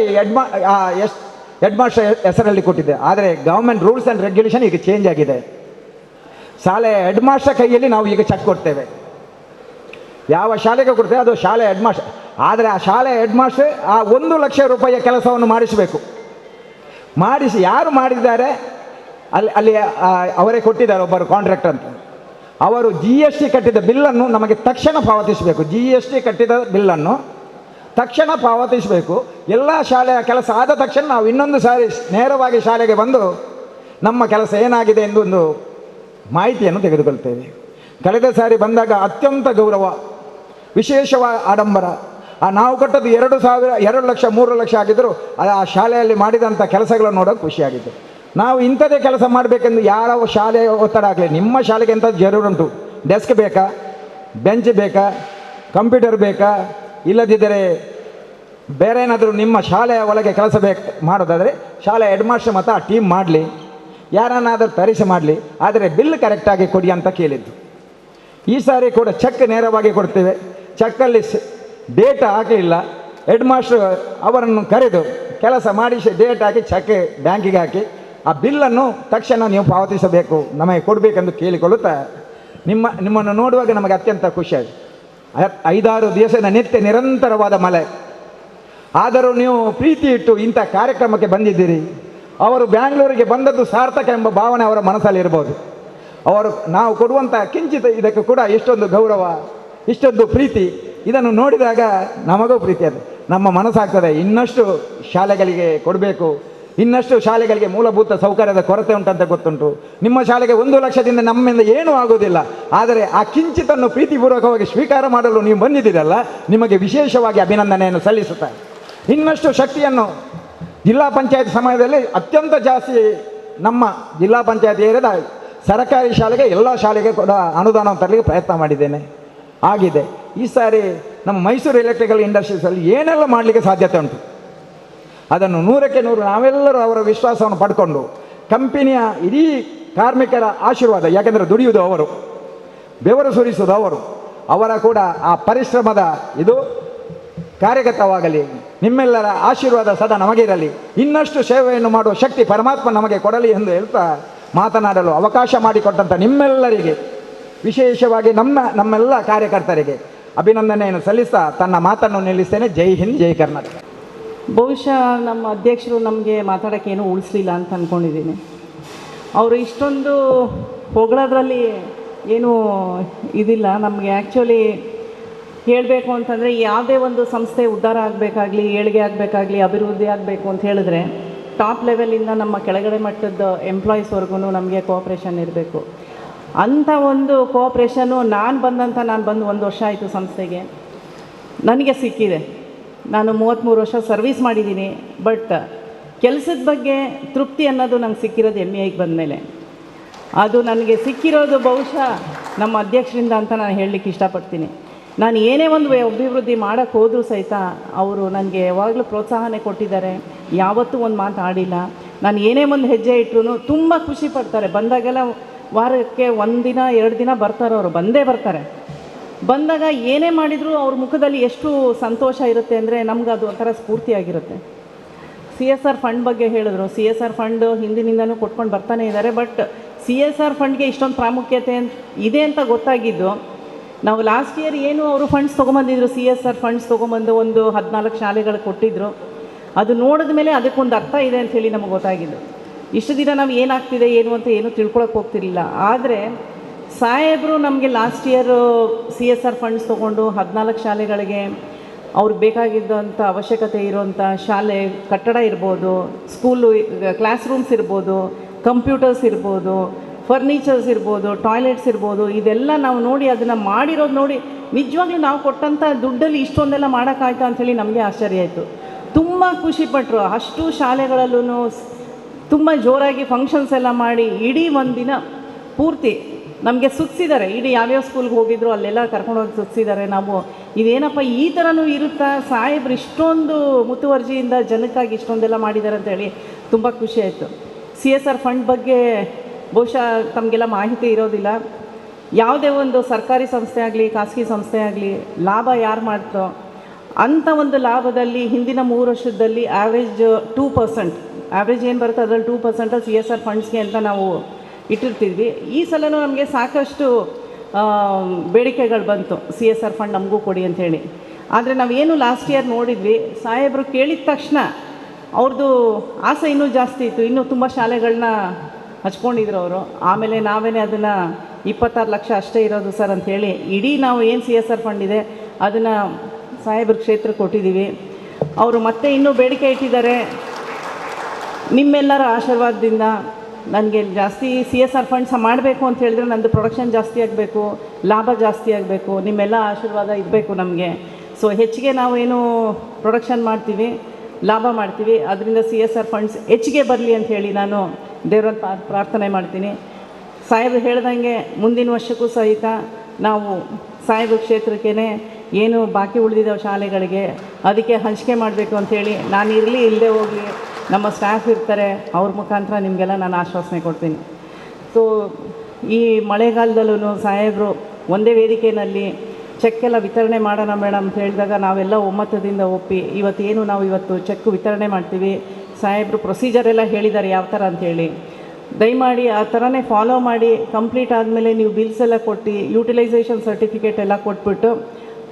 ಹೆಡ್ ಮಾಸ್ಟರ್ ಹೆಸರಲ್ಲಿ ಕೊಟ್ಟಿದ್ದೆ. ಆದರೆ ಗೌರ್ಮೆಂಟ್ ರೂಲ್ಸ್ ಆ್ಯಂಡ್ ರೆಗ್ಯುಲೇಷನ್ ಈಗ ಚೇಂಜ್ ಆಗಿದೆ. ಶಾಲೆ ಹೆಡ್ ಮಾಸ್ಟರ್ ಕೈಯಲ್ಲಿ ನಾವು ಈಗ ಚೆಕ್ ಕೊಡ್ತೇವೆ. ಯಾವ ಶಾಲೆಗೆ ಕೊಡ್ತೇವೆ ಅದು ಶಾಲೆ ಹೆಡ್ ಮಾಸ್ಟರ್. ಆದರೆ ಆ ಶಾಲೆ ಹೆಡ್ ಮಾಸ್ಟರ್ ಆ 1 ಲಕ್ಷ ರೂಪಾಯಿಯ ಕೆಲಸವನ್ನು ಮಾಡಿಸಬೇಕು. ಮಾಡಿಸಿ ಯಾರು ಮಾಡಿದ್ದಾರೆ ಅಲ್ಲಿ ಅವರೇ ಕೊಟ್ಟಿದ್ದಾರೆ, ಒಬ್ಬರು ಕಾಂಟ್ರಾಕ್ಟರ್ ಅಂತ. ಅವರು GST ಕಟ್ಟಿದ ಬಿಲ್ಲನ್ನು ನಮಗೆ ತಕ್ಷಣ ಪಾವತಿಸಬೇಕು. GST ಕಟ್ಟಿದ ಬಿಲ್ಲನ್ನು ತಕ್ಷಣ ಪಾವತಿಸಬೇಕು. ಎಲ್ಲ ಶಾಲೆಯ ಕೆಲಸ ಆದ ತಕ್ಷಣ ನಾವು ಇನ್ನೊಂದು ಸಾರಿ ನೇರವಾಗಿ ಶಾಲೆಗೆ ಬಂದು ನಮ್ಮ ಕೆಲಸ ಏನಾಗಿದೆ ಎಂದು ಒಂದು ಮಾಹಿತಿಯನ್ನು ತೆಗೆದುಕೊಳ್ತೇವೆ. ಕಳೆದ ಸಾರಿ ಬಂದಾಗ ಅತ್ಯಂತ ಗೌರವ, ವಿಶೇಷವಾದ ಆಡಂಬರ. ನಾವು ಕೊಟ್ಟದ್ದು 2 ಲಕ್ಷ 3 ಲಕ್ಷ ಆಗಿದ್ದರೂ ಆ ಶಾಲೆಯಲ್ಲಿ ಮಾಡಿದಂಥ ಕೆಲಸಗಳನ್ನು ನೋಡೋಕೆ ಖುಷಿಯಾಗಿತ್ತು. ನಾವು ಇಂಥದೇ ಕೆಲಸ ಮಾಡಬೇಕೆಂದು ಯಾವ ಶಾಲೆ ಒತ್ತಡ ಆಗಲಿ, ನಿಮ್ಮ ಶಾಲೆಗೆ ಎಂಥ ಜರೂರುಂಟು, ಡೆಸ್ಕ್ ಬೇಕಾ, ಬೆಂಚ್ ಬೇಕಾ, ಕಂಪ್ಯೂಟರ್ ಬೇಕಾ, ಇಲ್ಲದಿದ್ದರೆ ಬೇರೆ ಏನಾದರೂ ನಿಮ್ಮ ಶಾಲೆಯ ಒಳಗೆ ಕೆಲಸ ಮಾಡೋದಾದರೆ ಶಾಲೆಯ ಹೆಡ್ ಮಾಸ್ಟರ್ ಮತ್ತು ಆ ಟೀಮ್ ಮಾಡಲಿ, ಯಾರನ್ನಾದರೂ ತರಿಸಿ ಮಾಡಲಿ, ಆದರೆ ಬಿಲ್ ಕರೆಕ್ಟಾಗಿ ಕೊಡಿ ಅಂತ ಕೇಳಿದ್ದು. ಈ ಸಾರಿ ಕೂಡ ಚೆಕ್ ನೇರವಾಗಿ ಕೊಡ್ತೇವೆ. ಚೆಕ್ಕಲ್ಲಿ ಡೇಟ್ ಹಾಕಲಿಲ್ಲ, ಹೆಡ್ ಮಾಸ್ಟರ್ ಅವರನ್ನು ಕರೆದು ಕೆಲಸ ಮಾಡಿಸಿ ಡೇಟ್ ಹಾಕಿ ಚೆಕ್ ಬ್ಯಾಂಕಿಗೆ ಹಾಕಿ ಆ ಬಿಲ್ಲನ್ನು ತಕ್ಷಣ ನೀವು ಪಾವತಿಸಬೇಕು, ನಮಗೆ ಕೊಡಬೇಕೆಂದು ಕೇಳಿಕೊಳ್ಳುತ್ತಾ ನಿಮ್ಮನ್ನು ನೋಡುವಾಗ ನಮಗೆ ಅತ್ಯಂತ ಖುಷಿಯಾಗಿದೆ. 5-6 ದಿವಸದ ನಿರಂತರವಾದ ಮಳೆ, ಆದರೂ ನೀವು ಪ್ರೀತಿ ಇಟ್ಟು ಇಂಥ ಕಾರ್ಯಕ್ರಮಕ್ಕೆ ಬಂದಿದ್ದೀರಿ. ಅವರು ಬ್ಯಾಂಗ್ಳೂರಿಗೆ ಬಂದದ್ದು ಸಾರ್ಥಕ ಎಂಬ ಭಾವನೆ ಅವರ ಮನಸ್ಸಲ್ಲಿ ಇರ್ಬೋದು. ಅವರು ನಾವು ಕೊಡುವಂಥ ಕಿಂಚಿತ್ ಇದಕ್ಕೆ ಕೂಡ ಇಷ್ಟೊಂದು ಗೌರವ, ಇಷ್ಟೊಂದು ಪ್ರೀತಿ, ಇದನ್ನು ನೋಡಿದಾಗ ನಮಗೂ ಪ್ರೀತಿ ಅದು ನಮ್ಮ ಮನಸ್ಸಾಗ್ತದೆ. ಇನ್ನಷ್ಟು ಶಾಲೆಗಳಿಗೆ ಕೊಡಬೇಕು, ಇನ್ನಷ್ಟು ಶಾಲೆಗಳಿಗೆ ಮೂಲಭೂತ ಸೌಕರ್ಯದ ಕೊರತೆ ಉಂಟಂತ ಗೊತ್ತುಂಟು. ನಿಮ್ಮ ಶಾಲೆಗೆ 1 ಲಕ್ಷದಿಂದ ನಮ್ಮಿಂದ ಏನೂ ಆಗೋದಿಲ್ಲ, ಆದರೆ ಆ ಕಿಂಚಿತನ್ನು ಪ್ರೀತಿಪೂರ್ವಕವಾಗಿ ಸ್ವೀಕಾರ ಮಾಡಲು ನೀವು ಬಂದಿದ್ದೀರಲ್ಲ, ನಿಮಗೆ ವಿಶೇಷವಾಗಿ ಅಭಿನಂದನೆಯನ್ನು ಸಲ್ಲಿಸುತ್ತಾರೆ. ಇನ್ನಷ್ಟು ಶಕ್ತಿಯನ್ನು ಜಿಲ್ಲಾ ಪಂಚಾಯತ್ ಸಮಯದಲ್ಲಿ ಅತ್ಯಂತ ಜಾಸ್ತಿ ನಮ್ಮ ಜಿಲ್ಲಾ ಪಂಚಾಯತ್ ಏರಿಯಾದ ಸರ್ಕಾರಿ ಶಾಲೆಗೆ ಎಲ್ಲ ಶಾಲೆಗೆ ಕೂಡ ಅನುದಾನವನ್ನು ತರಲಿಕ್ಕೆ ಪ್ರಯತ್ನ ಮಾಡಿದ್ದೇನೆ, ಆಗಿದೆ. ಈ ಸಾರಿ ನಮ್ಮ ಮೈಸೂರು ಎಲೆಕ್ಟ್ರಿಕಲ್ ಇಂಡಸ್ಟ್ರೀಸಲ್ಲಿ ಏನೆಲ್ಲ ಮಾಡಲಿಕ್ಕೆ ಸಾಧ್ಯತೆ ಉಂಟು ಅದನ್ನು 100ಕ್ಕೆ 100 ನಾವೆಲ್ಲರೂ ಅವರ ವಿಶ್ವಾಸವನ್ನು ಪಡ್ಕೊಂಡು ಕಂಪನಿಯ ಇಡೀ ಕಾರ್ಮಿಕರ ಆಶೀರ್ವಾದ, ಯಾಕೆಂದರೆ ದುಡಿಯುವುದು ಅವರು, ಬೆವರು ಸುರಿಸುವುದು ಅವರು, ಅವರ ಕೂಡ ಆ ಪರಿಶ್ರಮದ ಇದು ಕಾರ್ಯಗತವಾಗಲಿ. ನಿಮ್ಮೆಲ್ಲರ ಆಶೀರ್ವಾದ ಸದಾ ನಮಗಿರಲಿ. ಇನ್ನಷ್ಟು ಸೇವೆಯನ್ನು ಮಾಡುವ ಶಕ್ತಿ ಪರಮಾತ್ಮ ನಮಗೆ ಕೊಡಲಿ ಎಂದು ಹೇಳ್ತಾ ಮಾತನಾಡಲು ಅವಕಾಶ ಮಾಡಿಕೊಟ್ಟಂಥ ನಿಮ್ಮೆಲ್ಲರಿಗೆ, ವಿಶೇಷವಾಗಿ ನಮ್ಮೆಲ್ಲ ಕಾರ್ಯಕರ್ತರಿಗೆ ಅಭಿನಂದನೆಯನ್ನು ಸಲ್ಲಿಸ್ತಾ ತನ್ನ ಮಾತನ್ನು ನಿಲ್ಲಿಸ್ತೇನೆ. ಜೈ ಹಿಂದ್, ಜೈ ಕರ್ನಾಟಕ. ಬಹುಶಃ ನಮ್ಮ ಅಧ್ಯಕ್ಷರು ನಮಗೆ ಮಾತಾಡೋಕ್ಕೆ ಏನೂ ಉಳಿಸ್ಲಿಲ್ಲ ಅಂತ ಅಂದ್ಕೊಂಡಿದ್ದೀನಿ. ಅವರು ಇಷ್ಟೊಂದು ಹೊಗಳೋದ್ರಲ್ಲಿ ಏನೂ ಇದಿಲ್ಲ. ನಮಗೆ ಆ್ಯಕ್ಚುಲಿ ಹೇಳಬೇಕು ಅಂತಂದರೆ ಯಾವುದೇ ಒಂದು ಸಂಸ್ಥೆ ಉದ್ಧಾರ ಆಗಬೇಕಾಗಲಿ, ಏಳಿಗೆ ಆಗಬೇಕಾಗಲಿ, ಅಭಿವೃದ್ಧಿ ಆಗಬೇಕು ಅಂತ ಹೇಳಿದ್ರೆ ಟಾಪ್ ಲೆವೆಲಿಂದ ನಮ್ಮ ಕೆಳಗಡೆ ಮಟ್ಟದ ಎಂಪ್ಲಾಯೀಸ್ವರೆಗೂ ನಮಗೆ ಕೋಆಪ್ರೇಷನ್ ಇರಬೇಕು. ಅಂಥ ಒಂದು ಕೋಆಪ್ರೇಷನ್ನು ನಾನು ಬಂದು 1 ವರ್ಷ ಆಯಿತು ಸಂಸ್ಥೆಗೆ, ನನಗೆ ಸಿಕ್ಕಿದೆ. ನಾನು 33 ವರ್ಷ ಸರ್ವೀಸ್ ಮಾಡಿದ್ದೀನಿ. ಬಟ್ ಕೆಲಸದ ಬಗ್ಗೆ ತೃಪ್ತಿ ಅನ್ನೋದು ನಂಗೆ ಸಿಕ್ಕಿರೋದು MEIಗೆ ಬಂದಮೇಲೆ. ಅದು ನನಗೆ ಸಿಕ್ಕಿರೋದು ಬಹುಶಃ ನಮ್ಮ ಅಧ್ಯಕ್ಷರಿಂದ ಅಂತ ನಾನು ಹೇಳಲಿಕ್ಕೆ ಇಷ್ಟಪಡ್ತೀನಿ. ನಾನು ಏನೇ ಒಂದು ಅಭಿವೃದ್ಧಿ ಮಾಡೋಕ್ಕೆ ಹೋದರೂ ಸಹಿತ ಅವರು ನನಗೆ ಯಾವಾಗಲೂ ಪ್ರೋತ್ಸಾಹನೆ ಕೊಟ್ಟಿದ್ದಾರೆ. ಯಾವತ್ತೂ ಒಂದು ಮಾತು ಆಡಿಲ್ಲ. ನಾನು ಏನೇ ಒಂದು ಹೆಜ್ಜೆ ಇಟ್ಟರು ತುಂಬ ಖುಷಿ ಪಡ್ತಾರೆ. ಬಂದಾಗೆಲ್ಲ ವಾರಕ್ಕೆ 1 ದಿನ 2 ದಿನ ಬರ್ತಾರೆ, ಅವರು ಬಂದೇ ಬರ್ತಾರೆ. ಬಂದಾಗ ಏನೇ ಮಾಡಿದರೂ ಅವ್ರ ಮುಖದಲ್ಲಿ ಎಷ್ಟು ಸಂತೋಷ ಇರುತ್ತೆ ಅಂದರೆ ನಮ್ಗೆ ಅದು ಒಂಥರ ಸ್ಫೂರ್ತಿಯಾಗಿರುತ್ತೆ. CSR ಫಂಡ್ ಬಗ್ಗೆ ಹೇಳಿದ್ರು. CSR ಫಂಡ್ ಹಿಂದಿನಿಂದನೂ ಕೊಟ್ಕೊಂಡು ಬರ್ತಾನೆ ಇದ್ದಾರೆ. ಬಟ್ CSR ಫಂಡ್ಗೆ ಇಷ್ಟೊಂದು ಪ್ರಾಮುಖ್ಯತೆ ಇದೆ ಅಂತ ಗೊತ್ತಾಗಿದ್ದು ನಾವು ಲಾಸ್ಟ್ ಇಯರ್ ಏನು ಅವರು ಫಂಡ್ಸ್ ತೊಗೊಂಬಂದಿದ್ರು, CSR ಫಂಡ್ಸ್ ತೊಗೊಂಬಂದು ಒಂದು 14 ಶಾಲೆಗಳು ಕೊಟ್ಟಿದ್ದರು. ಅದು ನೋಡಿದ ಮೇಲೆ ಅದಕ್ಕೊಂದು ಅರ್ಥ ಇದೆ ಅಂಥೇಳಿ ನಮಗೆ ಗೊತ್ತಾಗಿದ್ದು. ಇಷ್ಟು ದಿನ ನಾವು ಏನಾಗ್ತಿದೆ ಏನು ಅಂತ ಏನೂ ತಿಳ್ಕೊಳಕ್ಕೆ ಹೋಗ್ತಿರಲಿಲ್ಲ. ಆದರೆ ಸಾಹೇಬರು ನಮಗೆ ಲಾಸ್ಟ್ ಇಯರು CSR ಫಂಡ್ಸ್ ತೊಗೊಂಡು 14 ಶಾಲೆಗಳಿಗೆ ಅವ್ರಿಗೆ ಬೇಕಾಗಿದ್ದಂಥ ಅವಶ್ಯಕತೆ ಇರುವಂಥ ಶಾಲೆ ಕಟ್ಟಡ ಇರ್ಬೋದು, ಸ್ಕೂಲು ಕ್ಲಾಸ್ ರೂಮ್ಸ್ ಇರ್ಬೋದು, ಕಂಪ್ಯೂಟರ್ಸ್ ಇರ್ಬೋದು, ಫರ್ನಿಚರ್ಸ್ ಇರ್ಬೋದು, ಟಾಯ್ಲೆಟ್ಸ್ ಇರ್ಬೋದು, ಇದೆಲ್ಲ ನಾವು ನೋಡಿ ಅದನ್ನು ಮಾಡಿರೋದು ನೋಡಿ ನಿಜವಾಗ್ಲೂ ನಾವು ಕೊಟ್ಟಂಥ ದುಡ್ಡಲ್ಲಿ ಇಷ್ಟೊಂದೆಲ್ಲ ಮಾಡೋಕ್ಕಾಯ್ತಾ ಅಂಥೇಳಿ ನಮಗೆ ಆಶ್ಚರ್ಯ ಆಯಿತು. ತುಂಬ ಖುಷಿಪಟ್ಟರು. ಅಷ್ಟು ಶಾಲೆಗಳಲ್ಲೂ ತುಂಬ ಜೋರಾಗಿ ಫಂಕ್ಷನ್ಸ್ ಎಲ್ಲ ಮಾಡಿ ಇಡೀ 1 ದಿನ ಪೂರ್ತಿ ನಮಗೆ ಸುತ್ತಿಸಿದ್ದಾರೆ. ಇಡೀ ಯಾವ್ಯಾವ ಸ್ಕೂಲ್ಗೆ ಹೋಗಿದ್ರು ಅಲ್ಲೆಲ್ಲ ಕರ್ಕೊಂಡೋಗಿ ಸುತ್ತಿಸಿದ್ದಾರೆ. ನಾವು ಇದೇನಪ್ಪ ಈ ಥರನೂ ಇರುತ್ತಾ, ಸಾಹೇಬ್ರು ಇಷ್ಟೊಂದು ಮುತುವರ್ಜಿಯಿಂದ ಜನಕ್ಕಾಗಿ ಇಷ್ಟೊಂದೆಲ್ಲ ಮಾಡಿದ್ದಾರೆ ಅಂತೇಳಿ ತುಂಬ ಖುಷಿ ಆಯಿತು. CSR ಫಂಡ್ ಬಗ್ಗೆ ಬಹುಶಃ ತಮಗೆಲ್ಲ ಮಾಹಿತಿ ಇರೋದಿಲ್ಲ. ಯಾವುದೇ ಒಂದು ಸರ್ಕಾರಿ ಸಂಸ್ಥೆ ಆಗಲಿ ಖಾಸಗಿ ಸಂಸ್ಥೆ ಆಗಲಿ ಲಾಭ ಯಾರು ಮಾಡ್ತೋ ಅಂಥ ಒಂದು ಲಾಭದಲ್ಲಿ ಹಿಂದಿನ 3 ವರ್ಷದಲ್ಲಿ ಆ್ಯಾವ್ರೇಜ್ 2%, ಆ್ಯಾವ್ರೇಜ್ ಏನು ಬರುತ್ತೆ ಅದರಲ್ಲಿ 2% CSR ಫಂಡ್ಸ್ಗೆ ಅಂತ ನಾವು ಇಟ್ಟಿರ್ತಿದ್ವಿ. ಈ ಸಲನೂ ನಮಗೆ ಸಾಕಷ್ಟು ಬೇಡಿಕೆಗಳು ಬಂತು, CSR ಫಂಡ್ ನಮಗೂ ಕೊಡಿ ಅಂಥೇಳಿ. ಆದರೆ ನಾವೇನು ಲಾಸ್ಟ್ ಇಯರ್ ನೋಡಿದ್ವಿ, ಸಾಹೇಬರು ಕೇಳಿದ ತಕ್ಷಣ ಅವ್ರದ್ದು ಆಸೆ ಇನ್ನೂ ಜಾಸ್ತಿ ಇತ್ತು. ಇನ್ನೂ ತುಂಬ ಶಾಲೆಗಳನ್ನ ಹಚ್ಕೊಂಡಿದ್ರು ಅವರು. ಆಮೇಲೆ ನಾವೇನೇ ಅದನ್ನು 26 ಲಕ್ಷ ಅಷ್ಟೇ ಇರೋದು ಸರ್ ಅಂಥೇಳಿ ಇಡೀ ನಾವು ಏನು CSR ಫಂಡ್ ಇದೆ ಅದನ್ನು ಸಾಹೇಬ್ರ ಕ್ಷೇತ್ರ ಕೊಟ್ಟಿದ್ದೀವಿ. ಅವರು ಮತ್ತೆ ಇನ್ನೂ ಬೇಡಿಕೆ ಇಟ್ಟಿದ್ದಾರೆ, ನಿಮ್ಮೆಲ್ಲರ ಆಶೀರ್ವಾದದಿಂದ ನನಗೆ ಜಾಸ್ತಿ CSR ಫಂಡ್ಸ್ ಮಾಡಬೇಕು ಅಂತ ಹೇಳಿದ್ರೆ ನಂದು ಪ್ರೊಡಕ್ಷನ್ ಜಾಸ್ತಿ ಆಗಬೇಕು, ಲಾಭ ಜಾಸ್ತಿ ಆಗಬೇಕು, ನಿಮ್ಮೆಲ್ಲ ಆಶೀರ್ವಾದ ಇರಬೇಕು ನಮಗೆ. ಸೊ ಹೆಚ್ಚಿಗೆ ನಾವೇನು ಪ್ರೊಡಕ್ಷನ್ ಮಾಡ್ತೀವಿ, ಲಾಭ ಮಾಡ್ತೀವಿ, ಅದರಿಂದ CSR ಫಂಡ್ಸ್ ಹೆಚ್ಚಿಗೆ ಬರಲಿ ಅಂತ ಹೇಳಿ ನಾನು ದೇವರನ್ನು ಪ್ರಾರ್ಥನೆ ಮಾಡ್ತೀನಿ. ಸಾಹೇಬ್ರು ಹೇಳ್ದಂಗೆ ಮುಂದಿನ ವರ್ಷಕ್ಕೂ ಸಹಿತ ನಾವು ಸಾಹೇಬ್ರ ಕ್ಷೇತ್ರಕ್ಕೇ ಏನು ಬಾಕಿ ಉಳಿದಿದ್ದಾವೆ ಶಾಲೆಗಳಿಗೆ ಅದಕ್ಕೆ ಹಂಚಿಕೆ ಮಾಡಬೇಕು ಅಂಥೇಳಿ, ನಾನು ಇರಲಿ ಇಲ್ಲದೆ ಹೋಗಲಿ ನಮ್ಮ ಸ್ಟಾಫ್ ಇರ್ತಾರೆ, ಅವ್ರ ಮುಖಾಂತರ ನಿಮಗೆಲ್ಲ ನಾನು ಆಶ್ವಾಸನೆ ಕೊಡ್ತೀನಿ. ಸೊ ಈ ಮಳೆಗಾಲದಲ್ಲೂ ಸಾಹೇಬರು ಒಂದೇ ವೇದಿಕೆಯಲ್ಲಿ ಚೆಕ್ ಎಲ್ಲ ವಿತರಣೆ ಮಾಡೋಣ ಮೇಡಮ್ ಅಂತ ಹೇಳಿದಾಗ ನಾವೆಲ್ಲ ಒಮ್ಮತದಿಂದ ಒಪ್ಪಿ ನಾವು ಇವತ್ತು ಚೆಕ್ ವಿತರಣೆ ಮಾಡ್ತೀವಿ. ಸಾಹೇಬರು ಪ್ರೊಸೀಜರ್ ಎಲ್ಲ ಹೇಳಿದ್ದಾರೆ ಯಾವ ಥರ ಅಂಥೇಳಿ, ದಯಮಾಡಿ ಆ ಥರನೇ ಫಾಲೋ ಮಾಡಿ ಕಂಪ್ಲೀಟ್ ಆದಮೇಲೆ ನೀವು ಬಿಲ್ಸ್ ಎಲ್ಲ ಕೊಟ್ಟು ಯೂಟಿಲೈಸೇಷನ್ ಸರ್ಟಿಫಿಕೇಟ್ ಎಲ್ಲ ಕೊಟ್ಬಿಟ್ಟು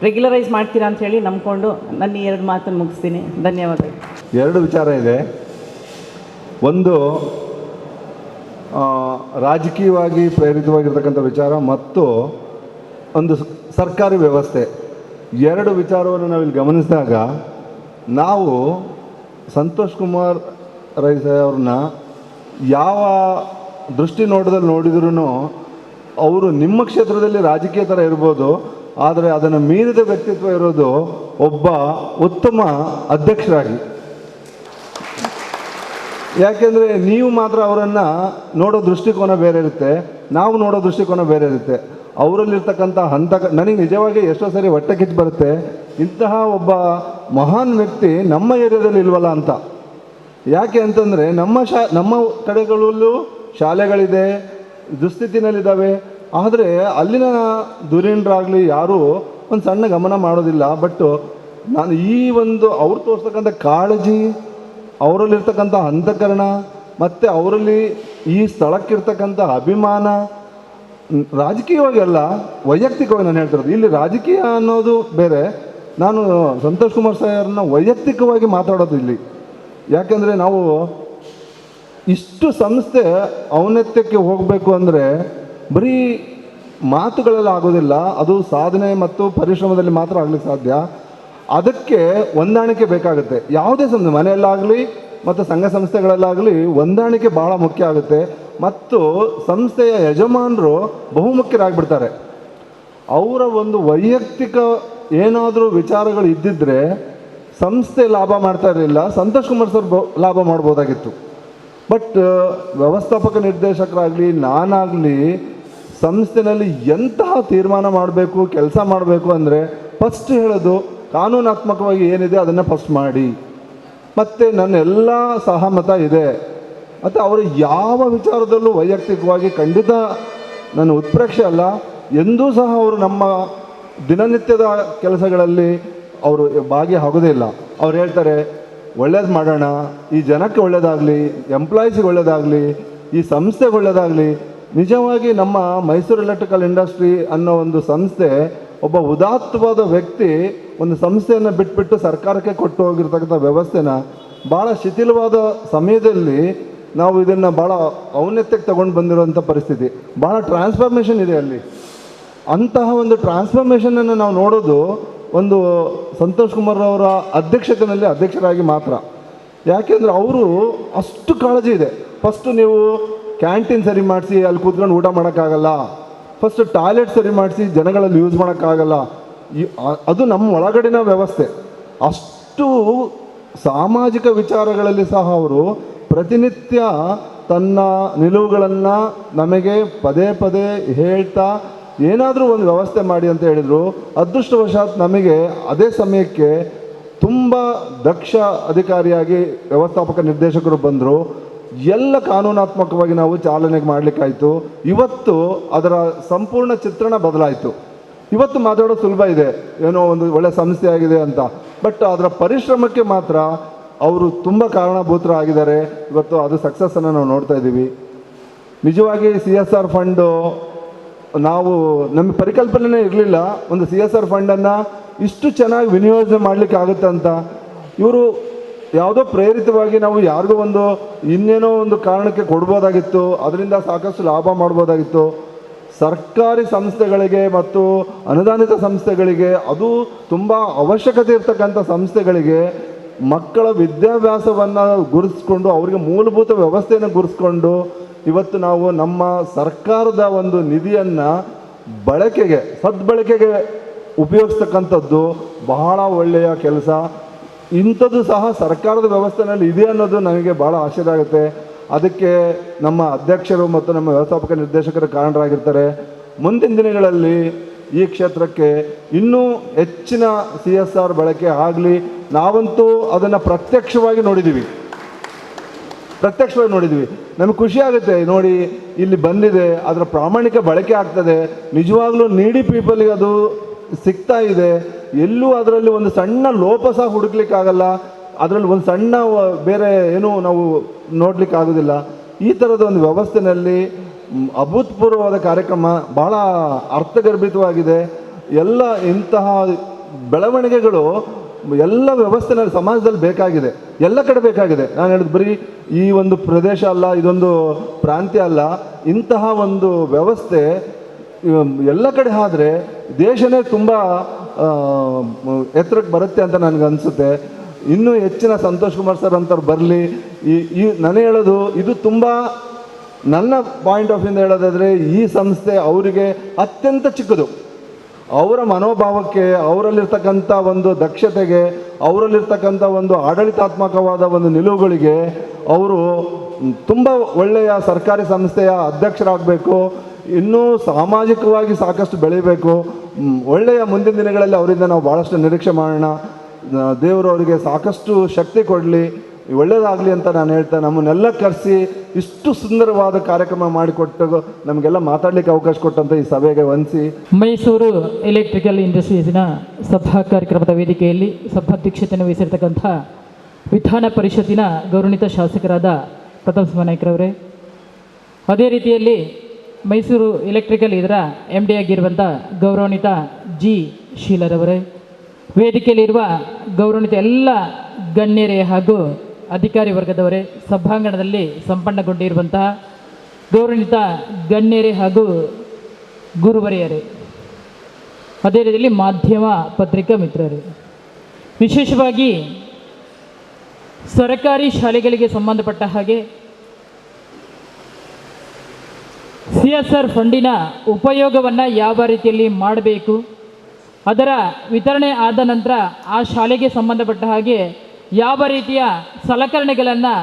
ರೆಗ್ಯುಲರೈಸ್ ಮಾಡ್ತೀರಾ ಅಂಥೇಳಿ ನಂಬ್ಕೊಂಡು ನನ್ನ 2 ಮಾತನ್ನು ಮುಗಿಸ್ತೀನಿ. ಧನ್ಯವಾದಗಳು. 2 ವಿಚಾರ ಇದೆ. ಒಂದು ರಾಜಕೀಯವಾಗಿ ಪ್ರೇರಿತವಾಗಿರ್ತಕ್ಕಂಥ ವಿಚಾರ ಮತ್ತು ಒಂದು ಸರ್ಕಾರಿ ವ್ಯವಸ್ಥೆ. 2 ವಿಚಾರವನ್ನು ನಾವಿಲ್ಲಿ ಗಮನಿಸಿದಾಗ ನಾವು ಸಂತೋಷ್ ಕುಮಾರ್ ರೈ ಅವ್ರನ್ನ ಯಾವ ದೃಷ್ಟಿ ನೋಟದಲ್ಲಿ ನೋಡಿದ್ರೂ ಅವರು ನಿಮ್ಮ ಕ್ಷೇತ್ರದಲ್ಲಿ ರಾಜಕೀಯ ಥರ ಇರ್ಬೋದು, ಆದರೆ ಅದನ್ನು ಮೀರಿದ ವ್ಯಕ್ತಿತ್ವ ಇರೋದು ಒಬ್ಬ ಉತ್ತಮ ಅಧ್ಯಕ್ಷರಾಗಿ. ಯಾಕೆಂದರೆ ನೀವು ಮಾತ್ರ ಅವರನ್ನು ನೋಡೋ ದೃಷ್ಟಿಕೋನ ಬೇರೆ ಇರುತ್ತೆ, ನಾವು ನೋಡೋ ದೃಷ್ಟಿಕೋನ ಬೇರೆ ಇರುತ್ತೆ. ಅವರಲ್ಲಿರ್ತಕ್ಕಂಥ ನನಗೆ ನಿಜವಾಗಿ ಎಷ್ಟೋ ಸರಿ ಹೊಟ್ಟೆ ಕಿಚ್ಚು ಬರುತ್ತೆ, ಇಂತಹ ಒಬ್ಬ ಮಹಾನ್ ವ್ಯಕ್ತಿ ನಮ್ಮ ಏರಿಯಾದಲ್ಲಿ ಇಲ್ವಲ್ಲ ಅಂತ. ಯಾಕೆ ಅಂತಂದರೆ ನಮ್ಮ ಕಡೆಗಳಲ್ಲೂ ಶಾಲೆಗಳಿದೆ, ದುಸ್ಥಿತಿನಲ್ಲಿದ್ದಾವೆ, ಆದರೆ ಅಲ್ಲಿನ ಧುರೀಣರಾಗಲಿ ಯಾರೂ ಒಂದು ಸಣ್ಣ ಗಮನ ಮಾಡೋದಿಲ್ಲ. ಬಟ್ ನಾನು ಈ ಒಂದು ಅವ್ರು ತೋರಿಸ್ತಕ್ಕಂಥ ಕಾಳಜಿ, ಅವರಲ್ಲಿರ್ತಕ್ಕಂಥ ಅಂತಃಕರಣ ಮತ್ತು ಅವರಲ್ಲಿ ಈ ಸ್ಥಳಕ್ಕಿರ್ತಕ್ಕಂಥ ಅಭಿಮಾನ, ರಾಜಕೀಯವಾಗಿ ಅಲ್ಲ, ವೈಯಕ್ತಿಕವಾಗಿ ನಾನು ಹೇಳ್ತಿರೋದು. ಇಲ್ಲಿ ರಾಜಕೀಯ ಅನ್ನೋದು ಬೇರೆ, ನಾನು ಸಂತೋಷ್ ಕುಮಾರ್ ಸಾಹೇಬ್ರನ್ನ ವೈಯಕ್ತಿಕವಾಗಿ ಮಾತಾಡೋದು ಇಲ್ಲಿ. ಯಾಕೆಂದರೆ ನಾವು ಇಷ್ಟು ಸಂಸ್ಥೆ ಔನ್ನತ್ಯಕ್ಕೆ ಹೋಗಬೇಕು ಅಂದರೆ ಬರೀ ಮಾತುಗಳೆಲ್ಲ ಆಗೋದಿಲ್ಲ, ಅದು ಸಾಧನೆ ಮತ್ತು ಪರಿಶ್ರಮದಲ್ಲಿ ಮಾತ್ರ ಆಗಲಿಕ್ಕೆ ಸಾಧ್ಯ. ಅದಕ್ಕೆ ಹೊಂದಾಣಿಕೆ ಬೇಕಾಗುತ್ತೆ. ಯಾವುದೇ ಸಂಸ್ಥೆ, ಮನೆಯಲ್ಲಾಗಲಿ ಮತ್ತು ಸಂಘ ಸಂಸ್ಥೆಗಳಲ್ಲಾಗಲಿ ಹೊಂದಾಣಿಕೆ ಭಾಳ ಮುಖ್ಯ ಆಗುತ್ತೆ. ಮತ್ತು ಸಂಸ್ಥೆಯ ಯಜಮಾನರು ಬಹುಮುಖ್ಯರಾಗಿಬಿಡ್ತಾರೆ. ಅವರ ಒಂದು ವೈಯಕ್ತಿಕ ಏನಾದರೂ ವಿಚಾರಗಳು ಇದ್ದಿದ್ದರೆ ಸಂಸ್ಥೆ ಲಾಭ ಮಾಡ್ತಾ ಇರಲಿಲ್ಲ, ಸಂತೋಷ್ ಕುಮಾರ್ ಸರ್ ಲಾಭ ಮಾಡ್ಬೋದಾಗಿತ್ತು. ಬಟ್ ವ್ಯವಸ್ಥಾಪಕ ನಿರ್ದೇಶಕರಾಗಲಿ ನಾನಾಗಲಿ ಸಂಸ್ಥೆನಲ್ಲಿ ಎಂತಹ ತೀರ್ಮಾನ ಮಾಡಬೇಕು, ಕೆಲಸ ಮಾಡಬೇಕು ಅಂದರೆ ಫಸ್ಟ್ ಹೇಳೋದು ಕಾನೂನಾತ್ಮಕವಾಗಿ ಏನಿದೆ ಅದನ್ನು ಫಸ್ಟ್ ಮಾಡಿ. ಮತ್ತು ನನ್ನ ಎಲ್ಲ ಸಹಮತ ಇದೆ. ಮತ್ತು ಅವರು ಯಾವ ವಿಚಾರದಲ್ಲೂ ವೈಯಕ್ತಿಕವಾಗಿ ಖಂಡಿತ ನನ್ನ ಉತ್ಪ್ರೇಕ್ಷೆ ಅಲ್ಲ. ಎಂದೂ ಸಹ ಅವರು ನಮ್ಮ ದಿನನಿತ್ಯದ ಕೆಲಸಗಳಲ್ಲಿ ಅವರು ಭಾಗಿಯಾಗೋದಿಲ್ಲ. ಅವ್ರು ಹೇಳ್ತಾರೆ ಒಳ್ಳೇದು ಮಾಡೋಣ, ಈ ಜನಕ್ಕೆ ಒಳ್ಳೆಯದಾಗಲಿ, ಎಂಪ್ಲಾಯೀಸಿಗೆ ಒಳ್ಳೆಯದಾಗಲಿ, ಈ ಸಂಸ್ಥೆಗೆ ಒಳ್ಳೆಯದಾಗಲಿ. ನಿಜವಾಗಿ ನಮ್ಮ ಮೈಸೂರು ಎಲೆಕ್ಟ್ರಿಕಲ್ ಇಂಡಸ್ಟ್ರಿ ಅನ್ನೋ ಒಂದು ಸಂಸ್ಥೆ, ಒಬ್ಬ ಉದಾತ್ತವಾದ ವ್ಯಕ್ತಿ ಒಂದು ಸಂಸ್ಥೆಯನ್ನು ಬಿಟ್ಬಿಟ್ಟು ಸರ್ಕಾರಕ್ಕೆ ಕೊಟ್ಟು ಹೋಗಿರ್ತಕ್ಕಂಥ ವ್ಯವಸ್ಥೆನ ಭಾಳ ಶಿಥಿಲವಾದ ಸಮಯದಲ್ಲಿ ನಾವು ಇದನ್ನು ಭಾಳ ಔನ್ನತ್ಯಕ್ಕೆ ತಗೊಂಡು ಬಂದಿರೋಂಥ ಪರಿಸ್ಥಿತಿ. ಭಾಳ ಟ್ರಾನ್ಸ್ಫಾರ್ಮೇಷನ್ ಇದೆ ಅಲ್ಲಿ. ಅಂತಹ ಒಂದು ಟ್ರಾನ್ಸ್ಫಾರ್ಮೇಷನನ್ನು ನಾವು ನೋಡೋದು ಒಂದು ಸಂತೋಷ್ ಕುಮಾರ್ ಅವರ ಅಧ್ಯಕ್ಷರಾಗಿ ಮಾತ್ರ. ಯಾಕೆಂದರೆ ಅವರು ಅಷ್ಟು ಕಾಳಜಿ ಇದೆ. ಫಸ್ಟು ನೀವು ಕ್ಯಾಂಟೀನ್ ಸರಿ ಮಾಡಿಸಿ ಅಲ್ಲಿ ಕೂತ್ಕೊಂಡು ಊಟ ಮಾಡೋಕ್ಕಾಗಲ್ಲ, ಫಸ್ಟ್ ಟಾಯ್ಲೆಟ್ ಸರಿ ಮಾಡಿಸಿ ಜನಗಳಲ್ಲಿ ಯೂಸ್ ಮಾಡೋಕ್ಕಾಗಲ್ಲ. ಅದು ನಮ್ಮ ಒಳಗಡಿನ ವ್ಯವಸ್ಥೆ. ಅಷ್ಟು ಸಾಮಾಜಿಕ ವಿಚಾರಗಳಲ್ಲಿ ಸಹ ಅವರು ಪ್ರತಿನಿತ್ಯ ತನ್ನ ನಿಲುವುಗಳನ್ನು ನಮಗೆ ಪದೇ ಪದೇ ಹೇಳ್ತಾ ಏನಾದರೂ ಒಂದು ವ್ಯವಸ್ಥೆ ಮಾಡಿ ಅಂತ ಹೇಳಿದರು. ಅದೃಷ್ಟವಶಾತ್ ನಮಗೆ ಅದೇ ಸಮಯಕ್ಕೆ ತುಂಬ ದಕ್ಷ ಅಧಿಕಾರಿಯಾಗಿ ವ್ಯವಸ್ಥಾಪಕ ನಿರ್ದೇಶಕರು ಬಂದರು. ಎಲ್ಲ ಕಾನೂನಾತ್ಮಕವಾಗಿ ನಾವು ಚಾಲನೆಗೆ ಮಾಡಲಿಕ್ಕಾಯಿತು. ಇವತ್ತು ಅದರ ಸಂಪೂರ್ಣ ಚಿತ್ರಣ ಬದಲಾಯಿತು. ಇವತ್ತು ಮಾತಾಡೋದು ಸುಲಭ ಇದೆ, ಏನೋ ಒಂದು ಒಳ್ಳೆ ಸಂಸ್ಥೆ ಆಗಿದೆ ಅಂತ. ಬಟ್ ಅದರ ಪರಿಶ್ರಮಕ್ಕೆ ಮಾತ್ರ ಅವರು ತುಂಬ ಕಾರಣಭೂತರಾಗಿದ್ದಾರೆ. ಇವತ್ತು ಅದು ಸಕ್ಸಸ್ಸನ್ನು ನಾವು ನೋಡ್ತಾ ಇದ್ದೀವಿ. ನಿಜವಾಗಿ CSR ಫಂಡು ನಾವು ನಮ್ಮ ಪರಿಕಲ್ಪನೆ ಇರಲಿಲ್ಲ, ಒಂದು CSR ಫಂಡನ್ನು ಇಷ್ಟು ಚೆನ್ನಾಗಿ ವಿನಿಯೋಜನೆ ಮಾಡಲಿಕ್ಕೆ ಆಗುತ್ತೆ ಅಂತ. ಇವರು ಯಾವುದೋ ಪ್ರೇರಿತವಾಗಿ ನಾವು ಯಾರಿಗೋ ಇನ್ನೇನೋ ಒಂದು ಕಾರಣಕ್ಕೆ ಕೊಡ್ಬೋದಾಗಿತ್ತು, ಅದರಿಂದ ಸಾಕಷ್ಟು ಲಾಭ ಮಾಡ್ಬೋದಾಗಿತ್ತು. ಸರ್ಕಾರಿ ಸಂಸ್ಥೆಗಳಿಗೆ ಮತ್ತು ಅನುದಾನಿತ ಸಂಸ್ಥೆಗಳಿಗೆ, ಅದು ತುಂಬ ಅವಶ್ಯಕತೆ ಇರ್ತಕ್ಕಂಥ ಸಂಸ್ಥೆಗಳಿಗೆ ಮಕ್ಕಳ ವಿದ್ಯಾಭ್ಯಾಸವನ್ನು ಗುರುತಿಸ್ಕೊಂಡು ಅವರಿಗೆ ಮೂಲಭೂತ ವ್ಯವಸ್ಥೆಯನ್ನು ಗುರುತಿಸ್ಕೊಂಡು ಇವತ್ತು ನಾವು ನಮ್ಮ ಸರ್ಕಾರದ ಒಂದು ನಿಧಿಯನ್ನು ಬಳಕೆಗೆ, ಸದ್ಬಳಕೆಗೆ ಉಪಯೋಗಿಸ್ತಕ್ಕಂಥದ್ದು ಬಹಳ ಒಳ್ಳೆಯ ಕೆಲಸ. ಇಂಥದ್ದು ಸಹ ಸರ್ಕಾರದ ವ್ಯವಸ್ಥೆಯಲ್ಲಿ ಇದೆ ಅನ್ನೋದು ನನಗೆ ಭಾಳ ಆಶ್ಚರ್ಯ ಆಗುತ್ತೆ. ಅದಕ್ಕೆ ನಮ್ಮ ಅಧ್ಯಕ್ಷರು ಮತ್ತು ನಮ್ಮ ವ್ಯವಸ್ಥಾಪಕ ನಿರ್ದೇಶಕರು ಕಾರಣರಾಗಿರ್ತಾರೆ. ಮುಂದಿನ ದಿನಗಳಲ್ಲಿ ಈ ಕ್ಷೇತ್ರಕ್ಕೆ ಇನ್ನೂ ಹೆಚ್ಚಿನ CSR ಬಳಕೆ ಆಗಲಿ. ನಾವಂತೂ ಅದನ್ನು ಪ್ರತ್ಯಕ್ಷವಾಗಿ ನೋಡಿದ್ದೀವಿ. ನಮಗೆ ಖುಷಿ ಆಗುತ್ತೆ ನೋಡಿ, ಇಲ್ಲಿ ಬಂದಿದೆ, ಅದರ ಪ್ರಾಮಾಣಿಕ ಬಳಕೆ ಆಗ್ತದೆ, ನಿಜವಾಗ್ಲೂ ನೀಡಿ ಪೀಪಲ್ಗೆ ಅದು ಸಿಗ್ತಾ ಇದೆ. ಎಲ್ಲೂ ಅದರಲ್ಲಿ ಒಂದು ಸಣ್ಣ ಲೋಪ ಸಹ ಹುಡುಕ್ಲಿಕ್ಕಾಗಲ್ಲ, ಅದರಲ್ಲಿ ಒಂದು ಸಣ್ಣ ಬೇರೆ ಏನೂ ನಾವು ನೋಡ್ಲಿಕ್ಕೆ ಆಗೋದಿಲ್ಲ. ಈ ಥರದ ಒಂದು ವ್ಯವಸ್ಥೆಯಲ್ಲಿ ಅಭೂತಪೂರ್ವವಾದ ಕಾರ್ಯಕ್ರಮ, ಬಹಳ ಅರ್ಥಗರ್ಭಿತವಾಗಿದೆ. ಎಲ್ಲ ಇಂತಹ ಬೆಳವಣಿಗೆಗಳು ಎಲ್ಲ ವ್ಯವಸ್ಥೆನಲ್ಲಿ ಸಮಾಜದಲ್ಲಿ ಬೇಕಾಗಿದೆ, ಎಲ್ಲ ಕಡೆ ಬೇಕಾಗಿದೆ. ನಾನು ಹೇಳಿದ್ ಬರೀ ಈ ಒಂದು ಪ್ರದೇಶ ಅಲ್ಲ, ಇದೊಂದು ಪ್ರಾಂತ್ಯ ಅಲ್ಲ, ಇಂತಹ ಒಂದು ವ್ಯವಸ್ಥೆ ಎಲ್ಲ ಕಡೆ ಆದ್ರೆ ದೇಶನೇ ತುಂಬ ಎತ್ತರಕ್ಕೆ ಬರುತ್ತೆ ಅಂತ ನನಗೆ ಅನಿಸುತ್ತೆ. ಇನ್ನೂ ಹೆಚ್ಚಿನ ಸಂತೋಷ್ ಕುಮಾರ್ ಸರ್ ಅಂತವ್ರು ಬರಲಿ. ಈ ನಾನು ಹೇಳೋದು ಇದು ತುಂಬ ನನ್ನ ಪಾಯಿಂಟ್ ಆಫ್ ಇಂದ ಹೇಳೋದಾದರೆ ಈ ಸಂಸ್ಥೆ ಅವರಿಗೆ ಅತ್ಯಂತ ಚಿಕ್ಕದು. ಅವರ ಮನೋಭಾವಕ್ಕೆ, ಅವರಲ್ಲಿರ್ತಕ್ಕಂಥ ಒಂದು ದಕ್ಷತೆಗೆ, ಅವರಲ್ಲಿರ್ತಕ್ಕಂಥ ಒಂದು ಆಡಳಿತಾತ್ಮಕವಾದ ಒಂದು ನಿಲುವುಗಳಿಗೆ ಅವರು ತುಂಬ ಒಳ್ಳೆಯ ಸರ್ಕಾರಿ ಸಂಸ್ಥೆಯ ಅಧ್ಯಕ್ಷರಾಗಬೇಕು. ಇನ್ನೂ ಸಾಮಾಜಿಕವಾಗಿ ಸಾಕಷ್ಟು ಬೆಳೀಬೇಕು. ಒಳ್ಳೆಯ ಮುಂದಿನ ದಿನಗಳಲ್ಲಿ ಅವರಿಂದ ನಾವು ಭಾಳಷ್ಟು ನಿರೀಕ್ಷೆ ಮಾಡೋಣ. ದೇವರು ಅವರಿಗೆ ಸಾಕಷ್ಟು ಶಕ್ತಿ ಕೊಡಲಿ, ಒಳ್ಳೆಯದಾಗಲಿ ಅಂತ ನಾನು ಹೇಳ್ತಾ, ನಮ್ಮನ್ನೆಲ್ಲ ಕರೆಸಿ ಇಷ್ಟು ಸುಂದರವಾದ ಕಾರ್ಯಕ್ರಮ ಮಾಡಿಕೊಟ್ಟು ನಮಗೆಲ್ಲ ಮಾತಾಡಲಿಕ್ಕೆ ಅವಕಾಶ ಕೊಟ್ಟಂತ ಈ ಸಭೆಗೆ ವಂದಿಸಿ. ಮೈಸೂರು ಎಲೆಕ್ಟ್ರಿಕಲ್ ಇಂಡಸ್ಟ್ರೀಸ್ನ ಸಭಾ ಕಾರ್ಯಕ್ರಮದ ವೇದಿಕೆಯಲ್ಲಿ ಸಭಾಧ್ಯಕ್ಷತೆಯನ್ನು ವಹಿಸಿರ್ತಕ್ಕಂಥ ವಿಧಾನ ಪರಿಷತ್ತಿನ ಗೌರವಾನ್ವಿತ ಶಾಸಕರಾದ ಪ್ರಥಮ ನಾಯ್ಕರವರೇ, ಅದೇ ರೀತಿಯಲ್ಲಿ ಮೈಸೂರು ಎಲೆಕ್ಟ್ರಿಕಲ್ ಇದರ MD ಆಗಿರುವಂಥ ಗೌರವಾನ್ವಿತ G. ಶೀಲರವರೇ, ವೇದಿಕೆಯಲ್ಲಿರುವ ಗೌರವಾನ್ವಿತ ಎಲ್ಲ ಗಣ್ಯರೇ ಹಾಗೂ ಅಧಿಕಾರಿ ವರ್ಗದವರೇ, ಸಭಾಂಗಣದಲ್ಲಿ ಸಂಪನ್ನಗೊಂಡಿರುವಂತಹ ಗೌರವಾನ್ವಿತ ಗಣ್ಯರೇ ಹಾಗೂ ಗುರುವರಿಯರೇ, ಅದೇ ರೀತಿಯಲ್ಲಿ ಮಾಧ್ಯಮ ಪತ್ರಿಕಾ ಮಿತ್ರರೇ, ವಿಶೇಷವಾಗಿ ಸರ್ಕಾರಿ ಶಾಲೆಗಳಿಗೆ ಸಂಬಂಧಪಟ್ಟ ಹಾಗೆ CSR ಫಂಡಿನ ಉಪಯೋಗವನ್ನು ಯಾವ ರೀತಿಯಲ್ಲಿ ಮಾಡಬೇಕು, ಅದರ ವಿತರಣೆ ಆದ ನಂತರ ಆ ಶಾಲೆಗೆ ಸಂಬಂಧಪಟ್ಟ ಹಾಗೆ ಯಾವ ರೀತಿಯ ಸಲಕರಣೆಗಳನ್ನು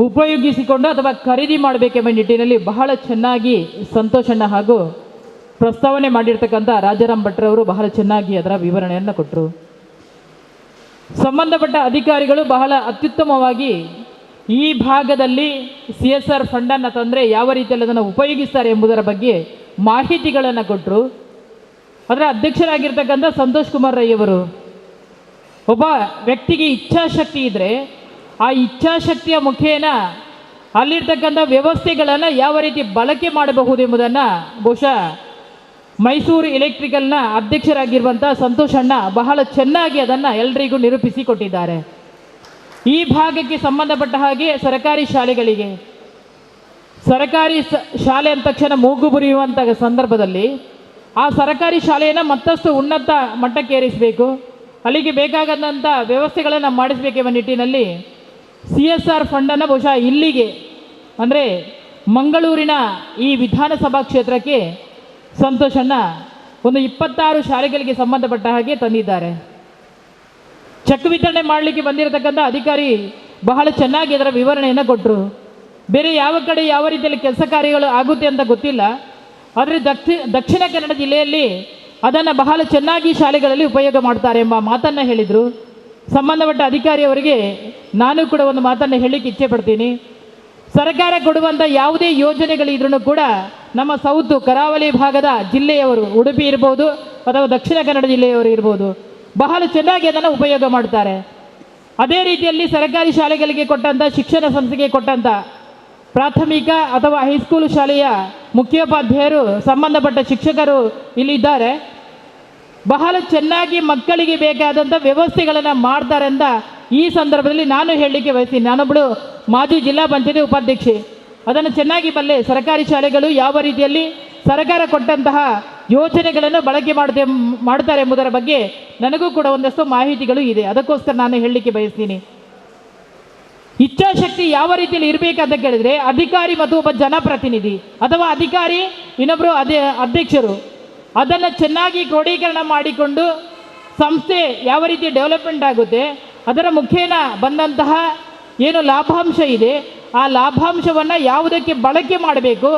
ಉಪಯೋಗಿಸಿಕೊಂಡು ಅಥವಾ ಖರೀದಿ ಮಾಡಬೇಕೆಂಬ ನಿಟ್ಟಿನಲ್ಲಿ ಬಹಳ ಚೆನ್ನಾಗಿ ಸಂತೋಷಣ್ಣ ಹಾಗೂ ಪ್ರಸ್ತಾವನೆ ಮಾಡಿರ್ತಕ್ಕಂಥ ರಾಜಾರಾಮ್ ಭಟ್ರವರು ಬಹಳ ಚೆನ್ನಾಗಿ ಅದರ ವಿವರಣೆಯನ್ನು ಕೊಟ್ಟರು. ಸಂಬಂಧಪಟ್ಟ ಅಧಿಕಾರಿಗಳು ಬಹಳ ಅತ್ಯುತ್ತಮವಾಗಿ ಈ ಭಾಗದಲ್ಲಿ CSR ಫಂಡನ್ನು ತಂದರೆ ಯಾವ ರೀತಿಯಲ್ಲಿ ಅದನ್ನು ಉಪಯೋಗಿಸ್ತಾರೆ ಎಂಬುದರ ಬಗ್ಗೆ ಮಾಹಿತಿಗಳನ್ನು ಕೊಟ್ಟರು. ಅದರ ಅಧ್ಯಕ್ಷರಾಗಿರ್ತಕ್ಕಂಥ ಸಂತೋಷ್ ಕುಮಾರ್ ರೈ ಅವರು, ಒಬ್ಬ ವ್ಯಕ್ತಿಗೆ ಇಚ್ಛಾಶಕ್ತಿ ಇದ್ದರೆ ಆ ಇಚ್ಛಾಶಕ್ತಿಯ ಮುಖೇನ ಅಲ್ಲಿರ್ತಕ್ಕಂಥ ವ್ಯವಸ್ಥೆಗಳನ್ನು ಯಾವ ರೀತಿ ಬಳಕೆ ಮಾಡಬಹುದು ಎಂಬುದನ್ನು ಬಹುಶಃ ಮೈಸೂರು ಎಲೆಕ್ಟ್ರಿಕಲ್ನ ಅಧ್ಯಕ್ಷರಾಗಿರುವಂಥ ಸಂತೋಷ್ ಅಣ್ಣ ಬಹಳ ಚೆನ್ನಾಗಿ ಅದನ್ನು ಎಲ್ಲರಿಗೂ ನಿರೂಪಿಸಿ ಕೊಟ್ಟಿದ್ದಾರೆ. ಈ ಭಾಗಕ್ಕೆ ಸಂಬಂಧಪಟ್ಟ ಹಾಗೆ ಸರ್ಕಾರಿ ಶಾಲೆಗಳಿಗೆ, ಸರ್ಕಾರಿ ಶಾಲೆ ಅಂದ ತಕ್ಷಣ ಮೂಗು ಬುರಿಯುವಂಥ ಸಂದರ್ಭದಲ್ಲಿ ಆ ಸರ್ಕಾರಿ ಶಾಲೆಯನ್ನು ಮತ್ತಷ್ಟು ಉನ್ನತ ಮಟ್ಟಕ್ಕೆ ಏರಿಸಬೇಕು, ಅಲ್ಲಿಗೆ ಬೇಕಾದಂಥ ವ್ಯವಸ್ಥೆಗಳನ್ನು ಮಾಡಿಸಬೇಕೆಂಬ ನಿಟ್ಟಿನಲ್ಲಿ CSR ಫಂಡನ್ನು ಬಹುಶಃ ಇಲ್ಲಿಗೆ ಅಂದರೆ ಮಂಗಳೂರಿನ ಈ ವಿಧಾನಸಭಾ ಕ್ಷೇತ್ರಕ್ಕೆ ಸಂತೋಷಣ್ಣ ಒಂದು 26 ಶಾಲೆಗಳಿಗೆ ಸಂಬಂಧಪಟ್ಟ ಹಾಗೆ ತಂದಿದ್ದಾರೆ. ಚೆಕ್ ವಿತರಣೆ ಮಾಡಲಿಕ್ಕೆ ಬಂದಿರತಕ್ಕಂಥ ಅಧಿಕಾರಿ ಬಹಳ ಚೆನ್ನಾಗಿ ಅದರ ವಿವರಣೆಯನ್ನು ಕೊಟ್ಟರು. ಬೇರೆ ಯಾವ ಕಡೆ ಯಾವ ರೀತಿಯಲ್ಲಿ ಕೆಲಸ ಕಾರ್ಯಗಳು ಆಗುತ್ತೆ ಅಂತ ಗೊತ್ತಿಲ್ಲ, ಆದರೆ ದಕ್ಷಿಣ ಕನ್ನಡ ಜಿಲ್ಲೆಯಲ್ಲಿ ಅದನ್ನು ಬಹಳ ಚೆನ್ನಾಗಿ ಶಾಲೆಗಳಲ್ಲಿ ಉಪಯೋಗ ಮಾಡ್ತಾರೆ ಎಂಬ ಮಾತನ್ನು ಹೇಳಿದರು. ಸಂಬಂಧಪಟ್ಟ ಅಧಿಕಾರಿಯವರಿಗೆ ನಾನು ಕೂಡ ಒಂದು ಮಾತನ್ನು ಹೇಳಲಿಕ್ಕೆ ಇಚ್ಛೆ ಪಡ್ತೀನಿ. ಸರ್ಕಾರ ಕೊಡುವಂಥ ಯಾವುದೇ ಯೋಜನೆಗಳಿದ್ರೂ ಕೂಡ ನಮ್ಮ ಸೌತ್ ಕರಾವಳಿ ಭಾಗದ ಜಿಲ್ಲೆಯವರು, ಉಡುಪಿ ಇರ್ಬೋದು ಅಥವಾ ದಕ್ಷಿಣ ಕನ್ನಡ ಜಿಲ್ಲೆಯವರು ಇರ್ಬೋದು, ಬಹಳ ಚೆನ್ನಾಗಿ ಅದನ್ನು ಉಪಯೋಗ ಮಾಡ್ತಾರೆ. ಅದೇ ರೀತಿಯಲ್ಲಿ ಸರ್ಕಾರಿ ಶಾಲೆಗಳಿಗೆ ಕೊಟ್ಟಂಥ, ಶಿಕ್ಷಣ ಸಂಸ್ಥೆಗೆ ಕೊಟ್ಟಂಥ ಪ್ರಾಥಮಿಕ ಅಥವಾ ಹೈಸ್ಕೂಲು ಶಾಲೆಯ ಮುಖ್ಯೋಪಾಧ್ಯಾಯರು, ಸಂಬಂಧಪಟ್ಟ ಶಿಕ್ಷಕರು ಇಲ್ಲಿದ್ದಾರೆ, ಬಹಳ ಚೆನ್ನಾಗಿ ಮಕ್ಕಳಿಗೆ ಬೇಕಾದಂಥ ವ್ಯವಸ್ಥೆಗಳನ್ನು ಮಾಡ್ತಾರೆ ಅಂತ ಈ ಸಂದರ್ಭದಲ್ಲಿ ನಾನು ಹೇಳಲಿಕ್ಕೆ ಬಯಸ್ತೀನಿ. ನಾನೊಬ್ಬಳು ಮಾಜಿ ಜಿಲ್ಲಾ ಪಂಚಾಯತಿ ಉಪಾಧ್ಯಕ್ಷೆ. ಅದನ್ನು ಚೆನ್ನಾಗಿ ಬಲ್ಲೆ. ಸರ್ಕಾರಿ ಶಾಲೆಗಳು ಯಾವ ರೀತಿಯಲ್ಲಿ ಸರ್ಕಾರ ಕೊಟ್ಟಂತಹ ಯೋಜನೆಗಳನ್ನು ಬಳಕೆ ಮಾಡ್ತಾರೆ ಎಂಬುದರ ಬಗ್ಗೆ ನನಗೂ ಕೂಡ ಒಂದಷ್ಟು ಮಾಹಿತಿಗಳು ಇದೆ. ಅದಕ್ಕೋಸ್ಕರ ನಾನು ಹೇಳಲಿಕ್ಕೆ ಬಯಸ್ತೀನಿ, ಇಚ್ಛಾಶಕ್ತಿ ಯಾವ ರೀತಿಯಲ್ಲಿ ಇರಬೇಕಂತ ಕೇಳಿದರೆ, ಅಧಿಕಾರಿ ಮತ್ತು ಒಬ್ಬ ಜನಪ್ರತಿನಿಧಿ ಅಥವಾ ಅಧಿಕಾರಿ ಇನ್ನೊಬ್ಬರು ಅಧ್ಯಕ್ಷರು ಅದನ್ನು ಚೆನ್ನಾಗಿ ಕ್ರೋಢೀಕರಣ ಮಾಡಿಕೊಂಡು ಸಂಸ್ಥೆ ಯಾವ ರೀತಿ ಡೆವಲಪ್ಮೆಂಟ್ ಆಗುತ್ತೆ, ಅದರ ಮುಖೇನ ಬಂದಂತಹ ಏನು ಲಾಭಾಂಶ ಇದೆ ಆ ಲಾಭಾಂಶವನ್ನು ಯಾವುದಕ್ಕೆ ಬಳಕೆ ಮಾಡಬೇಕು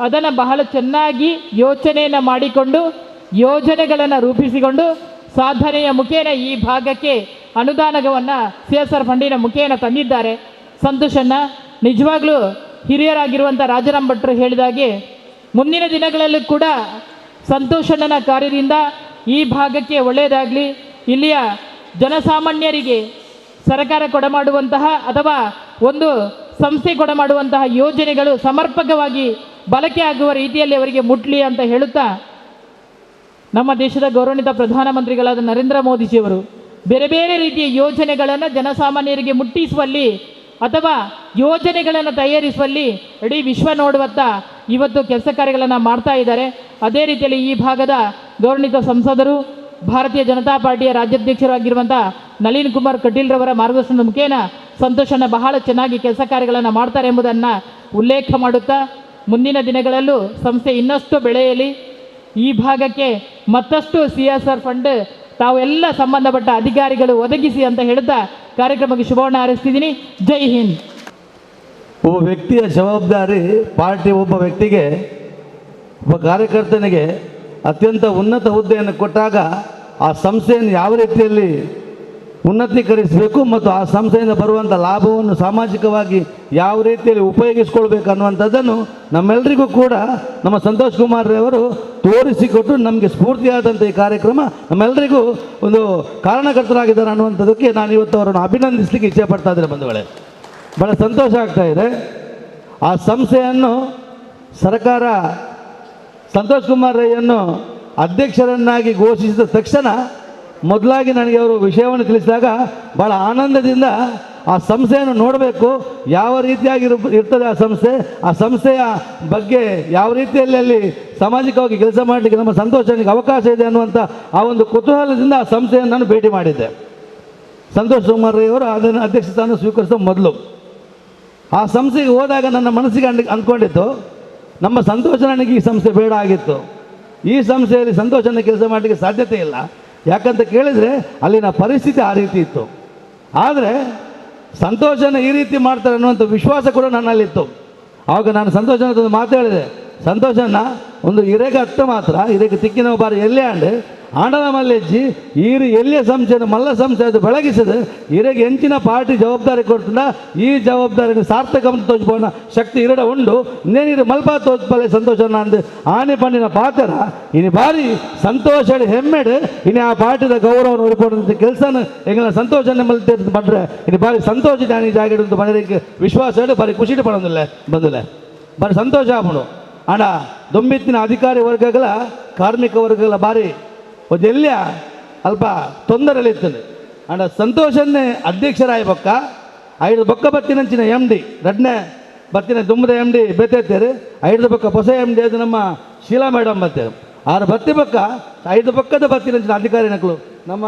ಅದನ್ನು ಬಹಳ ಚೆನ್ನಾಗಿ ಯೋಚನೆಯನ್ನು ಮಾಡಿಕೊಂಡು ಯೋಜನೆಗಳನ್ನು ರೂಪಿಸಿಕೊಂಡು ಸಾಧನೆಯ ಮುಖೇನ ಈ ಭಾಗಕ್ಕೆ ಅನುದಾನವನ್ನು CSR ಫಂಡಿನ ಮುಖೇನ ತಂದಿದ್ದಾರೆ. ಸಂತೋಷನ್ನ ನಿಜವಾಗ್ಲೂ ಹಿರಿಯರಾಗಿರುವಂಥ ರಾಜಾರಾಮ್ ಭಟ್ರು ಹೇಳಿದಾಗೆ ಮುಂದಿನ ದಿನಗಳಲ್ಲೂ ಕೂಡ ಸಂತೋಷಣ್ಣನ ಕಾರ್ಯದಿಂದ ಈ ಭಾಗಕ್ಕೆ ಒಳ್ಳೆಯದಾಗಲಿ, ಇಲ್ಲಿಯ ಜನಸಾಮಾನ್ಯರಿಗೆ ಸರ್ಕಾರ ಕೊಡಮಾಡುವಂತಹ ಅಥವಾ ಒಂದು ಸಂಸ್ಥೆ ಕೊಡಮಾಡುವಂತಹ ಯೋಜನೆಗಳು ಸಮರ್ಪಕವಾಗಿ ಬಳಕೆ ಆಗುವ ರೀತಿಯಲ್ಲಿ ಅವರಿಗೆ ಮುಟ್ಲಿ ಅಂತ ಹೇಳುತ್ತಾ, ನಮ್ಮ ದೇಶದ ಗೌರವಾನ್ವಿತ ಪ್ರಧಾನಮಂತ್ರಿಗಳಾದ ನರೇಂದ್ರ ಮೋದಿಜಿಯವರು ಬೇರೆ ಬೇರೆ ರೀತಿಯ ಯೋಜನೆಗಳನ್ನು ಜನಸಾಮಾನ್ಯರಿಗೆ ಮುಟ್ಟಿಸುವಲ್ಲಿ ಅಥವಾ ಯೋಜನೆಗಳನ್ನು ತಯಾರಿಸುವಲ್ಲಿ ಇಡೀ ವಿಶ್ವ ನೋಡುವತ್ತ ಇವತ್ತು ಕೆಲಸ ಕಾರ್ಯಗಳನ್ನು ಮಾಡ್ತಾ ಇದ್ದಾರೆ. ಅದೇ ರೀತಿಯಲ್ಲಿ ಈ ಭಾಗದ ಗೌರವಾನ್ವಿತ ಸಂಸದರು, ಭಾರತೀಯ ಜನತಾ ಪಾರ್ಟಿಯ ರಾಜ್ಯಾಧ್ಯಕ್ಷರಾಗಿರುವಂಥ ನಳಿನ್ ಕುಮಾರ್ ಕಟೀಲ್ರವರ ಮಾರ್ಗದರ್ಶನದ ಮುಖೇನ ಸಂತೋಷನ ಬಹಳ ಚೆನ್ನಾಗಿ ಕೆಲಸ ಕಾರ್ಯಗಳನ್ನು ಮಾಡ್ತಾರೆ ಎಂಬುದನ್ನು ಉಲ್ಲೇಖ ಮಾಡುತ್ತಾ, ಮುಂದಿನ ದಿನಗಳಲ್ಲೂ ಸಂಸ್ಥೆ ಇನ್ನಷ್ಟು ಬೆಳೆಯಲಿ, ಈ ಭಾಗಕ್ಕೆ ಮತ್ತಷ್ಟು CSR ಫಂಡ್ ತಾವೆಲ್ಲ ಸಂಬಂಧಪಟ್ಟ ಅಧಿಕಾರಿಗಳು ಒದಗಿಸಿ ಅಂತ ಹೇಳುತ್ತಾ ಕಾರ್ಯಕ್ರಮಕ್ಕೆ ಶುಭವನ್ನು ಹಾರೈಸ್ತಿದ್ದೀನಿ. ಜೈ ಹಿಂದ್. ಒಬ್ಬ ವ್ಯಕ್ತಿಯ ಜವಾಬ್ದಾರಿ, ಪಾರ್ಟಿ ಒಬ್ಬ ವ್ಯಕ್ತಿಗೆ, ಒಬ್ಬ ಕಾರ್ಯಕರ್ತನಿಗೆ ಅತ್ಯಂತ ಉನ್ನತ ಹುದ್ದೆಯನ್ನು ಕೊಟ್ಟಾಗ ಆ ಸಂಸ್ಥೆಯನ್ನು ಯಾವ ರೀತಿಯಲ್ಲಿ ಉನ್ನತೀಕರಿಸಬೇಕು ಮತ್ತು ಆ ಸಂಸ್ಥೆಯಿಂದ ಬರುವಂಥ ಲಾಭವನ್ನು ಸಾಮಾಜಿಕವಾಗಿ ಯಾವ ರೀತಿಯಲ್ಲಿ ಉಪಯೋಗಿಸ್ಕೊಳ್ಬೇಕು ಅನ್ನುವಂಥದ್ದನ್ನು ನಮ್ಮೆಲ್ಲರಿಗೂ ಕೂಡ ನಮ್ಮ ಸಂತೋಷ್ ಕುಮಾರ್ ಅವರು ತೋರಿಸಿಕೊಟ್ಟು ನಮಗೆ ಸ್ಫೂರ್ತಿಯಾದಂಥ ಈ ಕಾರ್ಯಕ್ರಮ ನಮ್ಮೆಲ್ಲರಿಗೂ ಒಂದು ಕಾರಣಕರ್ತರಾಗಿದ್ದಾರೆ ಅನ್ನುವಂಥದ್ದಕ್ಕೆ ನಾನು ಇವತ್ತು ಅವರನ್ನು ಅಭಿನಂದಿಸಲಿಕ್ಕೆ ಇಚ್ಛೆ ಪಡ್ತಾ ಇದ್ದೇನೆ. ಬಂಧುಗಳೇ, ಭಾಳ ಸಂತೋಷ ಆಗ್ತಾ ಇದೆ. ಆ ಸಂಸ್ಥೆಯನ್ನು ಸರ್ಕಾರ ಸಂತೋಷ್ ಕುಮಾರ್ ರೈಯನ್ನು ಅಧ್ಯಕ್ಷರನ್ನಾಗಿ ಘೋಷಿಸಿದ ತಕ್ಷಣ ಮೊದಲಾಗಿ ನನಗೆ ಅವರು ವಿಷಯವನ್ನು ತಿಳಿಸಿದಾಗ ಭಾಳ ಆನಂದದಿಂದ ಆ ಸಂಸ್ಥೆಯನ್ನು ನೋಡಬೇಕು, ಯಾವ ರೀತಿಯಾಗಿ ಇರ್ತದೆ ಆ ಸಂಸ್ಥೆಯ ಬಗ್ಗೆ ಯಾವ ರೀತಿಯಲ್ಲಿ ಅಲ್ಲಿ ಸಾಮಾಜಿಕವಾಗಿ ಕೆಲಸ ಮಾಡಲಿಕ್ಕೆ ನಮ್ಮ ಸಂತೋಷನಿಗೆ ಅವಕಾಶ ಇದೆ ಅನ್ನುವಂಥ ಆ ಒಂದು ಕುತೂಹಲದಿಂದ ಆ ಸಂಸ್ಥೆಯನ್ನು ನಾನು ಭೇಟಿ ಮಾಡಿದ್ದೆ. ಸಂತೋಷ್ ಕುಮಾರ್ ರೈ ಅವರು ಅದನ್ನು ಅಧ್ಯಕ್ಷ ಸ್ಥಾನ ಸ್ವೀಕರಿಸಿದ ಮೊದಲು ಆ ಸಂಸ್ಥೆಗೆ ಹೋದಾಗ ನನ್ನ ಮನಸ್ಸಿಗೆ ಅಂದ್ಕೊಂಡಿದ್ದು, ನಮ್ಮ ಸಂತೋಷನಿಗೆ ಈ ಸಂಸ್ಥೆ ಬೇಡ ಆಗಿತ್ತು. ಈ ಸಂಸ್ಥೆಯಲ್ಲಿ ಸಂತೋಷನ ಕೆಲಸ ಮಾಡಲಿಕ್ಕೆ ಸಾಧ್ಯತೆ ಇಲ್ಲ, ಯಾಕಂತ ಕೇಳಿದರೆ ಅಲ್ಲಿನ ಪರಿಸ್ಥಿತಿ ಆ ರೀತಿ ಇತ್ತು. ಆದರೆ ಸಂತೋಷನ ಈ ರೀತಿ ಮಾಡ್ತಾರೆ ಅನ್ನುವಂಥ ವಿಶ್ವಾಸ ಕೂಡ ನನ್ನಲ್ಲಿತ್ತು. ಆವಾಗ ನಾನು ಸಂತೋಷನ ಮಾತಾಡಿದೆ, ಸಂತೋಷನ ಒಂದು ಇರೆಗೆ ಅತ್ತ ಮಾತ್ರ ಇರೆಗೆ ತಿಕ್ಕಿನ ಬಾರಿ ಎಲ್ಲೇ ಆಂಡನ ಮಲ್ಲೆಜ್ಜಿ ಈರು ಎಲ್ಲಿಯ ಸಂಸ್ಥೆಯನ್ನು ಮಲ್ಲ ಸಂಸ್ಥೆ ಅದು ಬೆಳಗಿಸದು ಇರೆಗೆ ಎಂಚಿನ ಪಾರ್ಟಿ ಜವಾಬ್ದಾರಿ ಕೊಡ್ತಂಡ ಈ ಜವಾಬ್ದಾರಿನ ಸಾರ್ಥಕ ತೋಚ್ಬೋಣ ಶಕ್ತಿ ಇರಡ ಉಂಡು ಇನ್ನೇನಿರು ಮಲ್ಪ ತೋಚ್ಪಲ್ಲೆ ಸಂತೋಷನ ಅಂದು ಆನೆ ಪಂಡಿನ ಪಾತ್ರ ಇನ್ನು ಬಾರಿ ಸಂತೋಷ ಹೆಮ್ಮೆಡು ಇನ್ನು ಆ ಪಾರ್ಟಿದ ಗೌರವವನ್ನು ಉಳ್ಕೊಂಡಂಥ ಕೆಲಸನ ಎಂಗಳ ಸಂತೋಷನೇ ಮಲ್ತೆ ಪಡ್ರೆ ಇನ್ನು ಬಾರಿ ಸಂತೋಷ ಜಾನಿ ಜಾಗಿಡು ಮನೆಗೆ ವಿಶ್ವಾಸ ಬಾರಿ ಖುಷಿ ಪಡೋದಿಲ್ಲ ಬಂದಿಲ್ಲ ಬಾರಿ ಸಂತೋಷ ಆಗ್ಬಿಡು ಅಣ್ಣ ದೊಂಬಿತ್ತಿನ ಅಧಿಕಾರಿ ವರ್ಗಗಳ ಕಾರ್ಮಿಕ ವರ್ಗಗಳ ಬಾರಿ ಒದ್ದೆಲ್ಲ ಅಲ್ಪ ತೊಂದರೆಲಿರ್ತದೆ ಅಂಡ ಸಂತೋಷನ್ನೇ ಅಧ್ಯಕ್ಷರಾಯ ಬೊಕ್ಕ ಐದು ಬೊಕ್ಕ ಬತ್ತಿನಂಚಿನ MD ರಡ್ನೆ ಬತ್ತಿನ ದುಂಬದ MD ಬೇತೇರು ಐದು ಬೊಕ್ಕ ಹೊಸ MD ಅದು ನಮ್ಮ ಶೀಲಾ ಮೇಡಮ್ ಬತ್ತೇರು ಆರು ಬತ್ತಿ ಬೊಕ್ಕ ಐದು ಬೊಕ್ಕದ ಬತ್ತಿನಂಚಿನ ಅಧಿಕಾರಿನಗಳು ನಮ್ಮ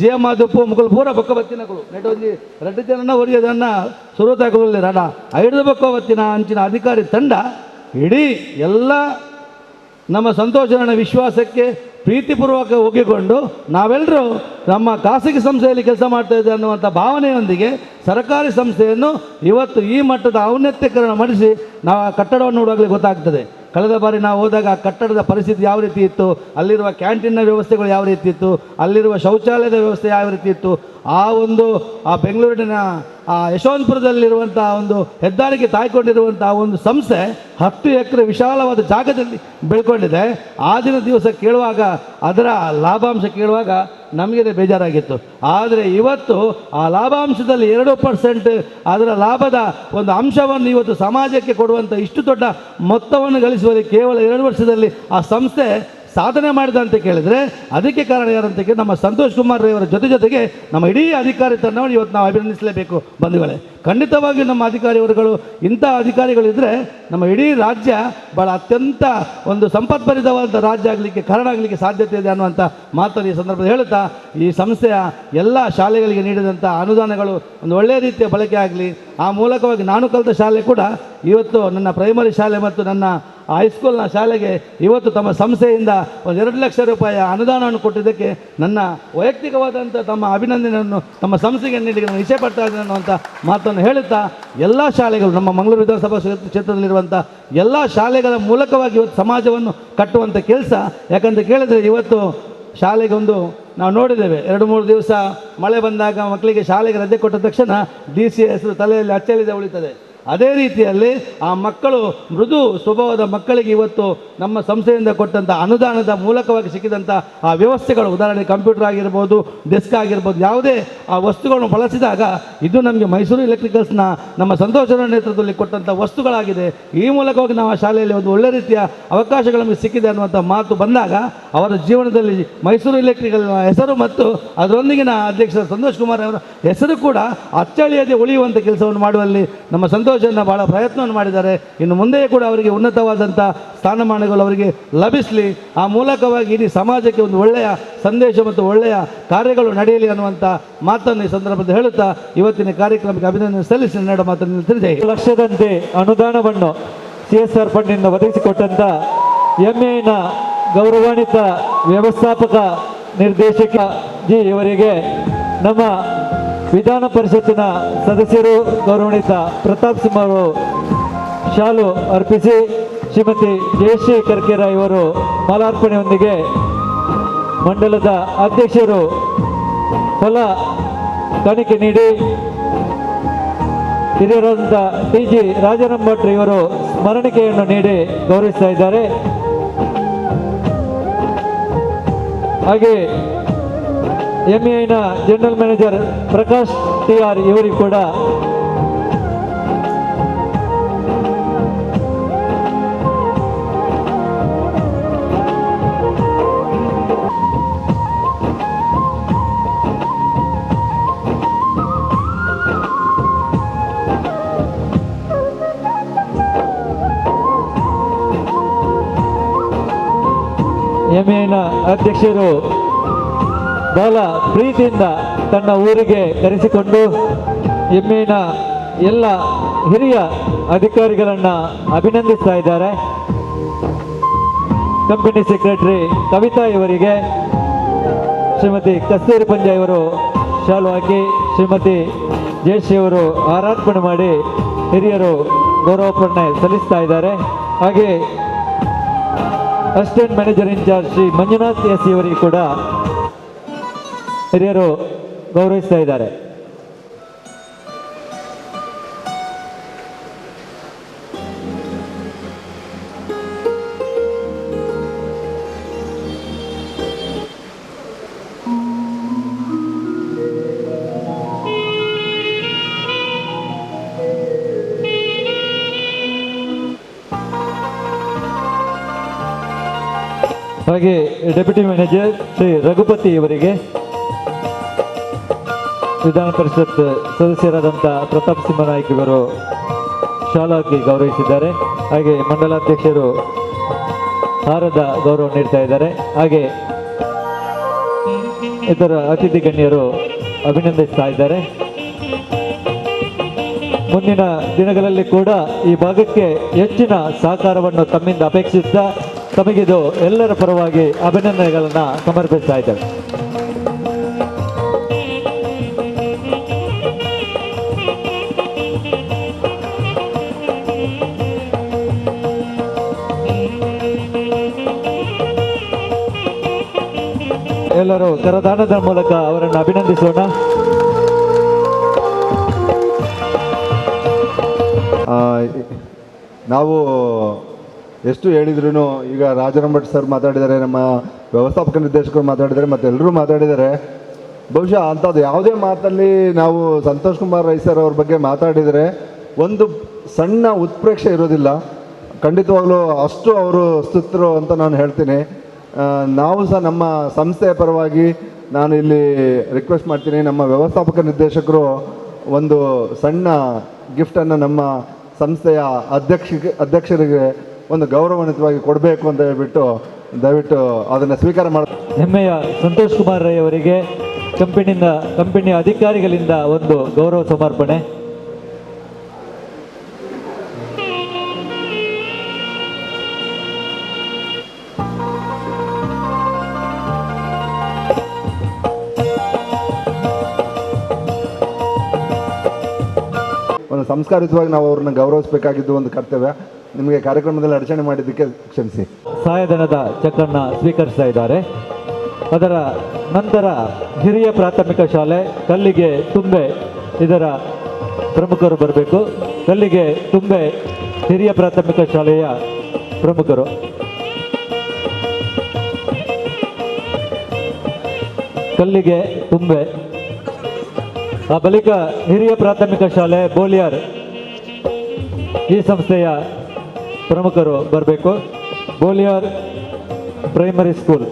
GM ಮಾಧುಪ್ಪು ಮುಗಲು ಪೂರ ಬೊಕ್ಕ ಬತ್ತಿನಗಳು ನೆಟ್ಟೊಂದು ರೆಡ್ಡಿ ಜನನ ಒರಿಯೋದನ್ನು ಸುರುತಾಗಲು ರಡ ಐದು ಬೊಕ್ಕ ಬತ್ತಿನ ಅಂಚಿನ ಅಧಿಕಾರಿ ತಂಡ ಇಡೀ ಎಲ್ಲ ನಮ್ಮ ಸಂತೋಷನ ವಿಶ್ವಾಸಕ್ಕೆ ಪ್ರೀತಿಪೂರ್ವಕ ಒಗ್ಗಿಕೊಂಡು ನಾವೆಲ್ಲರೂ ನಮ್ಮ ಖಾಸಗಿ ಸಂಸ್ಥೆಯಲ್ಲಿ ಕೆಲಸ ಮಾಡ್ತಾಯಿದ್ದೆ ಅನ್ನುವಂಥ ಭಾವನೆಯೊಂದಿಗೆ ಸರ್ಕಾರಿ ಸಂಸ್ಥೆಯನ್ನು ಇವತ್ತು ಈ ಮಟ್ಟದ ಔನ್ನತ್ಯೀಕರಣ ಮಾಡಿಸಿ ನಾವು ಆ ಕಟ್ಟಡವನ್ನು ನೋಡುವಾಗಲೇ ಗೊತ್ತಾಗ್ತದೆ. ಕಳೆದ ಬಾರಿ ನಾವು ಹೋದಾಗ ಆ ಕಟ್ಟಡದ ಪರಿಸ್ಥಿತಿ ಯಾವ ರೀತಿ ಇತ್ತು, ಅಲ್ಲಿರುವ ಕ್ಯಾಂಟೀನ್ನ ವ್ಯವಸ್ಥೆಗಳು ಯಾವ ರೀತಿ ಇತ್ತು, ಅಲ್ಲಿರುವ ಶೌಚಾಲಯದ ವ್ಯವಸ್ಥೆ ಯಾವ ರೀತಿ ಇತ್ತು, ಆ ಬೆಂಗಳೂರಿನ ಯಶವಂತಪುರದಲ್ಲಿರುವಂಥ ಒಂದು ಹೆದ್ದಾರಿಗೆ ತಾಯ್ಕೊಂಡಿರುವಂಥ ಒಂದು ಸಂಸ್ಥೆ 10 ಎಕರೆ ವಿಶಾಲವಾದ ಜಾಗದಲ್ಲಿ ಬೆಳ್ಕೊಂಡಿದೆ. ಆ ದಿವಸ ಕೇಳುವಾಗ ಅದರ ಲಾಭಾಂಶ ಕೇಳುವಾಗ ನಮಗೇ ಬೇಜಾರಾಗಿತ್ತು. ಆದರೆ ಇವತ್ತು ಆ ಲಾಭಾಂಶದಲ್ಲಿ 2% ಅದರ ಲಾಭದ ಒಂದು ಅಂಶವನ್ನು ಇವತ್ತು ಸಮಾಜಕ್ಕೆ ಕೊಡುವಂಥ ಇಷ್ಟು ದೊಡ್ಡ ಮೊತ್ತವನ್ನು ಗಳಿಸುವಲ್ಲಿ ಕೇವಲ 2 ವರ್ಷದಲ್ಲಿ ಆ ಸಂಸ್ಥೆ ಸಾಧನೆ ಮಾಡಿದ ಅಂತ ಕೇಳಿದರೆ ಅದಕ್ಕೆ ಕಾರಣ ಯಾರಂತ ಕೇಳಿ ನಮ್ಮ ಸಂತೋಷ್ ಕುಮಾರ್ ಅವರ ಜೊತೆಗೆ ನಮ್ಮ ಇಡೀ ಅಧಿಕಾರಿ ತಂಡವನ್ನು ಇವತ್ತು ನಾವು ಅಭಿನಂದಿಸಲೇಬೇಕು ಬಂಧುಗಳೇ. ಖಂಡಿತವಾಗಿಯೂ ನಮ್ಮ ಅಧಿಕಾರಿವರುಗಳು ಇಂಥ ಅಧಿಕಾರಿಗಳಿದ್ದರೆ ನಮ್ಮ ಇಡೀ ರಾಜ್ಯ ಭಾಳ ಅತ್ಯಂತ ಒಂದು ಸಂಪತ್ಭರಿತವಾದ ರಾಜ್ಯ ಆಗಲಿಕ್ಕೆ ಕಾರಣ ಆಗಲಿಕ್ಕೆ ಸಾಧ್ಯತೆ ಇದೆ ಅನ್ನುವಂಥ ಮಾತನ್ನು ಈ ಸಂದರ್ಭದಲ್ಲಿ ಹೇಳುತ್ತಾ, ಈ ಸಂಸ್ಥೆಯ ಎಲ್ಲ ಶಾಲೆಗಳಿಗೆ ನೀಡಿದಂಥ ಅನುದಾನಗಳು ಒಂದು ಒಳ್ಳೆಯ ರೀತಿಯ ಬಳಕೆ ಆಗಲಿ, ಆ ಮೂಲಕವಾಗಿ ನಾನು ಕಲಿತ ಶಾಲೆ ಕೂಡ ಇವತ್ತು ನನ್ನ ಪ್ರೈಮರಿ ಶಾಲೆ ಮತ್ತು ನನ್ನ ಹೈಸ್ಕೂಲ್ನ ಶಾಲೆಗೆ ಇವತ್ತು ತಮ್ಮ ಸಂಸ್ಥೆಯಿಂದ ಒಂದು 2 ಲಕ್ಷ ರೂಪಾಯಿಯ ಅನುದಾನವನ್ನು ಕೊಟ್ಟಿದ್ದಕ್ಕೆ ನನ್ನ ವೈಯಕ್ತಿಕವಾದಂಥ ತಮ್ಮ ಅಭಿನಂದನೆಯನ್ನು ತಮ್ಮ ಸಂಸ್ಥೆಗೆ ನೀಡಿ ನಾನು ಇಚ್ಛೆ ಪಡ್ತಾ ಇದ್ದೇನೆ ಅನ್ನುವಂಥ ಮಾತನ್ನು ಹೇಳುತ್ತಾ, ಎಲ್ಲ ಶಾಲೆಗಳು ನಮ್ಮ ಮಂಗಳೂರು ವಿಧಾನಸಭಾ ಕ್ಷೇತ್ರದಲ್ಲಿರುವಂಥ ಎಲ್ಲ ಶಾಲೆಗಳ ಮೂಲಕವಾಗಿ ಇವತ್ತು ಸಮಾಜವನ್ನು ಕಟ್ಟುವಂಥ ಕೆಲಸ. ಯಾಕಂತ ಕೇಳಿದರೆ ಇವತ್ತು ಶಾಲೆಗೊಂದು ನಾವು ನೋಡಿದ್ದೇವೆ, 2-3 ದಿವಸ ಮಳೆ ಬಂದಾಗ ಮಕ್ಕಳಿಗೆ ಶಾಲೆಗೆ ರಜೆ ಕೊಟ್ಟ ತಕ್ಷಣ DC ಹೆಸರು ತಲೆಯಲ್ಲಿ ಅಚ್ಚಳಿದೆ ಉಳಿತದೆ. ಅದೇ ರೀತಿಯಲ್ಲಿ ಆ ಮಕ್ಕಳು ಮೃದು ಸ್ವಭಾವದ ಮಕ್ಕಳಿಗೆ ಇವತ್ತು ನಮ್ಮ ಸಂಸ್ಥೆಯಿಂದ ಕೊಟ್ಟಂಥ ಅನುದಾನದ ಮೂಲಕವಾಗಿ ಸಿಕ್ಕಿದಂಥ ಆ ವ್ಯವಸ್ಥೆಗಳು, ಉದಾಹರಣೆಗೆ ಕಂಪ್ಯೂಟರ್ ಆಗಿರ್ಬೋದು, ಡೆಸ್ಕ್ ಆಗಿರ್ಬೋದು, ಯಾವುದೇ ಆ ವಸ್ತುಗಳನ್ನು ಬಳಸಿದಾಗ ಇದು ನಮಗೆ ಮೈಸೂರು ಎಲೆಕ್ಟ್ರಿಕಲ್ಸ್ನ ನಮ್ಮ ಸಂತೋಷದ ನೇತೃತ್ವದಲ್ಲಿ ಕೊಟ್ಟಂಥ ವಸ್ತುಗಳಾಗಿದೆ. ಈ ಮೂಲಕವಾಗಿ ನಾವು ಆ ಶಾಲೆಯಲ್ಲಿ ಒಂದು ಒಳ್ಳೆ ರೀತಿಯ ಅವಕಾಶಗಳು ನಮಗೆ ಸಿಕ್ಕಿದೆ ಅನ್ನುವಂಥ ಮಾತು ಬಂದಾಗ ಅವರ ಜೀವನದಲ್ಲಿ ಮೈಸೂರು ಎಲೆಕ್ಟ್ರಿಕಲ್ ಹೆಸರು ಮತ್ತು ಅದರೊಂದಿಗಿನ ಅಧ್ಯಕ್ಷ ಸಂತೋಷ್ ಕುಮಾರ್ ಅವರ ಹೆಸರು ಕೂಡ ಅಚ್ಚಳಿಯದೆ ಉಳಿಯುವಂಥ ಕೆಲಸವನ್ನು ಮಾಡುವಲ್ಲಿ ನಮ್ಮ ಸಂತೋಷ ಬಹಳ ಪ್ರಯತ್ನವನ್ನು ಮಾಡಿದ್ದಾರೆ. ಇನ್ನು ಮುಂದೆಯೂ ಕೂಡ ಅವರಿಗೆ ಉನ್ನತವಾದಂಥ ಸ್ಥಾನಮಾನಗಳು ಅವರಿಗೆ ಲಭಿಸಲಿ, ಆ ಮೂಲಕವಾಗಿ ಇಡೀ ಸಮಾಜಕ್ಕೆ ಒಂದು ಒಳ್ಳೆಯ ಸಂದೇಶ ಮತ್ತು ಒಳ್ಳೆಯ ಕಾರ್ಯಗಳು ನಡೆಯಲಿ ಅನ್ನುವಂಥ ಮಾತನ್ನು ಈ ಸಂದರ್ಭದಲ್ಲಿ ಹೇಳುತ್ತಾ ಇವತ್ತಿನ ಕಾರ್ಯಕ್ರಮಕ್ಕೆ ಅಭಿನಂದನೆ ಸಲ್ಲಿಸಿ ನಡೆದ ಮಾತನ್ನು ತಿಳಿಸಿ. 1 ಲಕ್ಷದಂತೆ ಅನುದಾನವನ್ನು CSR ಫಂಡ್ನಿಂದ ಒದಗಿಸಿಕೊಟ್ಟಂಥ MAನ ಗೌರವಾನ್ವಿತ ವ್ಯವಸ್ಥಾಪಕ ನಿರ್ದೇಶಕ ಜಿ ಇವರಿಗೆ ನಮ್ಮ ವಿಧಾನ ಪರಿಷತ್ತಿನ ಸದಸ್ಯರು ಗೌರವಾನ್ವಿತ ಪ್ರತಾಪ್ ಸಿಂಹ ಅವರು ಶಾಲು ಅರ್ಪಿಸಿ, ಶ್ರೀಮತಿ ಜಯಶ್ರೀ ಕರ್ಕೇರ ಇವರು ಮಾಲಾರ್ಪಣೆಯೊಂದಿಗೆ ಮಂಡಲದ ಅಧ್ಯಕ್ಷರು ಫಲ ಕಾಣಿಕೆ ನೀಡಿ, ಹಿರಿಯರಾದಂಥ TG ರಾಜಾರಾಮ್ ಭಟ್ರು ಇವರು ಸ್ಮರಣಿಕೆಯನ್ನು ನೀಡಿ ಗೌರವಿಸ್ತಾ ಇದ್ದಾರೆ. ಹಾಗೆ MAನ ಜನರಲ್ ಮ್ಯಾನೇಜರ್ ಪ್ರಕಾಶ್ TR ಇವರಿಗೂ ಕೂಡ MAನ ಅಧ್ಯಕ್ಷರು ಬಹಳ ಪ್ರೀತಿಯಿಂದ ತನ್ನ ಊರಿಗೆ ಕರೆಸಿಕೊಂಡು MAನ ಎಲ್ಲ ಹಿರಿಯ ಅಧಿಕಾರಿಗಳನ್ನು ಅಭಿನಂದಿಸ್ತಾ ಇದ್ದಾರೆ. ಕಂಪನಿ ಸೆಕ್ರೆಟರಿ ಕವಿತಾ ಇವರಿಗೆ ಶ್ರೀಮತಿ ಕಸ್ತೂರಿ ಪಂಜ ಇವರು ಶಾಲು ಹಾಕಿ, ಶ್ರೀಮತಿ ಜಯಶ್ರೀ ಅವರು ಹಾರಾರ್ಪಣೆ ಮಾಡಿ ಹಿರಿಯರು ಗೌರವಾರ್ಪಣೆ ಸಲ್ಲಿಸ್ತಾ ಇದ್ದಾರೆ. ಹಾಗೆ assistant manager incharge Shri Manjunath S ಇವರಿಗೆ ಕೂಡ ಹಿರಿಯರು ಗೌರವಿಸ್ತಾ ಇದ್ದಾರೆ. ಹಾಗೆ ಡೆಪ್ಯೂಟಿ ಮ್ಯಾನೇಜರ್ ಶ್ರೀ ರಘುಪತಿ ಇವರಿಗೆ ವಿಧಾನ ಪರಿಷತ್ ಸದಸ್ಯರಾದಂಥ ಪ್ರತಾಪ್ ಸಿಂಹ ನಾಯ್ಕ ಇವರು ಶಾಲು ಹಾಕಿ ಗೌರವಿಸಿದ್ದಾರೆ. ಹಾಗೆ ಮಂಡಲಾಧ್ಯಕ್ಷರು ಹಾರದ ಗೌರವ ನೀಡ್ತಾ ಇದ್ದಾರೆ. ಹಾಗೆ ಇತರ ಅತಿಥಿ ಗಣ್ಯರು ಅಭಿನಂದಿಸ್ತಾ ಇದ್ದಾರೆ. ಮುಂದಿನ ದಿನಗಳಲ್ಲಿ ಕೂಡ ಈ ಭಾಗಕ್ಕೆ ಹೆಚ್ಚಿನ ಸಹಕಾರವನ್ನು ತಮ್ಮಿಂದ ಅಪೇಕ್ಷಿಸುತ್ತಾ ತಮಗಿದು ಎಲ್ಲರ ಪರವಾಗಿ ಅಭಿನಂದನೆಗಳನ್ನು ಸಮರ್ಪಿಸ್ತಾ ಇದ್ದೇವೆ. ಎಲ್ಲರೂ ಕರದಾನದ ಮೂಲಕ ಅವರನ್ನು ಅಭಿನಂದಿಸೋಣ. ನಾವು ಎಷ್ಟು ಹೇಳಿದ್ರು ಈಗ ರಾಜಾರಾಮ್ ಭಟ್ ಸರ್ ಮಾತಾಡಿದ್ದಾರೆ, ನಮ್ಮ ವ್ಯವಸ್ಥಾಪಕ ನಿರ್ದೇಶಕರು ಮಾತಾಡಿದ್ದಾರೆ, ಮತ್ತು ಎಲ್ಲರೂ ಮಾತಾಡಿದ್ದಾರೆ. ಬಹುಶಃ ಅಂಥದ್ದು ಯಾವುದೇ ಮಾತಲ್ಲಿ ನಾವು ಸಂತೋಷ್ ಕುಮಾರ್ ರೈ ಸರ್ ಅವ್ರ ಬಗ್ಗೆ ಮಾತಾಡಿದರೆ ಒಂದು ಸಣ್ಣ ಉತ್ಪ್ರೇಕ್ಷೆ ಇರೋದಿಲ್ಲ. ಖಂಡಿತವಾಗ್ಲೂ ಅಷ್ಟು ಅವರು ಸ್ತುತರು ಅಂತ ನಾನು ಹೇಳ್ತೀನಿ. ನಾವು ಸಹ ನಮ್ಮ ಸಂಸ್ಥೆಯ ಪರವಾಗಿ ನಾನು ಇಲ್ಲಿ ರಿಕ್ವೆಸ್ಟ್ ಮಾಡ್ತೀನಿ, ನಮ್ಮ ವ್ಯವಸ್ಥಾಪಕ ನಿರ್ದೇಶಕರು ಒಂದು ಸಣ್ಣ ಗಿಫ್ಟನ್ನು ನಮ್ಮ ಸಂಸ್ಥೆಯ ಅಧ್ಯಕ್ಷರಿಗೆ ಒಂದು ಗೌರವಾನ್ವಿತವಾಗಿ ಕೊಡಬೇಕು ಅಂತ ಹೇಳ್ಬಿಟ್ಟು ದಯವಿಟ್ಟು ಅದನ್ನು ಸ್ವೀಕಾರ ಮಾಡಿ. ಹೆಮ್ಮೆಯ ಸಂತೋಷ್ ಕುಮಾರ್ ರೈ ಅವರಿಗೆ ಕಂಪನಿಯ ಅಧಿಕಾರಿಗಳಿಂದ ಒಂದು ಗೌರವ ಸಮರ್ಪಣೆ. ಒಂದು ಸಂಸ್ಕಾರಯುತವಾಗಿ ನಾವು ಅವ್ರನ್ನ ಗೌರವಿಸಬೇಕಾಗಿದ್ದು ಒಂದು ಕರ್ತವ್ಯ. ನಿಮಗೆ ಕಾರ್ಯಕ್ರಮದಲ್ಲಿ ಅಡಚಣೆ ಮಾಡಿದ್ದಕ್ಕೆ ಕ್ಷಮಿಸಿ. ಸಹಾಯಧನದ ಚೆಕ್ಕನ್ನು ಸ್ವೀಕರಿಸ್ತಾ ಇದ್ದಾರೆ. ಅದರ ನಂತರ ಹಿರಿಯ ಪ್ರಾಥಮಿಕ ಶಾಲೆ ಕಲ್ಲಿಗೆ ತುಂಬೆ, ಇದರ ಪ್ರಮುಖರು ಬರಬೇಕು. ಕಲ್ಲಿಗೆ ತುಂಬೆ ಹಿರಿಯ ಪ್ರಾಥಮಿಕ ಶಾಲೆಯ ಪ್ರಮುಖರು. ಕಲ್ಲಿಗೆ ತುಂಬೆ. ಆ ಬಳಿಕ ಹಿರಿಯ ಪ್ರಾಥಮಿಕ ಶಾಲೆ ಬೋಲಿಯಾರ್, ಈ ಸಂಸ್ಥೆಯ ಪ್ರಮುಖರು ಬರಬೇಕು. Boliyar primary school.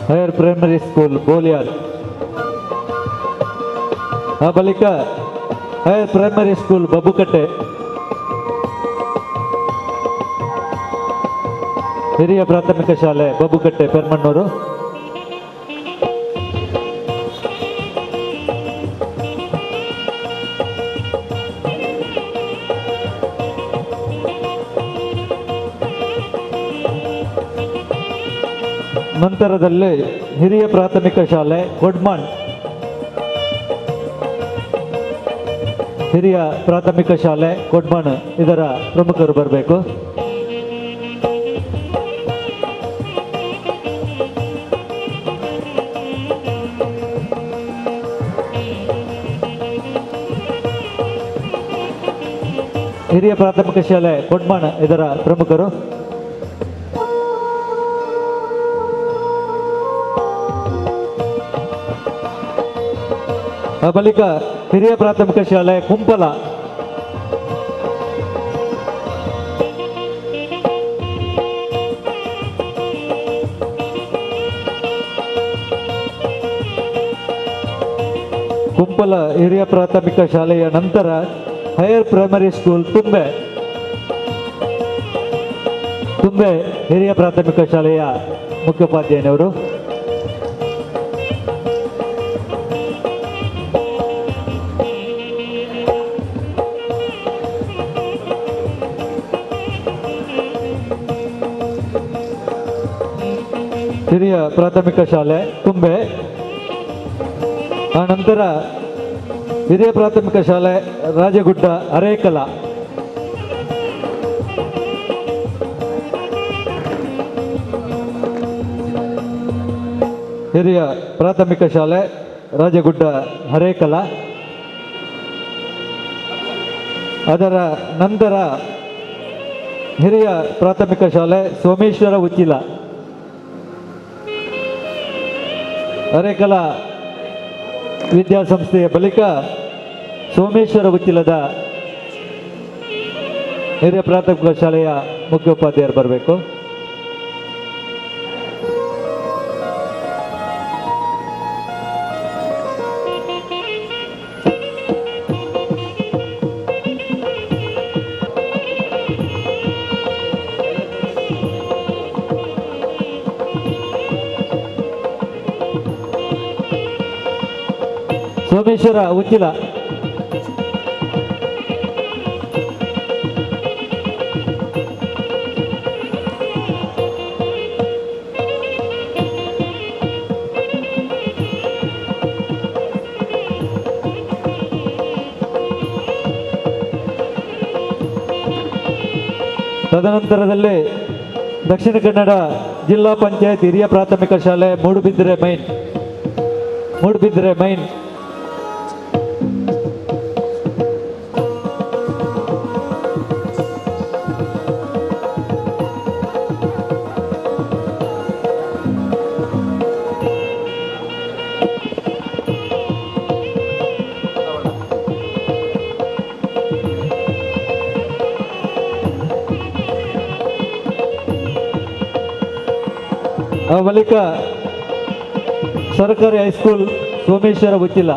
Higher primary school Boliyar. ಆ ಬಳಿಕ ಹೈಯರ್ ಪ್ರೈಮರಿ ಸ್ಕೂಲ್ ಬಬ್ಬುಕಟ್ಟೆ, ಹಿರಿಯ ಪ್ರಾಥಮಿಕ ಶಾಲೆ ಬಬ್ಬುಕಟ್ಟೆ ಪೆರ್ಮಣ್ಣೂರು. ನಂತರದಲ್ಲಿ ಹಿರಿಯ ಪ್ರಾಥಮಿಕ ಶಾಲೆ ಕೊಡ್ಮಾಣ್, ಹಿರಿಯ ಪ್ರಾಥಮಿಕ ಶಾಲೆ ಕೊಡ್ಮಾಣ್, ಇದರ ಪ್ರಮುಖರು ಬರಬೇಕು. ಹಿರಿಯ ಪ್ರಾಥಮಿಕ ಶಾಲೆ ಕೊಡ್ಮಾಣ್, ಇದರ ಪ್ರಮುಖರು. ಆ ಬಳಿಕ ಹಿರಿಯ ಪ್ರಾಥಮಿಕ ಶಾಲೆ ಕುಂಪಲ, ಕುಂಪಲ ಹಿರಿಯ ಪ್ರಾಥಮಿಕ ಶಾಲೆಯ ನಂತರ ಹೈಯರ್ ಪ್ರೈಮರಿ ಸ್ಕೂಲ್ ತುಂಬೆ ಹಿರಿಯ ಪ್ರಾಥಮಿಕ ಶಾಲೆಯ ಮುಖ್ಯೋಪಾಧ್ಯಾಯನವರು. ಹಿರಿಯ ಪ್ರಾಥಮಿಕ ಶಾಲೆ ತುಂಬೆ. ಆ ನಂತರ ಹಿರಿಯ ಪ್ರಾಥಮಿಕ ಶಾಲೆ ರಾಜಗುಡ್ಡ ಅರೇಕಲ, ಹಿರಿಯ ಪ್ರಾಥಮಿಕ ಶಾಲೆ ರಾಜಗುಡ್ಡ ಹರೇಕಲ. ಅದರ ನಂತರ ಹಿರಿಯ ಪ್ರಾಥಮಿಕ ಶಾಲೆ ಸೋಮೇಶ್ವರ ಉಚ್ಚಿಲ, ಅರೇಕಲ ವಿದ್ಯಾಸಂಸ್ಥೆಯ ಬಳಿಕ ಸೋಮೇಶ್ವರ ಉಚ್ಚಿಲದ ಹಿರಿಯ ಪ್ರಾಥಮಿಕ ಶಾಲೆಯ ಮುಖ್ಯೋಪಾಧ್ಯಾಯರು ಬರಬೇಕು. ಸೋಮೇಶ್ವರ ಉಚ್ಚಿಲ, ತದನಂತರದಲ್ಲಿ ದಕ್ಷಿಣ ಕನ್ನಡ ಜಿಲ್ಲಾ ಪಂಚಾಯತ್ ಹಿರಿಯ ಪ್ರಾಥಮಿಕ ಶಾಲೆ ಮೂಡುಬಿದಿರೆ ಮೈನ್. ಆ ಬಳಿಕ ಸರ್ಕಾರಿ ಹೈಸ್ಕೂಲ್ ಸೋಮೇಶ್ವರ ಉಚ್ಚಿಲ.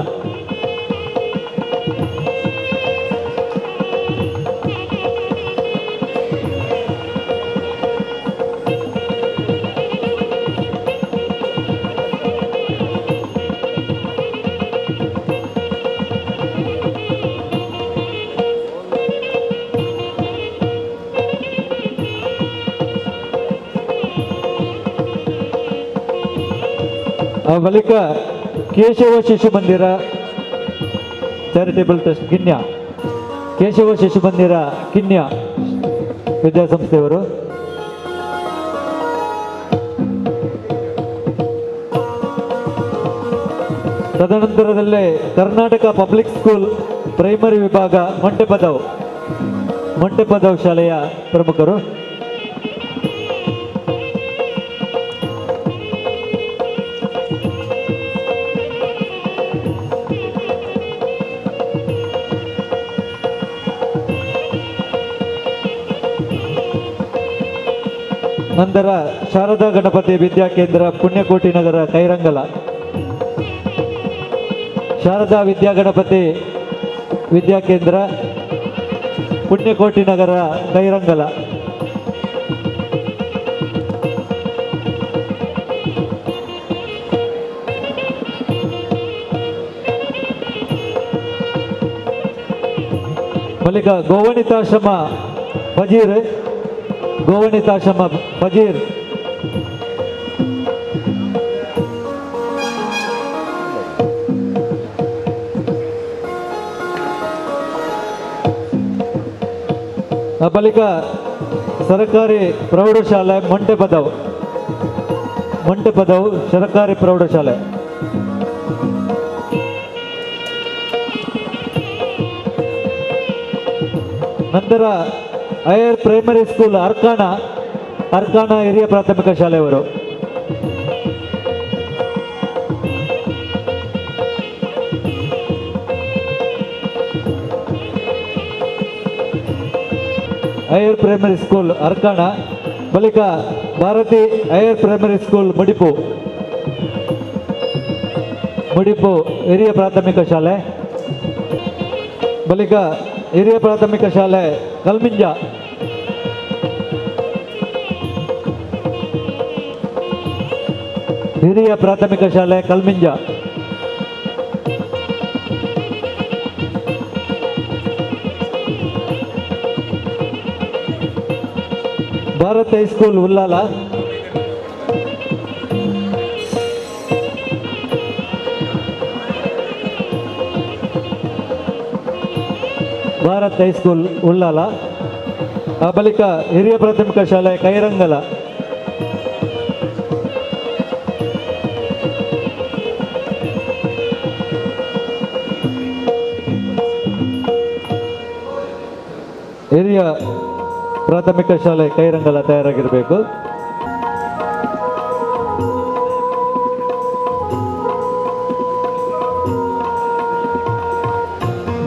ಆ ಬಳಿಕ ಕೇಶವ ಶಿಶು ಮಂದಿರ ಚಾರಿಟೇಬಲ್ ಟ್ರಸ್ಟ್ ಕಿನ್ಯ, ಕೇಶವ ಶಿಶು ಮಂದಿರ ಕಿನ್ಯ ವಿದ್ಯಾಸಂಸ್ಥೆಯವರು. ತದನಂತರದಲ್ಲೇ ಕರ್ನಾಟಕ ಪಬ್ಲಿಕ್ ಸ್ಕೂಲ್ ಪ್ರೈಮರಿ ವಿಭಾಗ ಮೊಂಟೆಪದವ್ ಶಾಲೆಯ ಪ್ರಮುಖರು. ನಂತರ ಶಾರದಾ ಗಣಪತಿ ವಿದ್ಯಾಕೇಂದ್ರ ಪುಣ್ಯಕೋಟಿ ನಗರ ಕೈರಂಗಲ, ಶಾರದಾ ವಿದ್ಯಾಗಣಪತಿ ವಿದ್ಯಾಕೇಂದ್ರ ಪುಣ್ಯಕೋಟಿ ನಗರ ಕೈರಂಗಲ. ಬಳಿಕ ಗೋವಣಿತಾಶ್ರಮ ಫಜೀರ್ ಬಳಿಕ ಸರ್ಕಾರಿ ಪ್ರೌಢಶಾಲೆ ಮೊಂಟೆಪದವ್ ಸರ್ಕಾರಿ ಪ್ರೌಢಶಾಲೆ. ನಂತರ ಹೈಯರ್ ಪ್ರೈಮರಿ ಸ್ಕೂಲ್ ಅರ್ಕಾಣ ಹಿರಿಯ ಪ್ರಾಥಮಿಕ ಶಾಲೆಯವರು. Higher primary school Arkana. ಬಳಿಕ Bharati higher primary school Mudipu ಹಿರಿಯ ಪ್ರಾಥಮಿಕ ಶಾಲೆ. ಬಳಿಕ ಹಿರಿಯ ಪ್ರಾಥಮಿಕ ಶಾಲೆ ಕಲ್ಮಿಂಜ. ಹಿರಿಯ ಪ್ರಾಥಮಿಕ ಶಾಲೆ ಕಲ್ಮಿಂಜ. ಭಾರತ್ ಹೈಸ್ಕೂಲ್ ಉಲ್ಲಾಲ. ಭಾರತ್ ಹೈಸ್ಕೂಲ್ ಉಲ್ಲಾಲ. ಆ ಬಳಿಕ ಹಿರಿಯ ಪ್ರಾಥಮಿಕ ಶಾಲೆ ಕೈರಂಗಲ. ಹಿರಿಯ ಪ್ರಾಥಮಿಕ ಶಾಲೆ ಕೈರಂಗಲ ತಯಾರಾಗಿರಬೇಕು.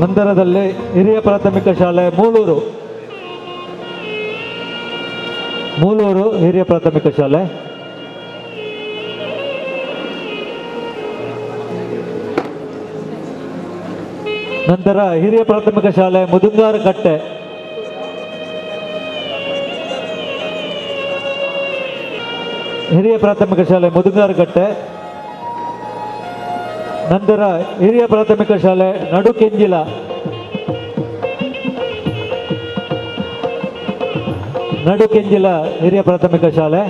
ನಂತರದಲ್ಲಿ ಹಿರಿಯ ಪ್ರಾಥಮಿಕ ಶಾಲೆ ಮೂಲೂರು ಹಿರಿಯ ಪ್ರಾಥಮಿಕ ಶಾಲೆ. ನಂತರ ಹಿರಿಯ ಪ್ರಾಥಮಿಕ ಶಾಲೆ ಮುದುಂಗಾರಕಟ್ಟೆ. ಹಿರಿಯ ಪ್ರಾಥಮಿಕ ಶಾಲೆ ಮುದುಂಗಾರಕಟ್ಟೆ. ನಂತರ ಹಿರಿಯ ಪ್ರಾಥಮಿಕ ಶಾಲೆ ನಡುಕೆಂಜಿಲ. ಹಿರಿಯ ಪ್ರಾಥಮಿಕ ಶಾಲೆ.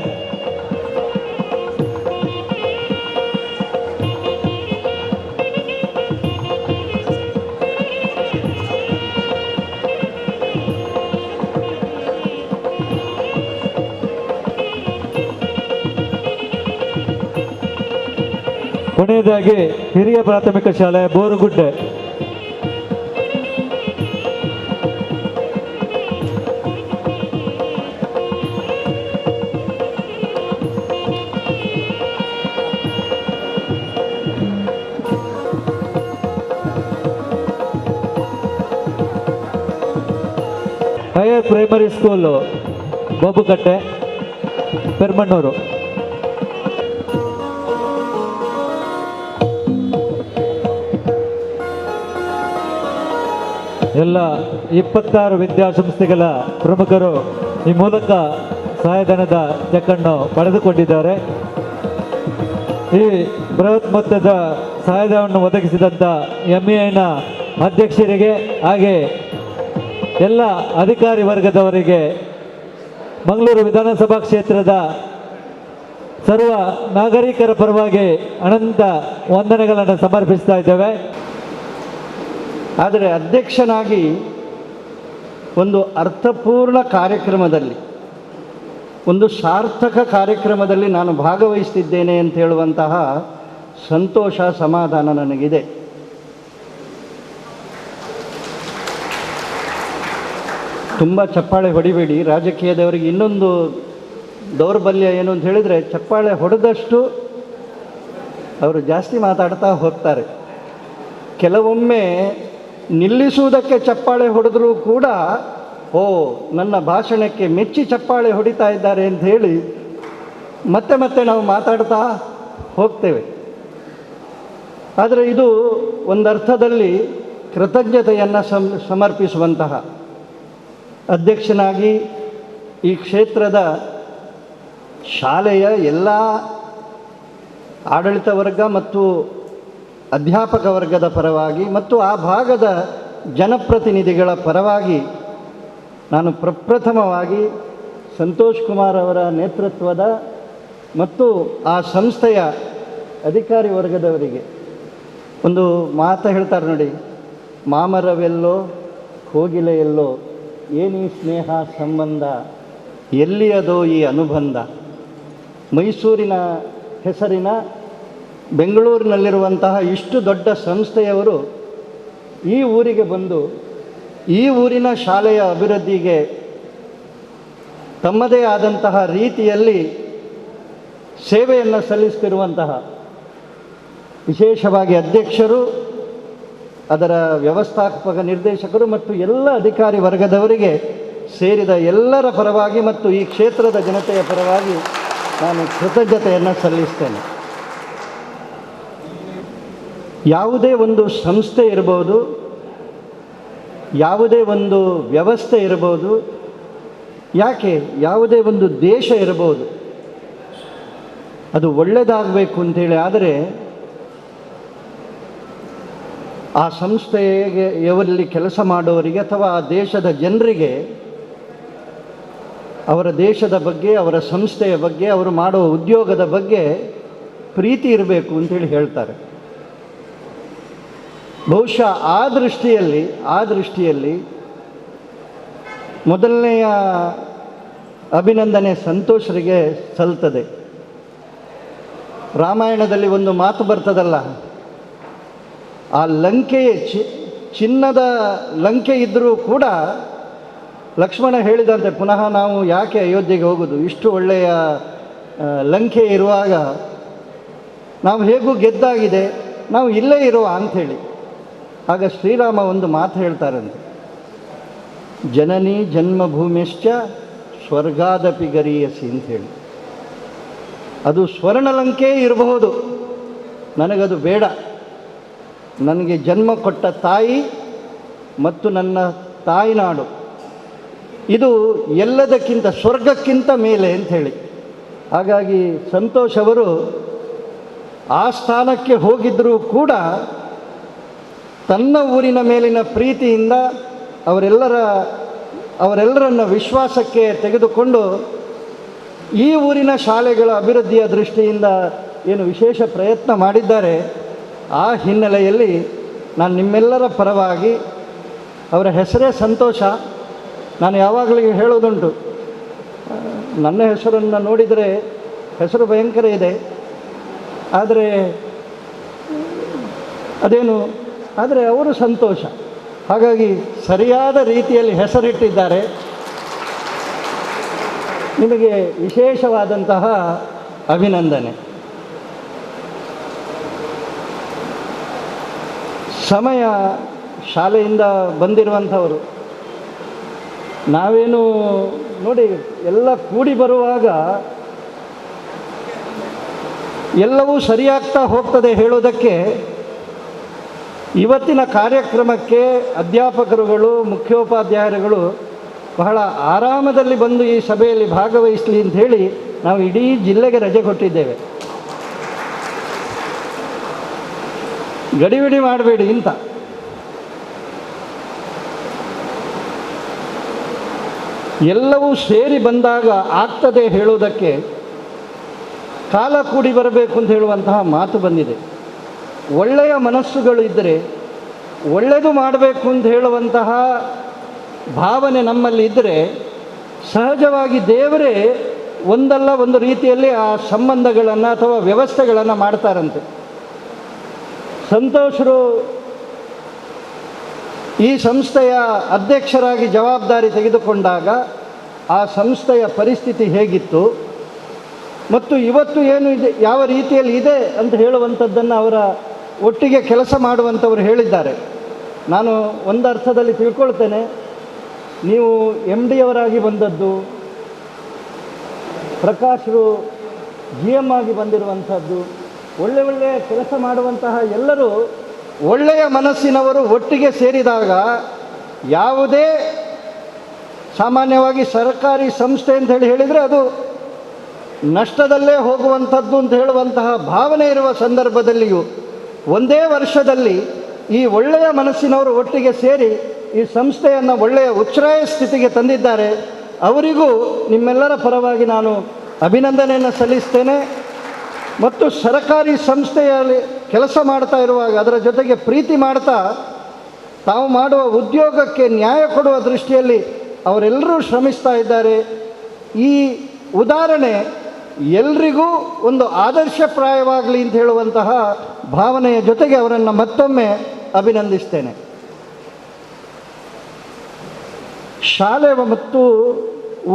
ಕೊನೆಯದಾಗಿ ಹಿರಿಯ ಪ್ರಾಥಮಿಕ ಶಾಲೆ Borugudde. Higher primary school Bobukatte Permannur. ಎಲ್ಲ 26 ವಿದ್ಯಾಸಂಸ್ಥೆಗಳ ಪ್ರಮುಖರು ಈ ಮೂಲಕ ಸಹಾಯಧನದ ಚೆಕ್ಕನ್ನು ಪಡೆದುಕೊಂಡಿದ್ದಾರೆ. ಈ ಬೃಹತ್ ಮೊತ್ತದ ಸಹಾಯಧನವನ್ನು ಒದಗಿಸಿದಂಥ MEIನ ಅಧ್ಯಕ್ಷರಿಗೆ ಹಾಗೆ ಎಲ್ಲ ಅಧಿಕಾರಿ ವರ್ಗದವರಿಗೆ ಮಂಗಳೂರು ವಿಧಾನಸಭಾ ಕ್ಷೇತ್ರದ ಸರ್ವ ನಾಗರಿಕರ ಪರವಾಗಿ ಅನಂತ ವಂದನೆಗಳನ್ನು ಸಮರ್ಪಿಸ್ತಾ ಇದ್ದೇವೆ. ಆದರೆ ಅಧ್ಯಕ್ಷನಾಗಿ ಒಂದು ಅರ್ಥಪೂರ್ಣ ಕಾರ್ಯಕ್ರಮದಲ್ಲಿ, ಒಂದು ಸಾರ್ಥಕ ಕಾರ್ಯಕ್ರಮದಲ್ಲಿ ನಾನು ಭಾಗವಹಿಸ್ತಿದ್ದೇನೆ ಅಂತ ಹೇಳುವಂತಹ ಸಂತೋಷ, ಸಮಾಧಾನ ನನಗಿದೆ. ತುಂಬ ಚಪ್ಪಾಳೆ ಹೊಡಿಬೇಡಿ. ರಾಜಕೀಯದವರಿಗೆ ಇನ್ನೊಂದು ದೌರ್ಬಲ್ಯ ಏನು ಅಂತ ಹೇಳಿದರೆ, ಚಪ್ಪಾಳೆ ಹೊಡೆದಷ್ಟು ಅವರು ಜಾಸ್ತಿ ಮಾತಾಡ್ತಾ ಹೋಗ್ತಾರೆ. ಕೆಲವೊಮ್ಮೆ ನಿಲ್ಲಿಸುವುದಕ್ಕೆ ಚಪ್ಪಾಳೆ ಹೊಡೆದರೂ ಕೂಡ ಓ ನನ್ನ ಭಾಷಣಕ್ಕೆ ಮೆಚ್ಚಿ ಚಪ್ಪಾಳೆ ಹೊಡಿತಾ ಇದ್ದಾರೆ ಅಂತ ಹೇಳಿ ಮತ್ತೆ ಮತ್ತೆ ನಾವು ಮಾತಾಡ್ತಾ ಹೋಗ್ತೇವೆ. ಆದರೆ ಇದು ಒಂದರ್ಥದಲ್ಲಿ ಕೃತಜ್ಞತೆಯನ್ನು ಸಮರ್ಪಿಸುವಂತಹ, ಅಧ್ಯಕ್ಷನಾಗಿ ಈ ಕ್ಷೇತ್ರದ ಶಾಲೆಯ ಎಲ್ಲ ಆಡಳಿತ ವರ್ಗ ಮತ್ತು ಅಧ್ಯಾಪಕ ವರ್ಗದ ಪರವಾಗಿ ಮತ್ತು ಆ ಭಾಗದ ಜನಪ್ರತಿನಿಧಿಗಳ ಪರವಾಗಿ ನಾನು ಪ್ರಪ್ರಥಮವಾಗಿ ಸಂತೋಷ್ ಕುಮಾರ್ ಅವರ ನೇತೃತ್ವದ ಮತ್ತು ಆ ಸಂಸ್ಥೆಯ ಅಧಿಕಾರಿ ವರ್ಗದವರಿಗೆ ಒಂದು ಮಾತು ಹೇಳ್ತಾರೆ ನೋಡಿ, ಮಾಮರವೆಲ್ಲೋ ಕೋಗಿಲೆಯೆಲ್ಲೋ ಏನೀ ಸ್ನೇಹ ಸಂಬಂಧ, ಎಲ್ಲಿಯದೋ ಈ ಅನುಬಂಧ. ಮೈಸೂರಿನ ಹೆಸರಿನ ಬೆಂಗಳೂರಿನಲ್ಲಿರುವಂತಹ ಇಷ್ಟು ದೊಡ್ಡ ಸಂಸ್ಥೆಯವರು ಈ ಊರಿಗೆ ಬಂದು ಈ ಊರಿನ ಶಾಲೆಯ ಅಭಿವೃದ್ಧಿಗೆ ತಮ್ಮದೇ ಆದಂತಹ ರೀತಿಯಲ್ಲಿ ಸೇವೆಯನ್ನು ಸಲ್ಲಿಸುತ್ತಿರುವಂತಹ, ವಿಶೇಷವಾಗಿ ಅಧ್ಯಕ್ಷರು, ಅದರ ವ್ಯವಸ್ಥಾಪಕ ನಿರ್ದೇಶಕರು ಮತ್ತು ಎಲ್ಲ ಅಧಿಕಾರಿ ವರ್ಗದವರಿಗೆ ಸೇರಿದ ಎಲ್ಲರ ಪರವಾಗಿ ಮತ್ತು ಈ ಕ್ಷೇತ್ರದ ಜನತೆಯ ಪರವಾಗಿ ನಾನು ಕೃತಜ್ಞತೆಯನ್ನು ಸಲ್ಲಿಸ್ತೇನೆ. ಯಾವುದೇ ಒಂದು ಸಂಸ್ಥೆ ಇರ್ಬೋದು, ಯಾವುದೇ ಒಂದು ವ್ಯವಸ್ಥೆ ಇರ್ಬೋದು, ಯಾಕೆ ಯಾವುದೇ ಒಂದು ದೇಶ ಇರ್ಬೋದು, ಅದು ಒಳ್ಳೆಯದಾಗಬೇಕು ಅಂತೇಳಿ ಆದರೆ ಆ ಸಂಸ್ಥೆಗೆ ಇವರಲ್ಲಿ ಕೆಲಸ ಮಾಡೋರಿಗೆ ಅಥವಾ ಆ ದೇಶದ ಜನರಿಗೆ ಅವರ ದೇಶದ ಬಗ್ಗೆ, ಅವರ ಸಂಸ್ಥೆಯ ಬಗ್ಗೆ, ಅವರು ಮಾಡುವ ಉದ್ಯೋಗದ ಬಗ್ಗೆ ಪ್ರೀತಿ ಇರಬೇಕು ಅಂತೇಳಿ ಹೇಳ್ತಾರೆ. ಬಹುಶಃ ಆ ದೃಷ್ಟಿಯಲ್ಲಿ ಮೊದಲನೆಯ ಅಭಿನಂದನೆ ಸಂತೋಷರಿಗೆ ಸಲ್ತದೆ. ರಾಮಾಯಣದಲ್ಲಿ ಒಂದು ಮಾತು ಬರ್ತದಲ್ಲ, ಆ ಲಂಕೆಯೇ ಚಿನ್ನದ ಲಂಕೆ ಇದ್ದರೂ ಕೂಡ ಲಕ್ಷ್ಮಣ ಹೇಳಿದಂತೆ, ಪುನಃ ನಾವು ಯಾಕೆ ಅಯೋಧ್ಯೆಗೆ ಹೋಗೋದು, ಇಷ್ಟು ಒಳ್ಳೆಯ ಲಂಕೆ ಇರುವಾಗ ನಾವು ಹೇಗೂ ಗೆದ್ದಾಗಿದೆ, ನಾವು ಇಲ್ಲೇ ಇರುವ ಅಂಥೇಳಿ. ಆಗ ಶ್ರೀರಾಮ ಒಂದು ಮಾತು ಹೇಳ್ತಾರಂತೆ, ಜನನಿ ಜನ್ಮಭೂಮಿಶ್ಚ ಸ್ವರ್ಗಾದಪಿ ಗರೀಯಸಿ ಅಂಥೇಳಿ. ಅದು ಸ್ವರ್ಣಲಂಕೆ ಇರಬಹುದು, ನನಗದು ಬೇಡ. ನನಗೆ ಜನ್ಮ ಕೊಟ್ಟ ತಾಯಿ ಮತ್ತು ನನ್ನ ತಾಯಿನಾಡು ಇದು ಎಲ್ಲದಕ್ಕಿಂತ ಸ್ವರ್ಗಕ್ಕಿಂತ ಮೇಲೆ ಅಂಥೇಳಿ. ಹಾಗಾಗಿ ಸಂತೋಷ್ ಅವರು ಆ ಸ್ಥಾನಕ್ಕೆ ಹೋಗಿದ್ದರೂ ಕೂಡ ತನ್ನ ಊರಿನ ಮೇಲಿನ ಪ್ರೀತಿಯಿಂದ ಅವರೆಲ್ಲರನ್ನ ವಿಶ್ವಾಸಕ್ಕೆ ತೆಗೆದುಕೊಂಡು ಈ ಊರಿನ ಶಾಲೆಗಳ ಅಭಿವೃದ್ಧಿಯ ದೃಷ್ಟಿಯಿಂದ ಏನು ವಿಶೇಷ ಪ್ರಯತ್ನ ಮಾಡಿದ್ದಾರೆ. ಆ ಹಿನ್ನೆಲೆಯಲ್ಲಿ ನಾನು ನಿಮ್ಮೆಲ್ಲರ ಪರವಾಗಿ, ಅವರ ಹೆಸರೇ ಸಂತೋಷ, ನಾನು ಯಾವಾಗಲೂ ಹೇಳೋದುಂಟು, ನನ್ನ ಹೆಸರನ್ನು ನೋಡಿದರೆ ಹೆಸರು ಭಯಂಕರ ಇದೆ, ಆದರೆ ಅವರು ಸಂತೋಷ. ಹಾಗಾಗಿ ಸರಿಯಾದ ರೀತಿಯಲ್ಲಿ ಹೆಸರಿಟ್ಟಿದ್ದಾರೆ. ನಿಮಗೆ ವಿಶೇಷವಾದಂತಹ ಅಭಿನಂದನೆ. ಸಮಯ ಶಾಲೆಯಿಂದ ಬಂದಿರುವಂಥವರು, ನಾವೇನು ನೋಡಿ ಎಲ್ಲ ಕೂಡಿ ಬರುವಾಗ ಎಲ್ಲವೂ ಸರಿಯಾಗ್ತಾ ಹೋಗ್ತದೆ ಹೇಳೋದಕ್ಕೆ ಇವತ್ತಿನ ಕಾರ್ಯಕ್ರಮಕ್ಕೆ ಅಧ್ಯಾಪಕರುಗಳು, ಮುಖ್ಯೋಪಾಧ್ಯಾಯರುಗಳು ಬಹಳ ಆರಾಮದಲ್ಲಿ ಬಂದು ಈ ಸಭೆಯಲ್ಲಿ ಭಾಗವಹಿಸಲಿ ಅಂತ ಹೇಳಿ ನಾವು ಇಡೀ ಜಿಲ್ಲೆಗೆ ರಜೆ ಕೊಟ್ಟಿದ್ದೇವೆ. ಗಡಿಬಿಡಿ ಮಾಡಬೇಡಿ ಅಂತ. ಎಲ್ಲವೂ ಸೇರಿ ಬಂದಾಗ ಆಗ್ತದೆ ಹೇಳುವುದಕ್ಕೆ ಕಾಲ ಕೂಡಿ ಬರಬೇಕು ಅಂತ ಹೇಳುವಂತಹ ಮಾತು ಬಂದಿದೆ. ಒಳ್ಳೆಯ ಮನಸ್ಸುಗಳು ಇದ್ದರೆ ಒಳ್ಳೆಯದು ಮಾಡಬೇಕು ಅಂತ ಹೇಳುವಂತಹ ಭಾವನೆ ನಮ್ಮಲ್ಲಿ ಇದ್ದರೆ ಸಹಜವಾಗಿ ದೇವರೇ ಒಂದಲ್ಲ ಒಂದು ರೀತಿಯಲ್ಲಿ ಆ ಸಂಬಂಧಗಳನ್ನು ಅಥವಾ ವ್ಯವಸ್ಥೆಗಳನ್ನು ಮಾಡ್ತಾರಂತೆ. ಸಂತೋಷರು ಈ ಸಂಸ್ಥೆಯ ಅಧ್ಯಕ್ಷರಾಗಿ ಜವಾಬ್ದಾರಿ ತೆಗೆದುಕೊಂಡಾಗ ಆ ಸಂಸ್ಥೆಯ ಪರಿಸ್ಥಿತಿ ಹೇಗಿತ್ತು ಮತ್ತು ಇವತ್ತು ಏನು ಇದೆ, ಯಾವ ರೀತಿಯಲ್ಲಿ ಇದೆ ಅಂತ ಹೇಳುವಂಥದ್ದನ್ನು ಅವರ ಒಟ್ಟಿಗೆ ಕೆಲಸ ಮಾಡುವಂಥವರು ಹೇಳಿದ್ದಾರೆ. ನಾನು ಒಂದು ಅರ್ಥದಲ್ಲಿ ತಿಳ್ಕೊಳ್ತೇನೆ, ನೀವು MD ಅವರಾಗಿ ಬಂದದ್ದು, ಪ್ರಕಾಶರು GM ಆಗಿ ಬಂದಿರುವಂಥದ್ದು, ಒಳ್ಳೆಯ ಕೆಲಸ ಮಾಡುವಂತಹ ಎಲ್ಲರೂ ಒಳ್ಳೆಯ ಮನಸ್ಸಿನವರು ಒಟ್ಟಿಗೆ ಸೇರಿದಾಗ ಯಾವುದೇ ಸಾಮಾನ್ಯವಾಗಿ ಸರ್ಕಾರಿ ಸಂಸ್ಥೆ ಅಂತ ಹೇಳಿದರೆ ಅದು ನಷ್ಟದಲ್ಲೇ ಹೋಗುವಂಥದ್ದು ಅಂತ ಹೇಳುವಂತಹ ಭಾವನೆ ಇರುವ ಸಂದರ್ಭದಲ್ಲಿಯೂ ಒಂದೇ ವರ್ಷದಲ್ಲಿ ಈ ಒಳ್ಳೆಯ ಮನಸ್ಸಿನವರು ಒಟ್ಟಿಗೆ ಸೇರಿ ಈ ಸಂಸ್ಥೆಯನ್ನು ಒಳ್ಳೆಯ ಉಚ್ಛ್ರಾಯ ಸ್ಥಿತಿಗೆ ತಂದಿದ್ದಾರೆ. ಅವರಿಗೂ ನಿಮ್ಮೆಲ್ಲರ ಪರವಾಗಿ ನಾನು ಅಭಿನಂದನೆಯನ್ನು ಸಲ್ಲಿಸ್ತೇನೆ. ಮತ್ತು ಸರ್ಕಾರಿ ಸಂಸ್ಥೆಯಲ್ಲಿ ಕೆಲಸ ಮಾಡ್ತಾ ಇರುವಾಗ ಅದರ ಜೊತೆಗೆ ಪ್ರೀತಿ ಮಾಡ್ತಾ ತಾವು ಮಾಡುವ ಉದ್ಯೋಗಕ್ಕೆ ನ್ಯಾಯ ಕೊಡುವ ದೃಷ್ಟಿಯಲ್ಲಿ ಅವರೆಲ್ಲರೂ ಶ್ರಮಿಸ್ತಾ ಇದ್ದಾರೆ. ಈ ಉದಾಹರಣೆ ಎಲ್ರಿಗೂ ಒಂದು ಆದರ್ಶಪ್ರಾಯವಾಗಲಿ ಅಂತ ಹೇಳುವಂತಹ ಭಾವನೆಯ ಜೊತೆಗೆ ಅವರನ್ನು ಮತ್ತೊಮ್ಮೆ ಅಭಿನಂದಿಸ್ತೇನೆ. ಶಾಲೆ ಮತ್ತು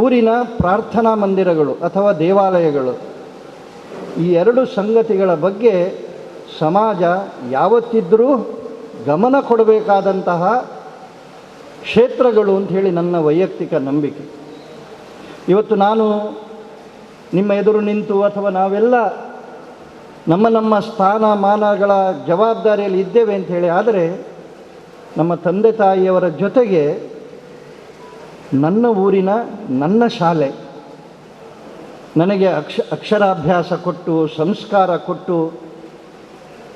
ಊರಿನ ಪ್ರಾರ್ಥನಾ ಮಂದಿರಗಳು ಅಥವಾ ದೇವಾಲಯಗಳು, ಈ ಎರಡು ಸಂಗತಿಗಳ ಬಗ್ಗೆ ಸಮಾಜ ಯಾವತ್ತಿದ್ದರೂ ಗಮನ ಕೊಡಬೇಕಾದಂತಹ ಕ್ಷೇತ್ರಗಳು ಅಂಥೇಳಿ ನನ್ನ ವೈಯಕ್ತಿಕ ನಂಬಿಕೆ. ಇವತ್ತು ನಾನು ನಿಮ್ಮ ಎದುರು ನಿಂತು ಅಥವಾ ನಾವೆಲ್ಲ ನಮ್ಮ ಸ್ಥಾನಮಾನಗಳ ಜವಾಬ್ದಾರಿಯಲ್ಲಿ ಇದ್ದೇವೆ ಅಂಥೇಳಿ ಆದರೆ ನಮ್ಮ ತಂದೆ ತಾಯಿಯವರ ಜೊತೆಗೆ ನನ್ನ ಊರಿನ ನನ್ನ ಶಾಲೆ ನನಗೆ ಅಕ್ಷರಾಭ್ಯಾಸ ಕೊಟ್ಟು ಸಂಸ್ಕಾರ ಕೊಟ್ಟು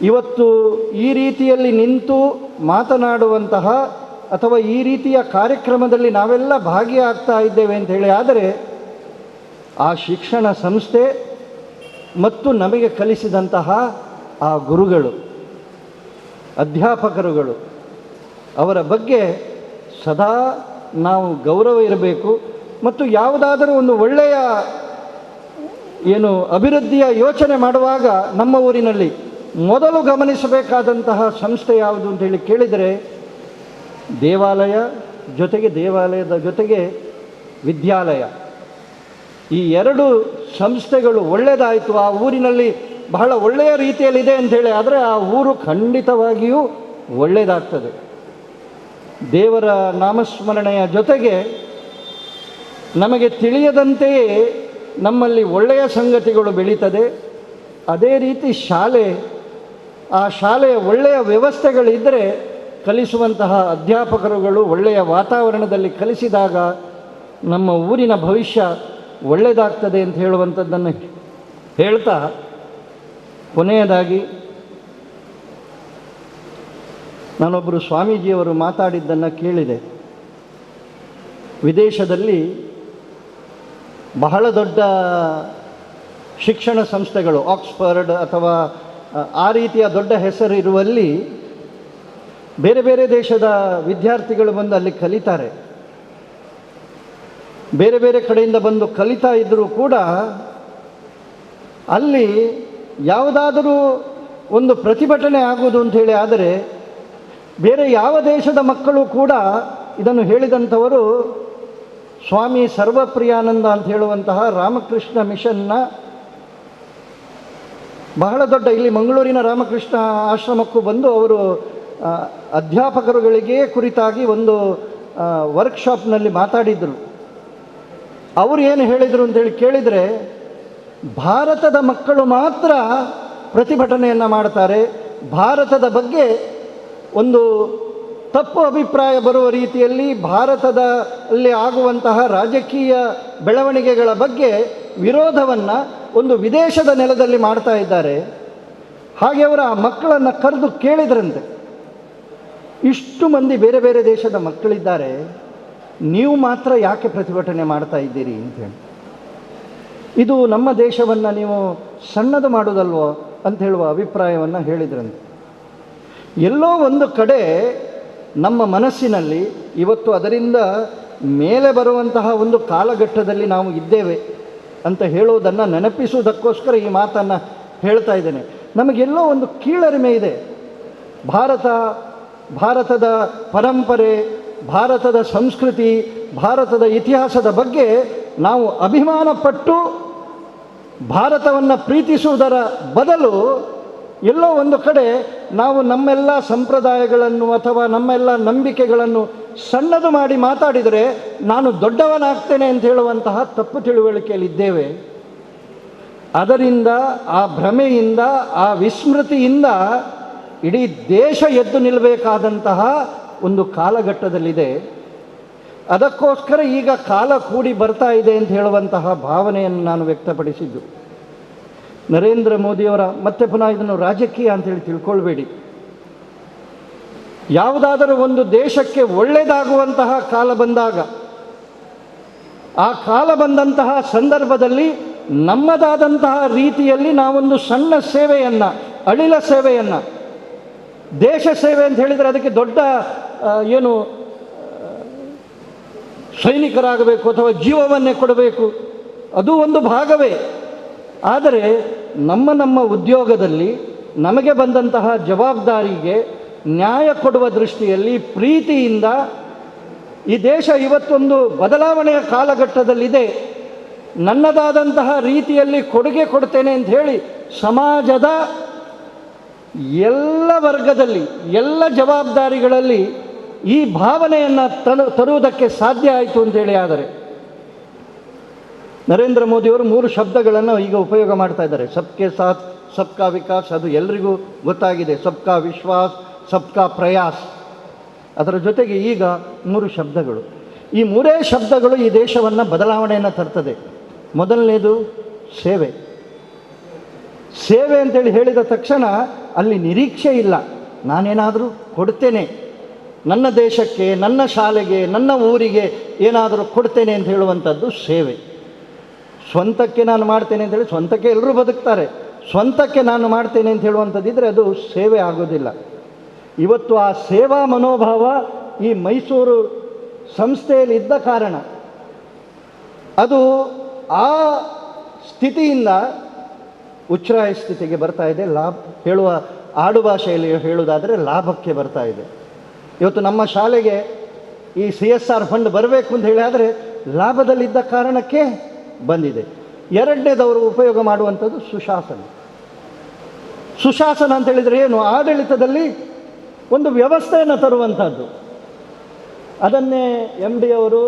ಇವತ್ತು ಈ ರೀತಿಯಲ್ಲಿ ನಿಂತು ಮಾತನಾಡುವಂತಹ ಅಥವಾ ಈ ರೀತಿಯ ಕಾರ್ಯಕ್ರಮದಲ್ಲಿ ನಾವೆಲ್ಲ ಭಾಗಿಯಾಗ್ತಾ ಇದ್ದೇವೆ ಅಂತ ಹೇಳಿ ಆದರೆ ಆ ಶಿಕ್ಷಣ ಸಂಸ್ಥೆ ಮತ್ತು ನಮಗೆ ಕಲಿಸಿದಂತಹ ಆ ಗುರುಗಳು, ಅಧ್ಯಾಪಕರುಗಳು, ಅವರ ಬಗ್ಗೆ ಸದಾ ನಾವು ಗೌರವ ಇರಬೇಕು. ಮತ್ತು ಯಾವುದಾದರೂ ಒಂದು ಒಳ್ಳೆಯ ಅಭಿವೃದ್ಧಿಯ ಯೋಚನೆ ಮಾಡುವಾಗ ನಮ್ಮ ಊರಿನಲ್ಲಿ ಮೊದಲು ಗಮನಿಸಬೇಕಾದಂತಹ ಸಂಸ್ಥೆ ಯಾವುದು ಅಂತೇಳಿ ಕೇಳಿದರೆ ದೇವಾಲಯದ ಜೊತೆಗೆ ವಿದ್ಯಾಲಯ, ಈ ಎರಡು ಸಂಸ್ಥೆಗಳು ಒಳ್ಳೆಯದಾಯಿತು, ಆ ಊರಿನಲ್ಲಿ ಬಹಳ ಒಳ್ಳೆಯ ರೀತಿಯಲ್ಲಿದೆ ಅಂಥೇಳಿ ಆದರೆ ಆ ಊರು ಖಂಡಿತವಾಗಿಯೂ ಒಳ್ಳೆಯದಾಗ್ತದೆ. ದೇವರ ನಾಮಸ್ಮರಣೆಯ ಜೊತೆಗೆ ನಮಗೆ ತಿಳಿಯದಂತೆಯೇ ನಮ್ಮಲ್ಲಿ ಒಳ್ಳೆಯ ಸಂಗತಿಗಳು ಬೆಳೀತದೆ. ಅದೇ ರೀತಿ ಆ ಶಾಲೆಯ ಒಳ್ಳೆಯ ವ್ಯವಸ್ಥೆಗಳಿದ್ದರೆ ಕಲಿಸುವಂತಹ ಅಧ್ಯಾಪಕರುಗಳು ಒಳ್ಳೆಯ ವಾತಾವರಣದಲ್ಲಿ ಕಲಿಸಿದಾಗ ನಮ್ಮ ಊರಿನ ಭವಿಷ್ಯ ಒಳ್ಳೆಯದಾಗ್ತದೆ ಅಂತ ಹೇಳುವಂಥದ್ದನ್ನು ಹೇಳ್ತಾ ಕೊನೆಯದಾಗಿ ನಾನೊಬ್ಬರು ಸ್ವಾಮೀಜಿಯವರು ಮಾತಾಡಿದ್ದನ್ನು ಕೇಳಿದೆ. ವಿದೇಶದಲ್ಲಿ ಬಹಳ ದೊಡ್ಡ ಶಿಕ್ಷಣ ಸಂಸ್ಥೆಗಳು, ಆಕ್ಸ್ಫರ್ಡ್ ಅಥವಾ ಆ ರೀತಿಯ ದೊಡ್ಡ ಹೆಸರಿರುವಲ್ಲಿ ಬೇರೆ ಬೇರೆ ದೇಶದ ವಿದ್ಯಾರ್ಥಿಗಳು ಬಂದು ಅಲ್ಲಿ ಕಲಿತಾರೆ. ಬೇರೆ ಬೇರೆ ಕಡೆಯಿಂದ ಬಂದು ಕಲಿತಾ ಇದ್ದರೂ ಕೂಡ ಅಲ್ಲಿ ಯಾವುದಾದರೂ ಒಂದು ಪ್ರತಿಭಟನೆ ಆಗುವುದು ಅಂಥೇಳಿ ಆದರೆ ಬೇರೆ ಯಾವ ದೇಶದ ಮಕ್ಕಳು ಕೂಡ ಇದನ್ನು ಹೇಳಿದಂಥವರು ಸ್ವಾಮಿ ಸರ್ವಪ್ರಿಯಾನಂದ ಅಂತ ಹೇಳುವಂತಹ ರಾಮಕೃಷ್ಣ ಮಿಷನ್ನ ಬಹಳ ದೊಡ್ಡ ಇಲ್ಲಿ ಮಂಗಳೂರಿನ ರಾಮಕೃಷ್ಣ ಆಶ್ರಮಕ್ಕೂ ಬಂದು ಅವರು ಅಧ್ಯಾಪಕರುಗಳಿಗೆ ಕುರಿತಾಗಿ ಒಂದು ವರ್ಕ್ಶಾಪ್ನಲ್ಲಿ ಮಾತಾಡಿದರು. ಅವರು ಏನು ಹೇಳಿದರು ಅಂತೇಳಿ ಕೇಳಿದರೆ, ಭಾರತದ ಮಕ್ಕಳು ಮಾತ್ರ ಪ್ರತಿಭಟನೆಯನ್ನು ಮಾಡ್ತಾರೆ, ಭಾರತದ ಬಗ್ಗೆ ಒಂದು ತಪ್ಪು ಅಭಿಪ್ರಾಯ ಬರುವ ರೀತಿಯಲ್ಲಿ ಭಾರತದಲ್ಲಿ ಆಗುವಂತಹ ರಾಜಕೀಯ ಬೆಳವಣಿಗೆಗಳ ಬಗ್ಗೆ ವಿರೋಧವನ್ನು ಒಂದು ವಿದೇಶದ ನೆಲದಲ್ಲಿ ಮಾಡ್ತಾ ಇದ್ದಾರೆ. ಹಾಗೆ ಅವರ ಆ ಮಕ್ಕಳನ್ನು ಕರೆದು ಕೇಳಿದ್ರಂತೆ, ಇಷ್ಟು ಮಂದಿ ಬೇರೆ ಬೇರೆ ದೇಶದ ಮಕ್ಕಳಿದ್ದಾರೆ, ನೀವು ಮಾತ್ರ ಯಾಕೆ ಪ್ರತಿಭಟನೆ ಮಾಡ್ತಾ ಇದ್ದೀರಿ ಅಂತೇಳಿ, ಇದು ನಮ್ಮ ದೇಶವನ್ನು ನೀವು ಸಣ್ಣದು ಮಾಡೋದಲ್ವೋ ಅಂತ ಹೇಳುವ ಅಭಿಪ್ರಾಯವನ್ನು ಹೇಳಿದ್ರಂತೆ. ಎಲ್ಲೋ ಒಂದು ಕಡೆ ನಮ್ಮ ಮನಸ್ಸಿನಲ್ಲಿ ಇವತ್ತು ಅದರಿಂದ ಮೇಲೆ ಬರುವಂತಹ ಒಂದು ಕಾಲಘಟ್ಟದಲ್ಲಿ ನಾವು ಇದ್ದೇವೆ ಅಂತ ಹೇಳೋದನ್ನು ನೆನಪಿಸುವುದಕ್ಕೋಸ್ಕರ ಈ ಮಾತನ್ನು ಹೇಳ್ತಾ ಇದ್ದೇನೆ. ನಮಗೆಲ್ಲೋ ಒಂದು ಕೀಳರಿಮೆ ಇದೆ. ಭಾರತದ ಪರಂಪರೆ, ಭಾರತದ ಸಂಸ್ಕೃತಿ, ಭಾರತದ ಇತಿಹಾಸದ ಬಗ್ಗೆ ನಾವು ಅಭಿಮಾನಪಟ್ಟು ಭಾರತವನ್ನು ಪ್ರೀತಿಸುವುದರ ಬದಲು ಎಲ್ಲೋ ಒಂದು ಕಡೆ ನಾವು ನಮ್ಮೆಲ್ಲ ಸಂಪ್ರದಾಯಗಳನ್ನು ಅಥವಾ ನಮ್ಮೆಲ್ಲ ನಂಬಿಕೆಗಳನ್ನು ಸಣ್ಣದು ಮಾಡಿ ಮಾತಾಡಿದರೆ ನಾನು ದೊಡ್ಡವನಾಗ್ತೇನೆ ಅಂತ ಹೇಳುವಂತಹ ತಪ್ಪು ತಿಳುವಳಿಕೆಯಲ್ಲಿದ್ದೇವೆ. ಅದರಿಂದ, ಆ ಭ್ರಮೆಯಿಂದ, ಆ ವಿಸ್ಮೃತಿಯಿಂದ ಇಡೀ ದೇಶ ಎದ್ದು ನಿಲ್ಲಬೇಕಾದಂತಹ ಒಂದು ಕಾಲಘಟ್ಟದಲ್ಲಿದೆ. ಅದಕ್ಕೋಸ್ಕರ ಈಗ ಕಾಲ ಕೂಡಿ ಬರ್ತಾ ಇದೆ ಅಂತ ಹೇಳುವಂತಹ ಭಾವನೆಯನ್ನು ನಾನು ವ್ಯಕ್ತಪಡಿಸಿದ್ದು. ನರೇಂದ್ರ ಮೋದಿಯವರ, ಮತ್ತೆ ಪುನಃ ಇದನ್ನು ರಾಜಕೀಯ ಅಂತೇಳಿ ತಿಳ್ಕೊಳ್ಬೇಡಿ, ಯಾವುದಾದರೂ ಒಂದು ದೇಶಕ್ಕೆ ಒಳ್ಳೆಯದಾಗುವಂತಹ ಕಾಲ ಬಂದಾಗ, ಆ ಕಾಲ ಬಂದಂತಹ ಸಂದರ್ಭದಲ್ಲಿ ನಮ್ಮದಾದಂತಹ ರೀತಿಯಲ್ಲಿ ನಾವೊಂದು ಸಣ್ಣ ಸೇವೆಯನ್ನು, ಅಳಿಲ ಸೇವೆಯನ್ನು, ದೇಶ ಸೇವೆ ಅಂತ ಹೇಳಿದರೆ ಅದಕ್ಕೆ ದೊಡ್ಡ ಏನು ಸೈನಿಕರಾಗಬೇಕು ಅಥವಾ ಜೀವವನ್ನೇ ಕೊಡಬೇಕು, ಅದು ಒಂದು ಭಾಗವೇ. ಆದರೆ ನಮ್ಮ ಉದ್ಯೋಗದಲ್ಲಿ ನಮಗೆ ಬಂದಂತಹ ಜವಾಬ್ದಾರಿಗೆ ನ್ಯಾಯ ಕೊಡುವ ದೃಷ್ಟಿಯಲ್ಲಿ ಪ್ರೀತಿಯಿಂದ ಈ ದೇಶ ಇವತ್ತೊಂದು ಬದಲಾವಣೆಯ ಕಾಲಘಟ್ಟದಲ್ಲಿದೆ, ನನ್ನದಾದಂತಹ ರೀತಿಯಲ್ಲಿ ಕೊಡುಗೆ ಕೊಡ್ತೇನೆ ಅಂತ ಹೇಳಿ ಸಮಾಜದ ಎಲ್ಲ ವರ್ಗದಲ್ಲಿ, ಎಲ್ಲ ಜವಾಬ್ದಾರಿಗಳಲ್ಲಿ ಈ ಭಾವನೆಯನ್ನು ತರುವುದಕ್ಕೆ ಸಾಧ್ಯ ಆಯಿತು ಅಂತೇಳಿ. ಆದರೆ ನರೇಂದ್ರ ಮೋದಿಯವರು 3 ಶಬ್ದಗಳನ್ನು ಈಗ ಉಪಯೋಗ ಮಾಡ್ತಾ ಇದ್ದಾರೆ. ಸಬ್ಕೆ ಸಾಥ್ ಸಬ್ಕಾ ವಿಕಾಸ್, ಅದು ಎಲ್ರಿಗೂ ಗೊತ್ತಾಗಿದೆ. ಸಬ್ಕಾ ವಿಶ್ವಾಸ್, ಸಬ್ಕಾ ಪ್ರಯಾಸ್. ಅದರ ಜೊತೆಗೆ ಈಗ 3 ಶಬ್ದಗಳು. ಈ 3 ಶಬ್ದಗಳು ಈ ದೇಶವನ್ನು ಬದಲಾವಣೆಯನ್ನು ತರ್ತದೆ. ಮೊದಲನೇದು ಸೇವೆ. ಸೇವೆ ಅಂತೇಳಿ ಹೇಳಿದ ತಕ್ಷಣ ಅಲ್ಲಿ ನಿರೀಕ್ಷೆ ಇಲ್ಲ, ನಾನೇನಾದರೂ ಕೊಡ್ತೇನೆ, ನನ್ನ ದೇಶಕ್ಕೆ, ನನ್ನ ಶಾಲೆಗೆ, ನನ್ನ ಊರಿಗೆ ಏನಾದರೂ ಕೊಡ್ತೇನೆ ಅಂತ ಹೇಳುವಂಥದ್ದು ಸೇವೆ. ಸ್ವಂತಕ್ಕೆ ನಾನು ಮಾಡ್ತೇನೆ ಅಂತೇಳಿ, ಸ್ವಂತಕ್ಕೆ ಎಲ್ಲರೂ ಬದುಕ್ತಾರೆ, ಸ್ವಂತಕ್ಕೆ ನಾನು ಮಾಡ್ತೇನೆ ಅಂತ ಹೇಳುವಂಥದ್ದಿದ್ದರೆ ಅದು ಸೇವೆ ಆಗೋದಿಲ್ಲ. ಇವತ್ತು ಆ ಸೇವಾ ಮನೋಭಾವ ಈ ಮೈಸೂರು ಸಂಸ್ಥೆಯಲ್ಲಿ ಇದ್ದ ಕಾರಣ ಅದು ಆ ಸ್ಥಿತಿಯಿಂದ ಉಚ್ಛ್ರಾಯ ಸ್ಥಿತಿಗೆ ಬರ್ತಾ ಇದೆ. ಹೇಳುವ ಆಡು ಭಾಷೆಯಲ್ಲಿ ಹೇಳುವುದಾದರೆ ಲಾಭಕ್ಕೆ ಬರ್ತಾ ಇದೆ. ಇವತ್ತು ನಮ್ಮ ಶಾಲೆಗೆ ಈ CSR ಫಂಡ್ ಬರಬೇಕು ಅಂತ ಹೇಳಿ ಆದರೆ ಲಾಭದಲ್ಲಿದ್ದ ಕಾರಣಕ್ಕೆ ಬಂದಿದೆ. ಎರಡನೇದವರು ಉಪಯೋಗ ಮಾಡುವಂಥದ್ದು ಸುಶಾಸನ. ಸುಶಾಸನ ಅಂತ ಹೇಳಿದರೆ ಏನು? ಆಡಳಿತದಲ್ಲಿ ಒಂದು ವ್ಯವಸ್ಥೆಯನ್ನು ತರುವಂಥದ್ದು. ಅದನ್ನೇ MD ಅವರು,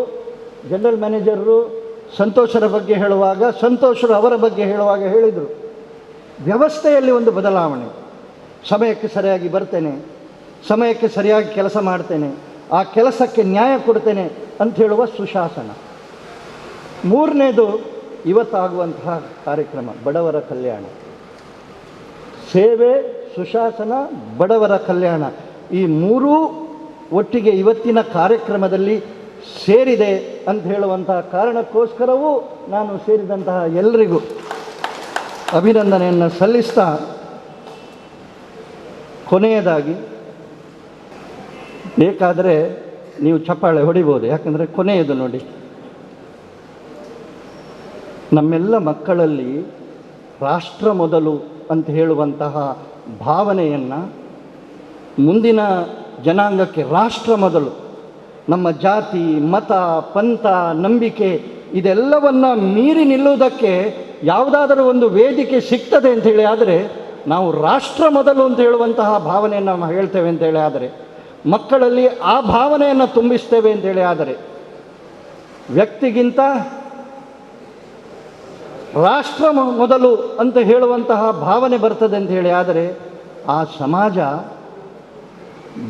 ಜನರಲ್ ಮ್ಯಾನೇಜರು ಸಂತೋಷರ ಬಗ್ಗೆ ಹೇಳುವಾಗ, ಸಂತೋಷರು ಅವರ ಬಗ್ಗೆ ಹೇಳುವಾಗ ಹೇಳಿದರು, ವ್ಯವಸ್ಥೆಯಲ್ಲಿ ಒಂದು ಬದಲಾವಣೆ. ಸಮಯಕ್ಕೆ ಸರಿಯಾಗಿ ಬರ್ತೇನೆ, ಸಮಯಕ್ಕೆ ಸರಿಯಾಗಿ ಕೆಲಸ ಮಾಡ್ತೇನೆ, ಆ ಕೆಲಸಕ್ಕೆ ನ್ಯಾಯ ಕೊಡ್ತೇನೆ ಅಂತ ಹೇಳುವ ಸುಶಾಸನ. ಮೂರನೇದು ಇವತ್ತಾಗುವಂತಹ ಕಾರ್ಯಕ್ರಮ ಬಡವರ ಕಲ್ಯಾಣ. ಸೇವೆ, ಸುಶಾಸನ, ಬಡವರ ಕಲ್ಯಾಣ, ಈ 3 ಒಟ್ಟಿಗೆ ಇವತ್ತಿನ ಕಾರ್ಯಕ್ರಮದಲ್ಲಿ ಸೇರಿದೆ ಅಂತ ಹೇಳುವಂತಹ ಕಾರಣಕ್ಕೋಸ್ಕರವೂ ನಾನು ಸೇರಿದಂತಹ ಎಲ್ಲರಿಗೂ ಅಭಿನಂದನೆಯನ್ನು ಸಲ್ಲಿಸ್ತಾ, ಕೊನೆಯದಾಗಿ ಬೇಕಾದರೆ ನೀವು ಚಪ್ಪಾಳೆ ಹೊಡಿಬೋದು, ಯಾಕಂದರೆ ಕೊನೆಯದು ನೋಡಿ, ನಮ್ಮೆಲ್ಲ ಮಕ್ಕಳಲ್ಲಿ ರಾಷ್ಟ್ರ ಮೊದಲು ಅಂತ ಹೇಳುವಂತಹ ಭಾವನೆಯನ್ನು ಮುಂದಿನ ಜನಾಂಗಕ್ಕೆ ರಾಷ್ಟ್ರ ಮೊದಲು, ನಮ್ಮ ಜಾತಿ, ಮತ, ಪಂಥ, ನಂಬಿಕೆ ಇದೆಲ್ಲವನ್ನು ಮೀರಿ ನಿಲ್ಲುವುದಕ್ಕೆ ಯಾವುದಾದರೂ ಒಂದು ವೇದಿಕೆ ಸಿಗ್ತದೆ ಅಂಥೇಳಿ ಆದರೆ ನಾವು ರಾಷ್ಟ್ರ ಮೊದಲು ಅಂತ ಹೇಳುವಂತಹ ಭಾವನೆಯನ್ನು ನಾವು ಹೇಳ್ತೇವೆ ಅಂತೇಳಿ ಆದರೆ, ಮಕ್ಕಳಲ್ಲಿ ಆ ಭಾವನೆಯನ್ನು ತುಂಬಿಸ್ತೇವೆ ಅಂತೇಳಿ ಆದರೆ, ವ್ಯಕ್ತಿಗಿಂತ ರಾಷ್ಟ್ರ ಮೊದಲು ಅಂತ ಹೇಳುವಂತಹ ಭಾವನೆ ಬರ್ತದೆ ಅಂತ ಹೇಳಿ ಆದರೆ, ಆ ಸಮಾಜ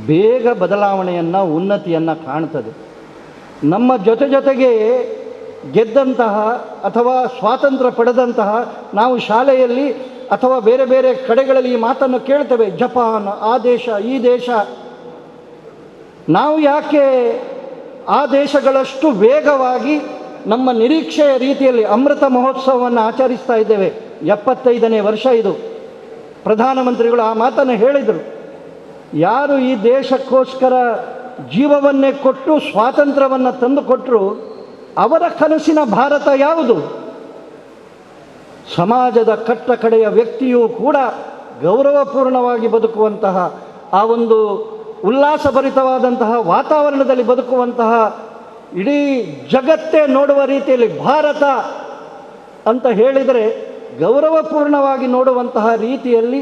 ಬೇಗ ಬದಲಾವಣೆಯನ್ನು ಉನ್ನತಿಯನ್ನು ಕಾಣ್ತದೆ. ನಮ್ಮ ಜೊತೆಗೆ ಗೆದ್ದಂತಹ ಅಥವಾ ಸ್ವಾತಂತ್ರ್ಯ ಪಡೆದಂತಹ ನಾವು ಶಾಲೆಯಲ್ಲಿ ಅಥವಾ ಬೇರೆ ಬೇರೆ ಕಡೆಗಳಲ್ಲಿ ಈ ಮಾತನ್ನು ಕೇಳ್ತೇವೆ, ಜಪಾನ್ ಆ ದೇಶ ಈ ದೇಶ. ನಾವು ಯಾಕೆ ಆ ದೇಶಗಳಷ್ಟು ವೇಗವಾಗಿ ನಮ್ಮ ನಿರೀಕ್ಷೆಯ ರೀತಿಯಲ್ಲಿ ಅಮೃತ ಮಹೋತ್ಸವವನ್ನು ಆಚರಿಸ್ತಾ ಇದ್ದೇವೆ? 75ನೇ ವರ್ಷ ಇದು. ಪ್ರಧಾನಮಂತ್ರಿಗಳು ಆ ಮಾತನ್ನು ಹೇಳಿದರು. ಯಾರು ಈ ದೇಶಕ್ಕೋಸ್ಕರ ಜೀವವನ್ನೇ ಕೊಟ್ಟು ಸ್ವಾತಂತ್ರ್ಯವನ್ನು ತಂದುಕೊಟ್ಟರು, ಅವರ ಕನಸಿನ ಭಾರತ ಯಾವುದು? ಸಮಾಜದ ಕಟ್ಟ ಕಡೆಯ ವ್ಯಕ್ತಿಯೂ ಕೂಡ ಗೌರವಪೂರ್ಣವಾಗಿ ಬದುಕುವಂತಹ, ಆ ಒಂದು ಉಲ್ಲಾಸಭರಿತವಾದಂತಹ ವಾತಾವರಣದಲ್ಲಿ ಬದುಕುವಂತಹ, ಇಡೀ ಜಗತ್ತೇ ನೋಡುವ ರೀತಿಯಲ್ಲಿ ಭಾರತ ಅಂತ ಹೇಳಿದರೆ ಗೌರವಪೂರ್ಣವಾಗಿ ನೋಡುವಂತಹ ರೀತಿಯಲ್ಲಿ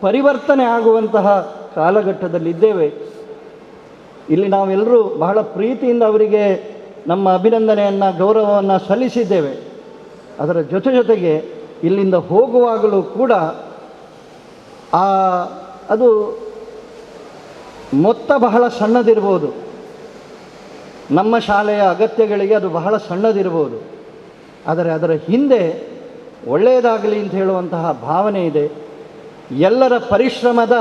ಪರಿವರ್ತನೆ ಆಗುವಂತಹ ಕಾಲಘಟ್ಟದಲ್ಲಿದ್ದೇವೆ. ಇಲ್ಲಿ ನಾವೆಲ್ಲರೂ ಬಹಳ ಪ್ರೀತಿಯಿಂದ ಅವರಿಗೆ ನಮ್ಮ ಅಭಿನಂದನೆಯನ್ನು ಗೌರವವನ್ನು ಸಲ್ಲಿಸಿದ್ದೇವೆ. ಅದರ ಜೊತೆಗೆ ಇಲ್ಲಿಂದ ಹೋಗುವಾಗಲೂ ಕೂಡ ಅದು ಮೊತ್ತ ಬಹಳ ಸಣ್ಣದಿರ್ಬೋದು, ನಮ್ಮ ಶಾಲೆಯ ಅಗತ್ಯಗಳಿಗೆ ಅದು ಬಹಳ ಸಣ್ಣದಿರ್ಬೋದು, ಆದರೆ ಅದರ ಹಿಂದೆ ಒಳ್ಳೆಯದಾಗಲಿ ಅಂತ ಹೇಳುವಂತಹ ಭಾವನೆ ಇದೆ. ಎಲ್ಲರ ಪರಿಶ್ರಮದ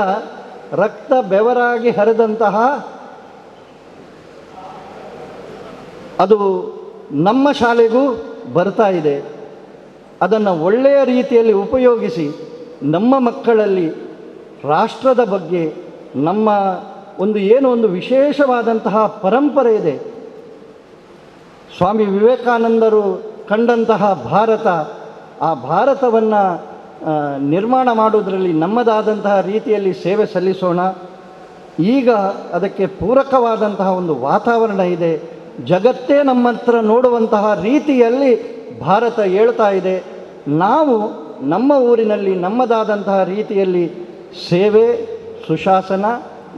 ರಕ್ತ ಬೆವರಾಗಿ ಹರಿದಂತಹ ಅದು ನಮ್ಮ ಶಾಲೆಗೂ ಬರ್ತಾ ಇದೆ. ಅದನ್ನು ಒಳ್ಳೆಯ ರೀತಿಯಲ್ಲಿ ಉಪಯೋಗಿಸಿ ನಮ್ಮ ಮಕ್ಕಳಲ್ಲಿ ರಾಷ್ಟ್ರದ ಬಗ್ಗೆ ನಮ್ಮ ಒಂದು ವಿಶೇಷವಾದಂತಹ ಪರಂಪರೆ ಇದೆ. ಸ್ವಾಮಿ ವಿವೇಕಾನಂದರು ಕಂಡಂತಹ ಭಾರತ, ಆ ಭಾರತವನ್ನು ನಿರ್ಮಾಣ ಮಾಡುವುದರಲ್ಲಿ ನಮ್ಮದಾದಂತಹ ರೀತಿಯಲ್ಲಿ ಸೇವೆ ಸಲ್ಲಿಸೋಣ. ಈಗ ಅದಕ್ಕೆ ಪೂರಕವಾದಂತಹ ಒಂದು ವಾತಾವರಣ ಇದೆ. ಜಗತ್ತೇ ನಮ್ಮ ಹತ್ರ ನೋಡುವಂತಹ ರೀತಿಯಲ್ಲಿ ಭಾರತ ಏಳ್ತಾ ಇದೆ. ನಾವು ನಮ್ಮ ಊರಿನಲ್ಲಿ ನಮ್ಮದಾದಂತಹ ರೀತಿಯಲ್ಲಿ ಸೇವೆ, ಸುಶಾಸನ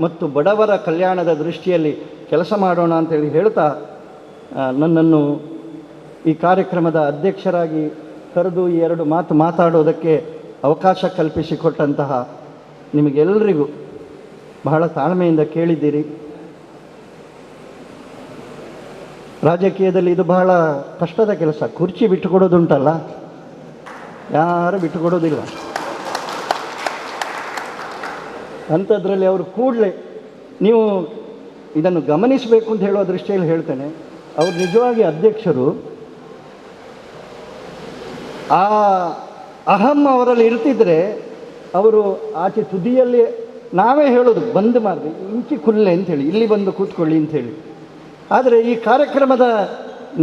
ಮತ್ತು ಬಡವರ ಕಲ್ಯಾಣದ ದೃಷ್ಟಿಯಲ್ಲಿ ಕೆಲಸ ಮಾಡೋಣ ಅಂತೇಳಿ ಹೇಳ್ತಾ, ನನ್ನನ್ನು ಈ ಕಾರ್ಯಕ್ರಮದ ಅಧ್ಯಕ್ಷರಾಗಿ ಕರೆದು ಈ 2 ಮಾತು ಮಾತಾಡೋದಕ್ಕೆ ಅವಕಾಶ ಕಲ್ಪಿಸಿಕೊಟ್ಟಂತಹ ನಿಮಗೆಲ್ಲರಿಗೂ ಬಹಳ ತಾಳ್ಮೆಯಿಂದ ಕೇಳಿದ್ದೀರಿ. ರಾಜಕೀಯದಲ್ಲಿ ಇದು ಬಹಳ ಕಷ್ಟದ ಕೆಲಸ. ಕುರ್ಚಿ ಬಿಟ್ಟುಕೊಡೋದುಂಟಲ್ಲ, ಯಾರು ಬಿಟ್ಟುಕೊಡೋದಿಲ್ಲ. ಅಂಥದ್ರಲ್ಲಿ ಅವರು ಕೂಡಲೇ ನೀವು ಇದನ್ನು ಗಮನಿಸಬೇಕು ಅಂತ ಹೇಳೋ ದೃಷ್ಟಿಯಲ್ಲಿ ಹೇಳ್ತೇನೆ. ಅವರು ನಿಜವಾಗಿ ಅಧ್ಯಕ್ಷರು, ಆ ಅಹಂ ಅವರಲ್ಲಿ ಇರ್ತಿದ್ರೆ ಅವರು ಆಚೆ ತುದಿಯಲ್ಲಿ ನಾವೇ ಹೇಳೋದು ಬಂದ್ ಮಾಡಿ ಇಂಚಿ ಕುಲ್ಲೆ ಅಂಥೇಳಿ, ಇಲ್ಲಿ ಬಂದು ಕೂತ್ಕೊಳ್ಳಿ ಅಂಥೇಳಿ. ಆದರೆ ಈ ಕಾರ್ಯಕ್ರಮದ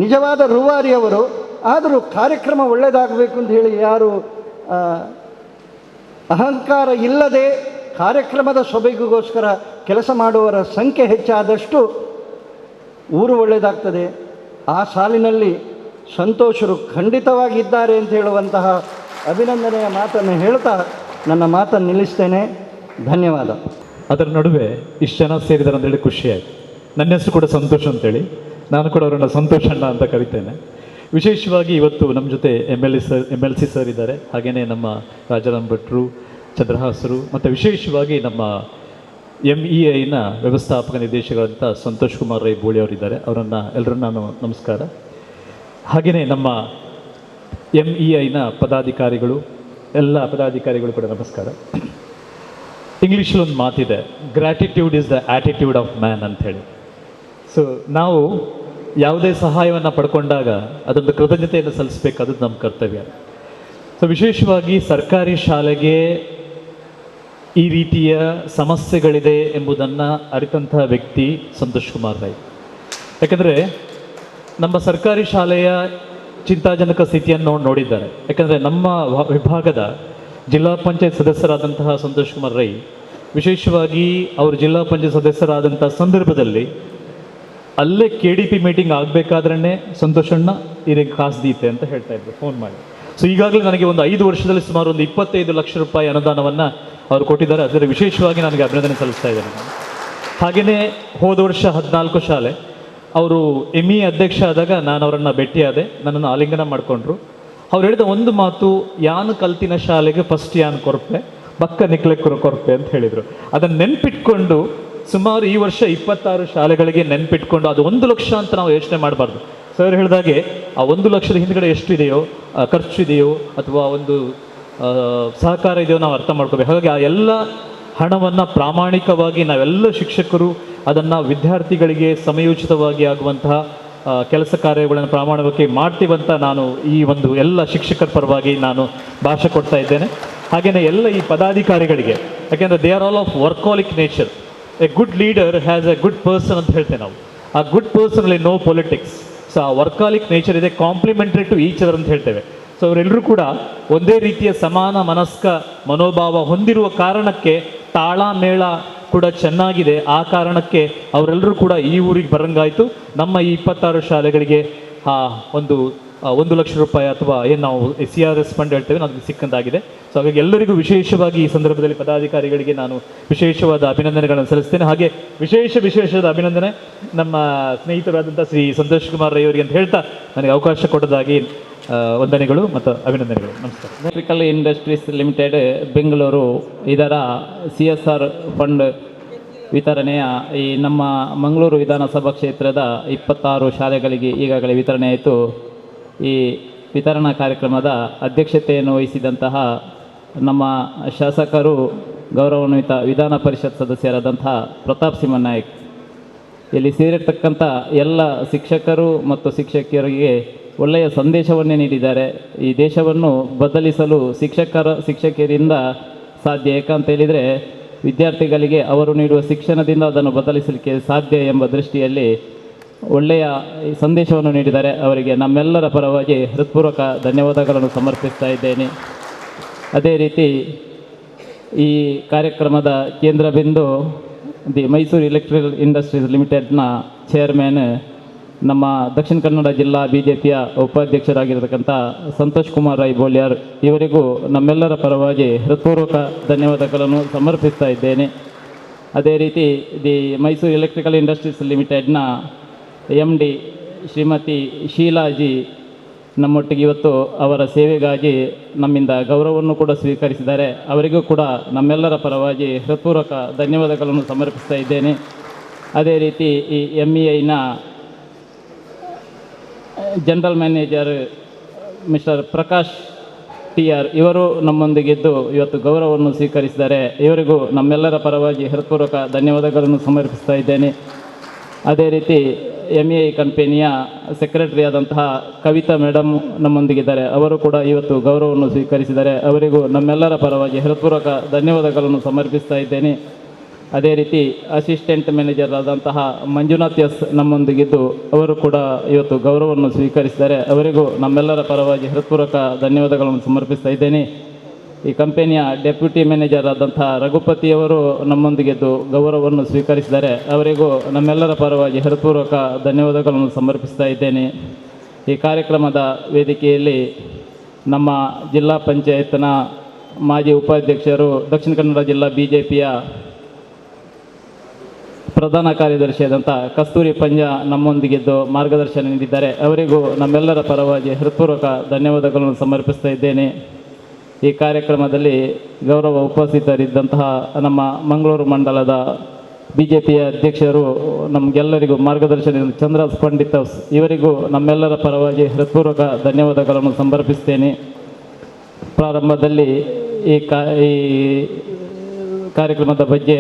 ನಿಜವಾದ ರೂವಾರಿಯವರು, ಆದರೂ ಕಾರ್ಯಕ್ರಮ ಒಳ್ಳೆಯದಾಗಬೇಕು ಅಂತ ಹೇಳಿ ಯಾರು ಅಹಂಕಾರ ಇಲ್ಲದೆ ಕಾರ್ಯಕ್ರಮದ ಸೊಬಗಿಗೋಸ್ಕರ ಕೆಲಸ ಮಾಡುವವರ ಸಂಖ್ಯೆ ಹೆಚ್ಚಾದಷ್ಟು ಊರು ಒಳ್ಳೆಯದಾಗ್ತದೆ. ಆ ಸಾಲಿನಲ್ಲಿ ಸಂತೋಷರು ಖಂಡಿತವಾಗಿದ್ದಾರೆ ಅಂತ ಹೇಳುವಂತಹ ಅಭಿನಂದನೆಯ ಮಾತನ್ನು ಹೇಳ್ತಾ ನನ್ನ ಮಾತನ್ನು ನಿಲ್ಲಿಸ್ತೇನೆ. ಧನ್ಯವಾದ. ಅದರ ನಡುವೆ ಇಷ್ಟು ಜನ ಸೇರಿದ್ದಾರೆ ಅಂತೇಳಿ ಖುಷಿಯಾಯಿತು. ನನ್ನ ಹೆಸರು ಕೂಡ ಸಂತೋಷ್ ಅಂತೇಳಿ, ನಾನು ಕೂಡ ಅವರನ್ನು ಸಂತೋಷ್ ಅಣ್ಣ ಅಂತ ಕರಿತೇನೆ. ವಿಶೇಷವಾಗಿ ಇವತ್ತು ನಮ್ಮ ಜೊತೆ MLC ಸರ್ ಇದ್ದಾರೆ, ಹಾಗೆಯೇ ನಮ್ಮ ರಾಜಾರಾಮ್ ಭಟ್ರು, ಚಂದ್ರಹಾಸರು, ಮತ್ತು ವಿಶೇಷವಾಗಿ ನಮ್ಮ MEIನ ವ್ಯವಸ್ಥಾಪಕ ನಿರ್ದೇಶಕರಾದಂಥ ಸಂತೋಷ್ ಕುಮಾರ್ ರೈ ಬೋಳಿ ಅವರಿದ್ದಾರೆ. ಅವರನ್ನು ಎಲ್ಲರನ್ನ ನಾನು ನಮಸ್ಕಾರ. ಹಾಗೆಯೇ ನಮ್ಮ MEIನ ಪದಾಧಿಕಾರಿಗಳು, ಎಲ್ಲ ಪದಾಧಿಕಾರಿಗಳು ಕೂಡ ನಮಸ್ಕಾರ. ಇಂಗ್ಲೀಷಲ್ಲಿ ಒಂದು ಮಾತಿದೆ, gratitude is the attitude of man ಅಂಥೇಳಿ. ಸೊ ನಾವು ಯಾವುದೇ ಸಹಾಯವನ್ನು ಪಡ್ಕೊಂಡಾಗ ಅದೊಂದು ಕೃತಜ್ಞತೆಯನ್ನು ಸಲ್ಲಿಸಬೇಕಾದ್ದು ನಮ್ಮ ಕರ್ತವ್ಯ. ಸೊ ವಿಶೇಷವಾಗಿ ಸರ್ಕಾರಿ ಶಾಲೆಗೆ ಈ ರೀತಿಯ ಸಮಸ್ಯೆಗಳಿದೆ ಎಂಬುದನ್ನು ಅರಿತಂತಹ ವ್ಯಕ್ತಿ ಸಂತೋಷ್ ಕುಮಾರ್ ರೈ. ಯಾಕಂದರೆ ನಮ್ಮ ಸರ್ಕಾರಿ ಶಾಲೆಯ ಚಿಂತಾಜನಕ ಸ್ಥಿತಿಯನ್ನು ನೋಡಿದ್ದಾರೆ. ಯಾಕಂದರೆ ನಮ್ಮ ವಿಭಾಗದ ಜಿಲ್ಲಾ ಪಂಚಾಯತ್ ಸದಸ್ಯರಾದಂತಹ ಸಂತೋಷ್ ಕುಮಾರ್ ರೈ ವಿಶೇಷವಾಗಿ ಅವರು ಜಿಲ್ಲಾ ಪಂಚಾಯತ್ ಸದಸ್ಯರಾದಂಥ ಸಂದರ್ಭದಲ್ಲಿ ಅಲ್ಲೇ KDP ಮೀಟಿಂಗ್ ಆಗಬೇಕಾದ್ರೇ ಸಂತೋಷಣ್ಣ ಇದಕ್ಕೆ ಕಾಸ್ದೀತೆ ಅಂತ ಹೇಳ್ತಾ ಇದ್ರು ಫೋನ್ ಮಾಡಿ. ಸೊ ಈಗಾಗಲೇ ನನಗೆ ಒಂದು 5 ವರ್ಷದಲ್ಲಿ ಸುಮಾರು ಒಂದು 25 ಲಕ್ಷ ರೂಪಾಯಿ ಅನುದಾನವನ್ನು ಅವರು ಕೊಟ್ಟಿದ್ದಾರೆ. ಅದರ ವಿಶೇಷವಾಗಿ ನನಗೆ ಅಭಿನಂದನೆ ಸಲ್ಲಿಸ್ತಾ ಇದ್ದೇನೆ. ಹಾಗೆಯೇ ಹೋದ ವರ್ಷ 14 ಶಾಲೆ ಅವರು ME ಅಧ್ಯಕ್ಷ ಆದಾಗ ನಾನು ಅವರನ್ನು ಭೇಟಿಯಾದೆ, ನನ್ನನ್ನು ಆಲಿಂಗನ ಮಾಡಿಕೊಂಡ್ರು. ಅವ್ರು ಹೇಳಿದ ಒಂದು ಮಾತು, ಯಾನು ಕಲ್ತಿನ ಶಾಲೆಗೆ ಫಸ್ಟ್ ಯಾನ್ ಕೊರಪೆ ಬಕ್ಕ ನಿಕ್ಲೆ ಕೊರಪೆ ಅಂತ ಹೇಳಿದರು. ಅದನ್ನು ನೆನ್ಪಿಟ್ಕೊಂಡು ಸುಮಾರು ಈ ವರ್ಷ 26 ಶಾಲೆಗಳಿಗೆ ನೆನ್ಪಿಟ್ಕೊಂಡು ಅದು 1 ಲಕ್ಷ ಅಂತ ನಾವು ಯೋಚನೆ ಮಾಡಬಾರ್ದು. ಸರ್ ಹೇಳಿದಾಗೆ ಆ 1 ಲಕ್ಷದ ಹಿಂದ್ಗಡೆ ಎಷ್ಟು ಇದೆಯೋ, ಖರ್ಚು ಇದೆಯೋ ಅಥವಾ ಒಂದು ಸಹಕಾರ ಇದೆಯೋ ನಾವು ಅರ್ಥ ಮಾಡ್ಕೋಬೇಕು. ಹಾಗಾಗಿ ಆ ಎಲ್ಲ ಹಣವನ್ನು ಪ್ರಾಮಾಣಿಕವಾಗಿ ನಾವೆಲ್ಲ ಶಿಕ್ಷಕರು ಅದನ್ನು ವಿದ್ಯಾರ್ಥಿಗಳಿಗೆ ಸಮಯೋಚಿತವಾಗಿ ಆಗುವಂತಹ ಕೆಲಸ ಕಾರ್ಯಗಳನ್ನು ಪ್ರಾಮಾಣಿಕವಾಗಿ ಮಾಡ್ತೀವಂತ ನಾನು ಈ ಒಂದು ಎಲ್ಲ ಶಿಕ್ಷಕರ ಪರವಾಗಿ ನಾನು ಭಾಷೆ ಕೊಡ್ತಾ ಇದ್ದೇನೆ. ಹಾಗೆಯೇ ಎಲ್ಲ ಈ ಪದಾಧಿಕಾರಿಗಳಿಗೆ, ಯಾಕೆಂದರೆ they are all of workaholic nature. A good leader has a good person ಅಂತ ಹೇಳ್ತೇವೆ ನಾವು. ಆ ಗುಡ್ ಪರ್ಸನಲ್ಲಿ ನೋ ಪೊಲಿಟಿಕ್ಸ್. ಸೊ ಆ ವರ್ಕಾಲಿಕ್ ನೇಚರ್ ಇದೆ, ಕಾಂಪ್ಲಿಮೆಂಟರಿ ಟು ಈಚ್ ಅದರ್ ಅಂತ ಹೇಳ್ತೇವೆ. ಸೊ ಅವರೆಲ್ಲರೂ ಕೂಡ ಒಂದೇ ರೀತಿಯ ಸಮಾನ ಮನಸ್ಕ ಮನೋಭಾವ ಹೊಂದಿರುವ ಕಾರಣಕ್ಕೆ ತಾಳ ಮೇಳ ಕೂಡ ಚೆನ್ನಾಗಿದೆ. ಆ ಕಾರಣಕ್ಕೆ ಅವರೆಲ್ಲರೂ ಕೂಡ ಈ ಊರಿಗೆ ಬರಂಗಾಯಿತು. ನಮ್ಮ ಈ 26 ಶಾಲೆಗಳಿಗೆ ಒಂದು 1 ಲಕ್ಷ ರೂಪಾಯಿ ಅಥವಾ ಏನು ನಾವು CRS ಫಂಡ್ ಹೇಳ್ತೇವೆ ಅದಕ್ಕೆ ಸಿಕ್ಕಂತಾಗಿದೆ. ಸೊ ಹಾಗಾಗಿ ಎಲ್ಲರಿಗೂ ವಿಶೇಷವಾಗಿ ಈ ಸಂದರ್ಭದಲ್ಲಿ ಪದಾಧಿಕಾರಿಗಳಿಗೆ ನಾನು ವಿಶೇಷವಾದ ಅಭಿನಂದನೆಗಳನ್ನು ಸಲ್ಲಿಸ್ತೇನೆ. ಹಾಗೆ ವಿಶೇಷದ ಅಭಿನಂದನೆ ನಮ್ಮ ಸ್ನೇಹಿತರಾದಂಥ ಶ್ರೀ ಸಂತೋಷ್ ಕುಮಾರ್ ರೈ ಅವರಿಗೆ ಅಂತ ಹೇಳ್ತಾ ನನಗೆ ಅವಕಾಶ ಕೊಡೋದಾಗಿ ವಂದನೆಗಳು ಮತ್ತು ಅಭಿನಂದನೆಗಳು. ನಮಸ್ಕಾರ. ಎಲೆಕ್ಟ್ರಿಕಲ್ ಇಂಡಸ್ಟ್ರೀಸ್ ಲಿಮಿಟೆಡ್ ಬೆಂಗಳೂರು ಇದರ CSR ಫಂಡ್ ವಿತರಣೆಯ ಈ ನಮ್ಮ ಮಂಗಳೂರು ವಿಧಾನಸಭಾ ಕ್ಷೇತ್ರದ 26 ಶಾಲೆಗಳಿಗೆ ಈಗಾಗಲೇ ವಿತರಣೆ ಆಯಿತು. ಈ ವಿತರಣಾ ಕಾರ್ಯಕ್ರಮದ ಅಧ್ಯಕ್ಷತೆಯನ್ನು ವಹಿಸಿದಂತಹ ನಮ್ಮ ಶಾಸಕರು ಗೌರವಾನ್ವಿತ ವಿಧಾನ ಪರಿಷತ್ ಸದಸ್ಯರಾದಂತಹ ಪ್ರತಾಪ್ ಸಿಂಹ ನಾಯಕ್, ಇಲ್ಲಿ ಸೇರಿರ್ತಕ್ಕಂಥ ಎಲ್ಲ ಶಿಕ್ಷಕರು ಮತ್ತು ಶಿಕ್ಷಕಿಯರಿಗೆ ಒಳ್ಳೆಯ ಸಂದೇಶವನ್ನೇ ನೀಡಿದ್ದಾರೆ. ಈ ದೇಶವನ್ನು ಬದಲಿಸಲು ಶಿಕ್ಷಕರಿಂದ ಸಾಧ್ಯ. ಯಾಕಂತ ಹೇಳಿದರೆ ವಿದ್ಯಾರ್ಥಿಗಳಿಗೆ ಅವರು ನೀಡುವ ಶಿಕ್ಷಣದಿಂದ ಅದನ್ನು ಬದಲಿಸಲಿಕ್ಕೆ ಸಾಧ್ಯ ಎಂಬ ದೃಷ್ಟಿಯಲ್ಲಿ ಒಳ್ಳೆಯ ಸಂದೇಶವನ್ನು ನೀಡಿದ್ದಾರೆ. ಅವರಿಗೆ ನಮ್ಮೆಲ್ಲರ ಪರವಾಗಿ ಹೃತ್ಪೂರ್ವಕ ಧನ್ಯವಾದಗಳನ್ನು ಸಮರ್ಪಿಸ್ತಾ ಇದ್ದೇನೆ. ಅದೇ ರೀತಿ ಈ ಕಾರ್ಯಕ್ರಮದ ಕೇಂದ್ರ ಬಿಂದು ದಿ ಮೈಸೂರು ಎಲೆಕ್ಟ್ರಿಕಲ್ ಇಂಡಸ್ಟ್ರೀಸ್ ಲಿಮಿಟೆಡ್ನ ಚೇರ್ಮನ್ ನಮ್ಮ ದಕ್ಷಿಣ ಕನ್ನಡ ಜಿಲ್ಲಾ BJPಯ ಉಪಾಧ್ಯಕ್ಷರಾಗಿರತಕ್ಕಂಥ ಸಂತೋಷ್ ಕುಮಾರ್ ರೈ ಬೋಳ್ಯಾರ್ ಇವರಿಗೂ ನಮ್ಮೆಲ್ಲರ ಪರವಾಗಿ ಹೃತ್ಪೂರ್ವಕ ಧನ್ಯವಾದಗಳನ್ನು ಸಮರ್ಪಿಸ್ತಾ ಇದ್ದೇನೆ. ಅದೇ ರೀತಿ ದಿ ಮೈಸೂರು ಎಲೆಕ್ಟ್ರಿಕಲ್ ಇಂಡಸ್ಟ್ರೀಸ್ ಲಿಮಿಟೆಡ್ನ MD ಶ್ರೀಮತಿ ಶೀಲಾಜಿ ನಮ್ಮೊಟ್ಟಿಗೆ ಇವತ್ತು ಅವರ ಸೇವೆಗಾಗಿ ನಮ್ಮಿಂದ ಗೌರವವನ್ನು ಕೂಡ ಸ್ವೀಕರಿಸಿದ್ದಾರೆ. ಅವರಿಗೂ ಕೂಡ ನಮ್ಮೆಲ್ಲರ ಪರವಾಗಿ ಹೃತ್ಪೂರ್ವಕ ಧನ್ಯವಾದಗಳನ್ನು ಸಮರ್ಪಿಸ್ತಾ ಇದ್ದೇನೆ. ಅದೇ ರೀತಿ ಈ MEIನ general manager mister Prakash TR ಇವರು ನಮ್ಮೊಂದಿಗಿದ್ದು ಇವತ್ತು ಗೌರವವನ್ನು ಸ್ವೀಕರಿಸಿದ್ದಾರೆ. ಇವರಿಗೂ ನಮ್ಮೆಲ್ಲರ ಪರವಾಗಿ ಹೃತ್ಪೂರ್ವಕ ಧನ್ಯವಾದಗಳನ್ನು ಸಮರ್ಪಿಸ್ತಾ ಇದ್ದೇನೆ. ಅದೇ ರೀತಿ MEI ಕಂಪನಿಯ ಸೆಕ್ರೆಟರಿ ಆದಂತಹ ಕವಿತಾ ಮೇಡಮ್ ನಮ್ಮೊಂದಿಗಿದ್ದಾರೆ. ಅವರು ಕೂಡ ಇವತ್ತು ಗೌರವವನ್ನು ಸ್ವೀಕರಿಸಿದ್ದಾರೆ. ಅವರಿಗೂ ನಮ್ಮೆಲ್ಲರ ಪರವಾಗಿ ಹೃತ್ಪೂರ್ವಕ ಧನ್ಯವಾದಗಳನ್ನು ಸಮರ್ಪಿಸ್ತಾ ಇದ್ದೇನೆ. ಅದೇ ರೀತಿ ಅಸಿಸ್ಟೆಂಟ್ ಮ್ಯಾನೇಜರ್ ಆದಂತಹ ಮಂಜುನಾಥ್ ಎಸ್ ನಮ್ಮೊಂದಿಗಿದ್ದು ಅವರು ಕೂಡ ಇವತ್ತು ಗೌರವವನ್ನು ಸ್ವೀಕರಿಸಿದ್ದಾರೆ. ಅವರಿಗೂ ನಮ್ಮೆಲ್ಲರ ಪರವಾಗಿ ಹೃತ್ಪೂರ್ವಕ ಧನ್ಯವಾದಗಳನ್ನು ಸಮರ್ಪಿಸ್ತಾ ಇದ್ದೇನೆ. ಈ ಕಂಪನಿಯ ಡೆಪ್ಯೂಟಿ ಮ್ಯಾನೇಜರ್ ಆದಂತಹ ರಘುಪತಿಯವರು ನಮ್ಮೊಂದಿಗಿದ್ದು ಗೌರವವನ್ನು ಸ್ವೀಕರಿಸಿದ್ದಾರೆ. ಅವರಿಗೂ ನಮ್ಮೆಲ್ಲರ ಪರವಾಗಿ ಹೃತ್ಪೂರ್ವಕ ಧನ್ಯವಾದಗಳನ್ನು ಸಮರ್ಪಿಸ್ತಾ ಇದ್ದೇನೆ. ಈ ಕಾರ್ಯಕ್ರಮದ ವೇದಿಕೆಯಲ್ಲಿ ನಮ್ಮ ಜಿಲ್ಲಾ ಪಂಚಾಯತ್ನ ಮಾಜಿ ಉಪಾಧ್ಯಕ್ಷರು, ದಕ್ಷಿಣ ಕನ್ನಡ ಜಿಲ್ಲಾ BJPಯ ಪ್ರಧಾನ ಕಾರ್ಯದರ್ಶಿಯಾದಂಥ ಕಸ್ತೂರಿ ಪಂಜ ನಮ್ಮೊಂದಿಗಿದ್ದು ಮಾರ್ಗದರ್ಶನ ನೀಡಿದ್ದಾರೆ. ಅವರಿಗೂ ನಮ್ಮೆಲ್ಲರ ಪರವಾಗಿ ಹೃತ್ಪೂರ್ವಕ ಧನ್ಯವಾದಗಳನ್ನು ಸಮರ್ಪಿಸ್ತಾ ಇದ್ದೇನೆ. ಈ ಕಾರ್ಯಕ್ರಮದಲ್ಲಿ ಗೌರವ ಉಪಸ್ಥಿತರಿದ್ದಂತಹ ನಮ್ಮ ಮಂಗಳೂರು ಮಂಡಲದ BJPಯ ಅಧ್ಯಕ್ಷರು ನಮಗೆಲ್ಲರಿಗೂ ಮಾರ್ಗದರ್ಶನ ಚಂದ್ರಾಸ್ ಪಂಡಿತವ್ಸ್ ಇವರಿಗೂ ನಮ್ಮೆಲ್ಲರ ಪರವಾಗಿ ಹೃತ್ಪೂರ್ವಕ ಧನ್ಯವಾದಗಳನ್ನು ಸಮರ್ಪಿಸ್ತೇನೆ. ಪ್ರಾರಂಭದಲ್ಲಿ ಈ ಕಾರ್ಯಕ್ರಮದ ಬಗ್ಗೆ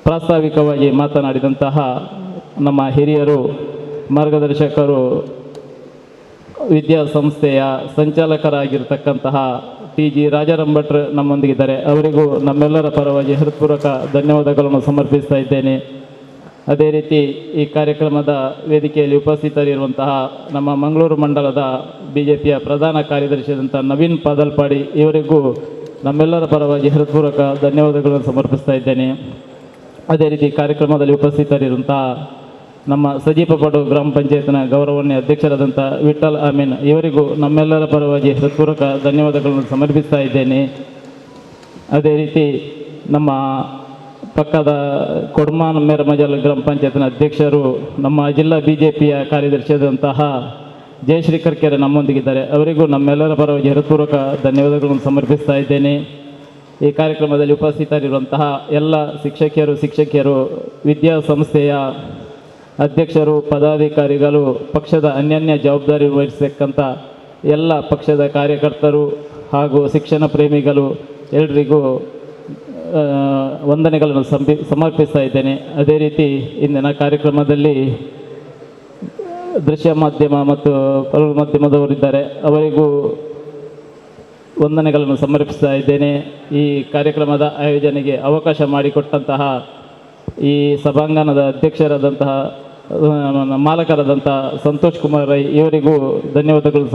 ಪ್ರಾಸ್ತಾವಿಕವಾಗಿ ಮಾತನಾಡಿದಂತಹ ನಮ್ಮ ಹಿರಿಯರು, ಮಾರ್ಗದರ್ಶಕರು, ವಿದ್ಯಾಸಂಸ್ಥೆಯ ಸಂಚಾಲಕರಾಗಿರ್ತಕ್ಕಂತಹ TG ರಾಜಾರಾಮ್ ಭಟ್ರು ನಮ್ಮೊಂದಿಗಿದ್ದಾರೆ. ಅವರಿಗೂ ನಮ್ಮೆಲ್ಲರ ಪರವಾಗಿ ಹೃತ್ಪೂರ್ವಕ ಧನ್ಯವಾದಗಳನ್ನು ಸಮರ್ಪಿಸ್ತಾ ಇದ್ದೇನೆ. ಅದೇ ರೀತಿ ಈ ಕಾರ್ಯಕ್ರಮದ ವೇದಿಕೆಯಲ್ಲಿ ಉಪಸ್ಥಿತರಿರುವಂತಹ ನಮ್ಮ ಮಂಗಳೂರು ಮಂಡಲದ BJPಯ ಪ್ರಧಾನ ಕಾರ್ಯದರ್ಶಿಯಾದಂಥ ನವೀನ್ ಪಾದಲ್ಪಾಡಿ ಇವರಿಗೂ ನಮ್ಮೆಲ್ಲರ ಪರವಾಗಿ ಹೃತ್ಪೂರ್ವಕ ಧನ್ಯವಾದಗಳನ್ನು ಸಮರ್ಪಿಸ್ತಾ ಇದ್ದೇನೆ. ಅದೇ ರೀತಿ ಕಾರ್ಯಕ್ರಮದಲ್ಲಿ ಉಪಸ್ಥಿತರಿರುವಂಥ ನಮ್ಮ ಸಜೀಪಪಡು ಗ್ರಾಮ ಪಂಚಾಯತ್ನ ಗೌರವಾನ್ಯ ಅಧ್ಯಕ್ಷರಾದಂಥ ವಿಠಲ್ ಅಮೀನ್ ಇವರಿಗೂ ನಮ್ಮೆಲ್ಲರ ಪರವಾಗಿ ಹೃತ್ಪೂರ್ವಕ ಧನ್ಯವಾದಗಳನ್ನು ಸಮರ್ಪಿಸ್ತಾ ಇದ್ದೇನೆ. ಅದೇ ರೀತಿ ನಮ್ಮ ಪಕ್ಕದ ಕೊಡ್ಮಾನ್ ಮೇರಮಜಲ್ ಗ್ರಾಮ ಪಂಚಾಯತ್ನ ಅಧ್ಯಕ್ಷರು, ನಮ್ಮ ಜಿಲ್ಲಾ BJPಯ ಕಾರ್ಯದರ್ಶಿಯಾದಂತಹ ಜಯಶ್ರೀ ಕರ್ಕೆರೆ ನಮ್ಮೊಂದಿಗಿದ್ದಾರೆ. ಅವರಿಗೂ ನಮ್ಮೆಲ್ಲರ ಪರವಾಗಿ ಹೃತ್ಪೂರ್ವಕ ಧನ್ಯವಾದಗಳನ್ನು ಸಮರ್ಪಿಸ್ತಾ ಇದ್ದೇನೆ. ಈ ಕಾರ್ಯಕ್ರಮದಲ್ಲಿ ಉಪಸ್ಥಿತರಿರುವಂತಹ ಎಲ್ಲ ಶಿಕ್ಷಕಿಯರು ವಿದ್ಯಾಸಂಸ್ಥೆಯ ಅಧ್ಯಕ್ಷರು ಪದಾಧಿಕಾರಿಗಳು ಪಕ್ಷದ ಅನ್ಯಾನ್ಯ ಜವಾಬ್ದಾರಿ ವಹಿಸತಕ್ಕಂಥ ಎಲ್ಲ ಪಕ್ಷದ ಕಾರ್ಯಕರ್ತರು ಹಾಗೂ ಶಿಕ್ಷಣ ಪ್ರೇಮಿಗಳು ಎಲ್ರಿಗೂ ವಂದನೆಗಳನ್ನು ಸಮರ್ಪಿಸ್ತಾ ಇದ್ದೇನೆ. ಅದೇ ರೀತಿ ಇಂದಿನ ಕಾರ್ಯಕ್ರಮದಲ್ಲಿ ದೃಶ್ಯ ಮಾಧ್ಯಮ ಮತ್ತು ಪರವ ಮಾಧ್ಯಮದವರಿದ್ದಾರೆ, ಅವರಿಗೂ ವಂದನೆಗಳನ್ನು ಸಮರ್ಪಿಸ್ತಾ ಇದ್ದೇನೆ. ಈ ಕಾರ್ಯಕ್ರಮದ ಆಯೋಜನೆಗೆ ಅವಕಾಶ ಮಾಡಿಕೊಟ್ಟಂತಹ ಈ ಸಭಾಂಗಣದ ಅಧ್ಯಕ್ಷರಾದಂತಹ ಮಾಲಕರಾದಂತಹ ಸಂತೋಷ್ ಕುಮಾರ್ ರೈ ಇವರಿಗೂ ಧನ್ಯವಾದಗಳು